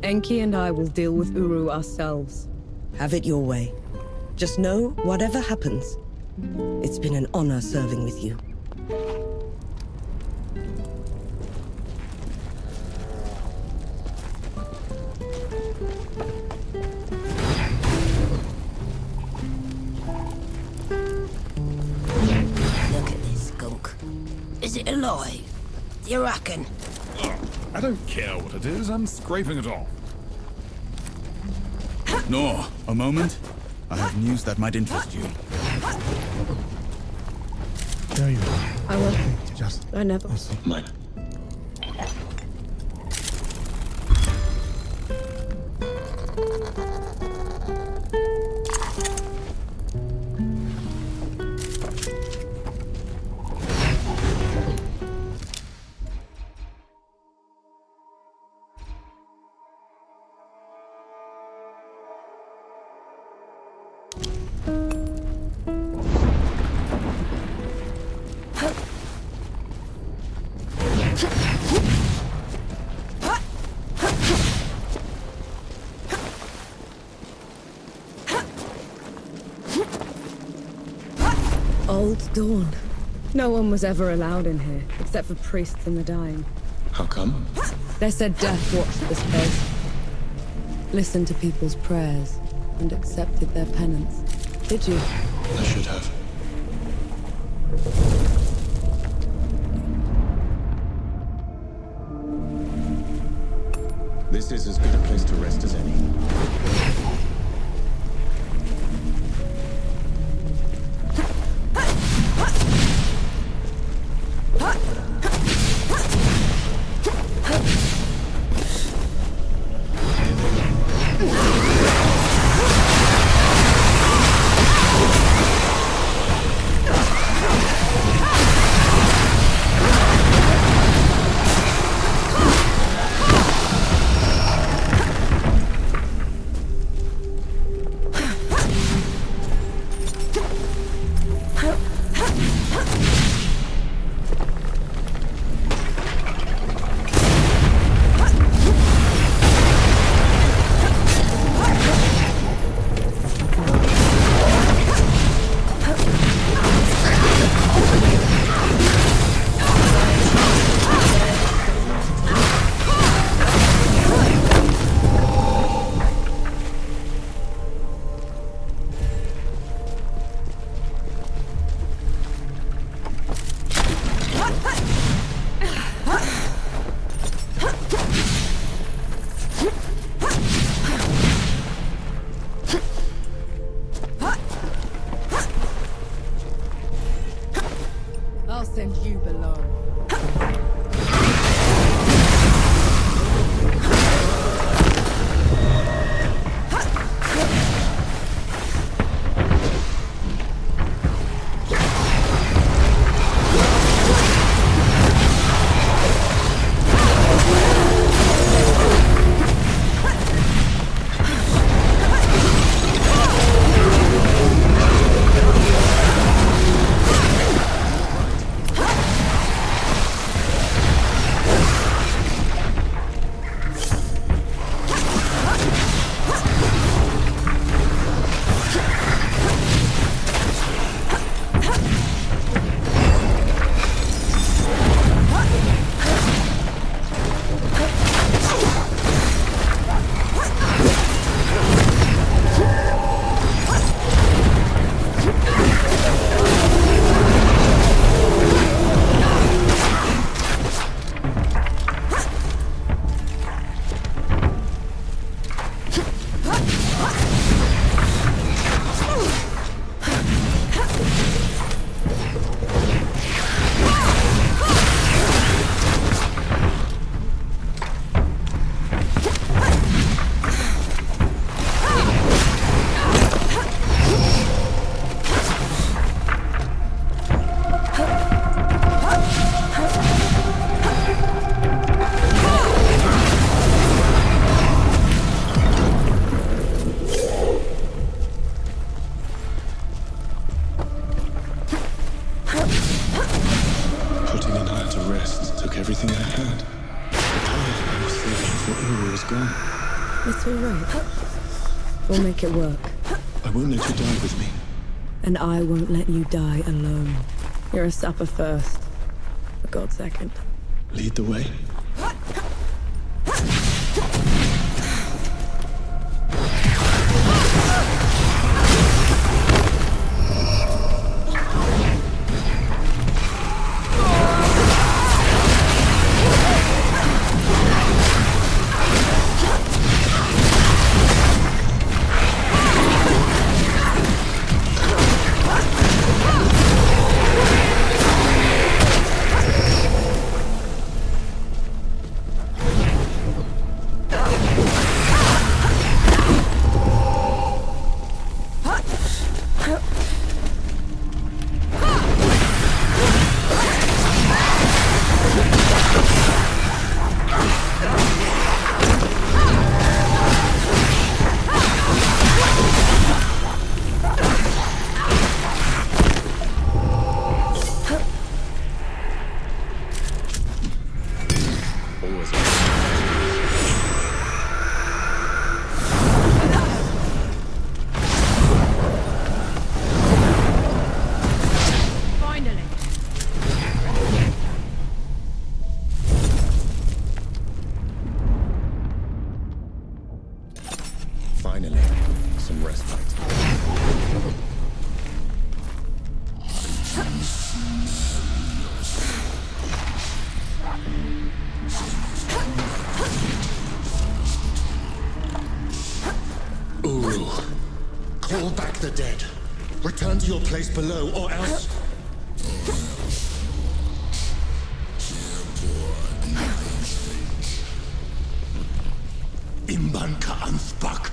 Enki and I will deal with Uru ourselves. Have it your way. Just know, whatever happens, it's been an honor serving with you. Look at this skunk. Is it alive? Do you reckon? I don't care what it is, I'm scraping it off. No, a moment. I have news that might interest you. There you are. I will. Just... I never... Mine. Old Dawn. No one was ever allowed in here, except for priests and the dying. How come? They said death watched this place. Listened to people's prayers and accepted their penance. Did you? I should have. This is as good a place to rest as any. I'll send you below. everything I had. I was there before Uru was gone. It's all right. We'll make it work. I won't let you die with me. And I won't let you die alone. You're a supper first, a god second. Lead the way. some respite. Uru, call back the dead. Return to your place below, or else... Imban ka anspak.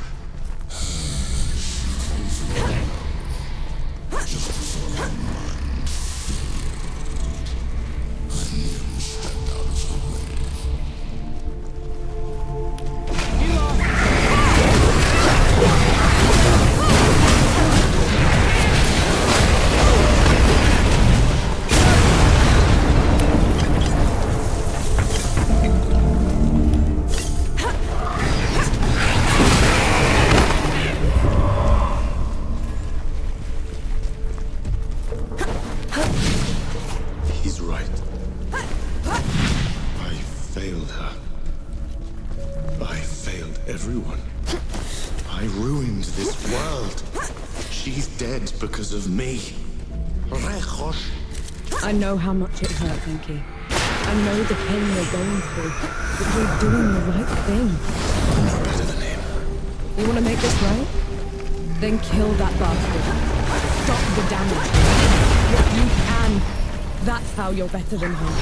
He's right. I failed her. I failed everyone. I ruined this world. She's dead because of me. I know how much it hurt, Pinky. I know the pain you're going through, but you're doing the right thing. I'm not better than him. You want to make this right? Then kill that bastard. Stop the damage. If you can, that's how you're better than him.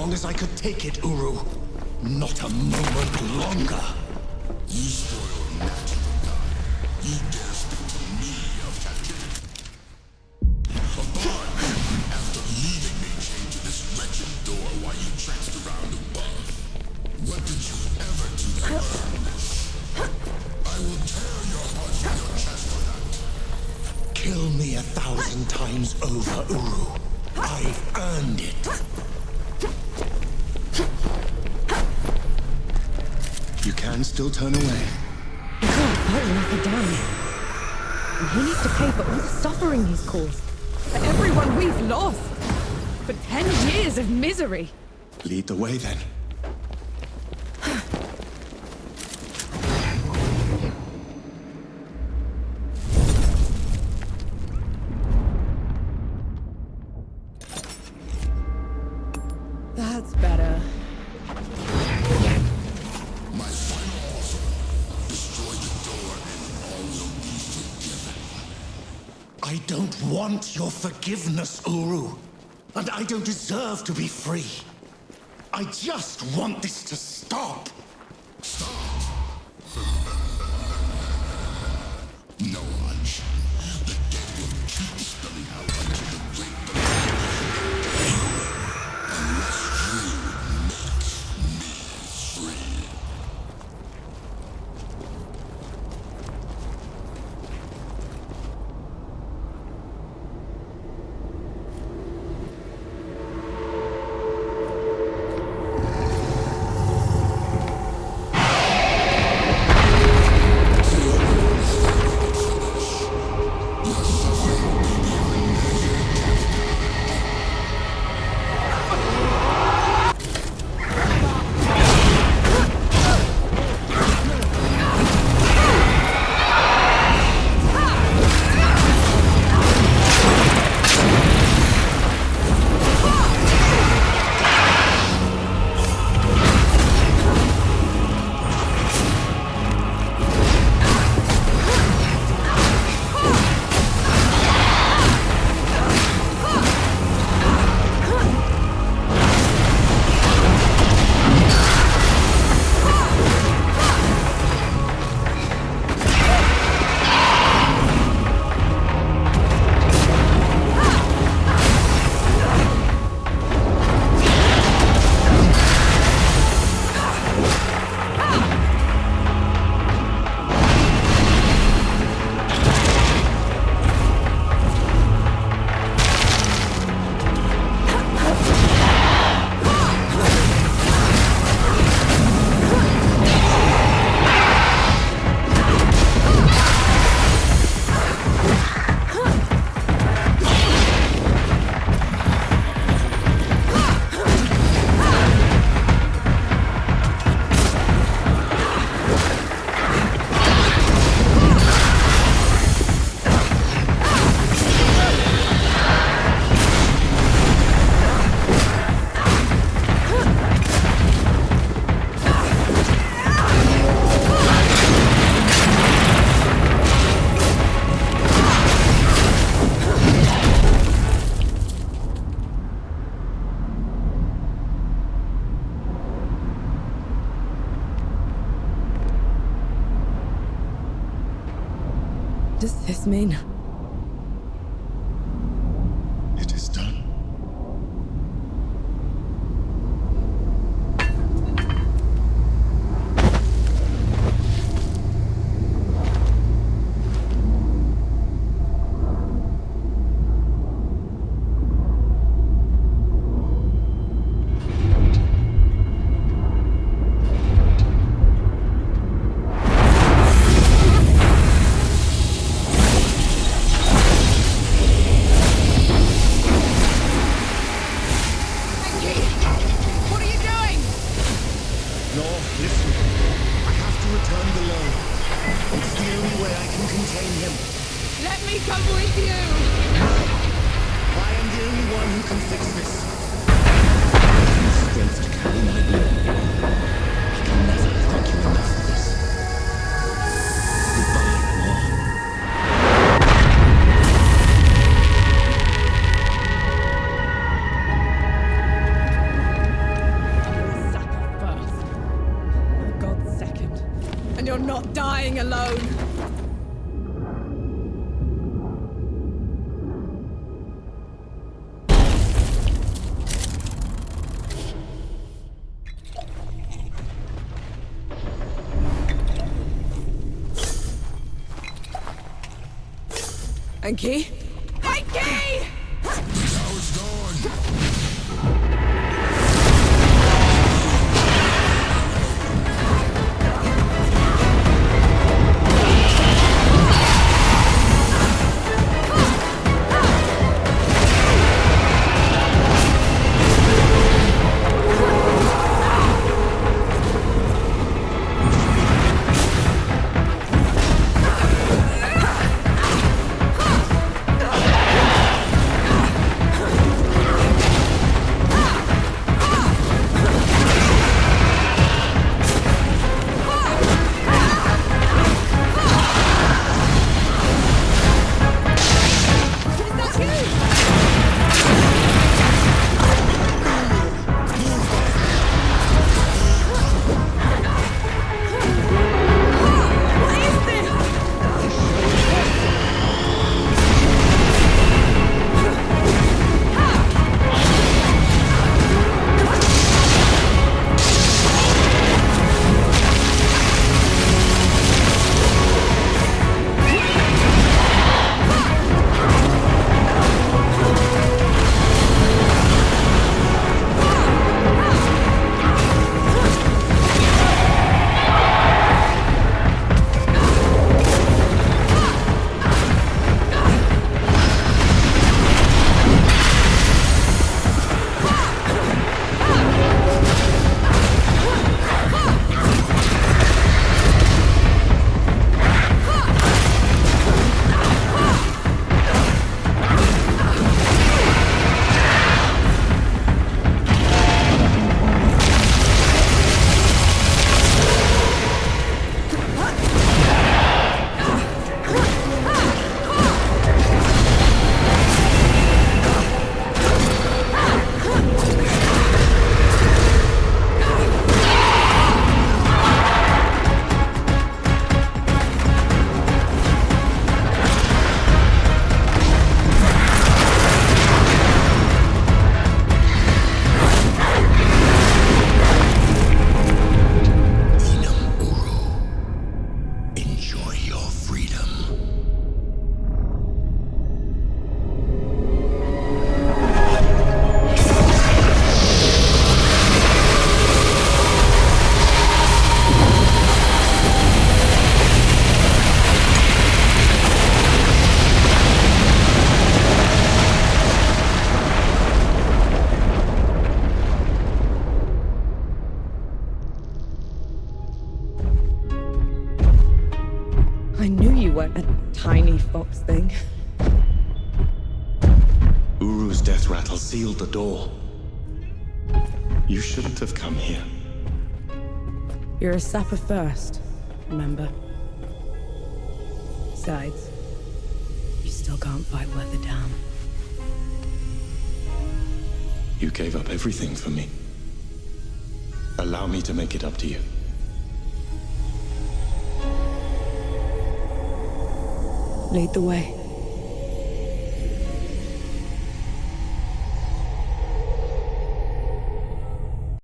long as I could take it, Uru. Not a moment longer. You spoiled natural God. You dare speak to me of captivity. After leaving me chained to this wretched door while you tranced around above, what did you ever do to earn this? I will tear your heart from your chest for that. Kill me 1,000 times over, Uru. I've earned it. You can still turn away. We can't fight another down. And he needs to pay for all the suffering he's caused. For everyone we've lost. For 10 years of misery. Lead the way, then. That's better. My final offer. Destroy the door and all will be forgiven. I don't want your forgiveness, Uru. And I don't deserve to be free. I just want this to stop. Stop. No much. The dead will keep spelling out until the great unless you make me free. Does this mean? It is done. Enki? Enki! Now it's gone. I knew you weren't a tiny fox thing. Uru's death rattle sealed the door. You shouldn't have come here. You're a sapper first, remember? Besides, you still can't fight worth a damn. You gave up everything for me. Allow me to make it up to you. Lead the way.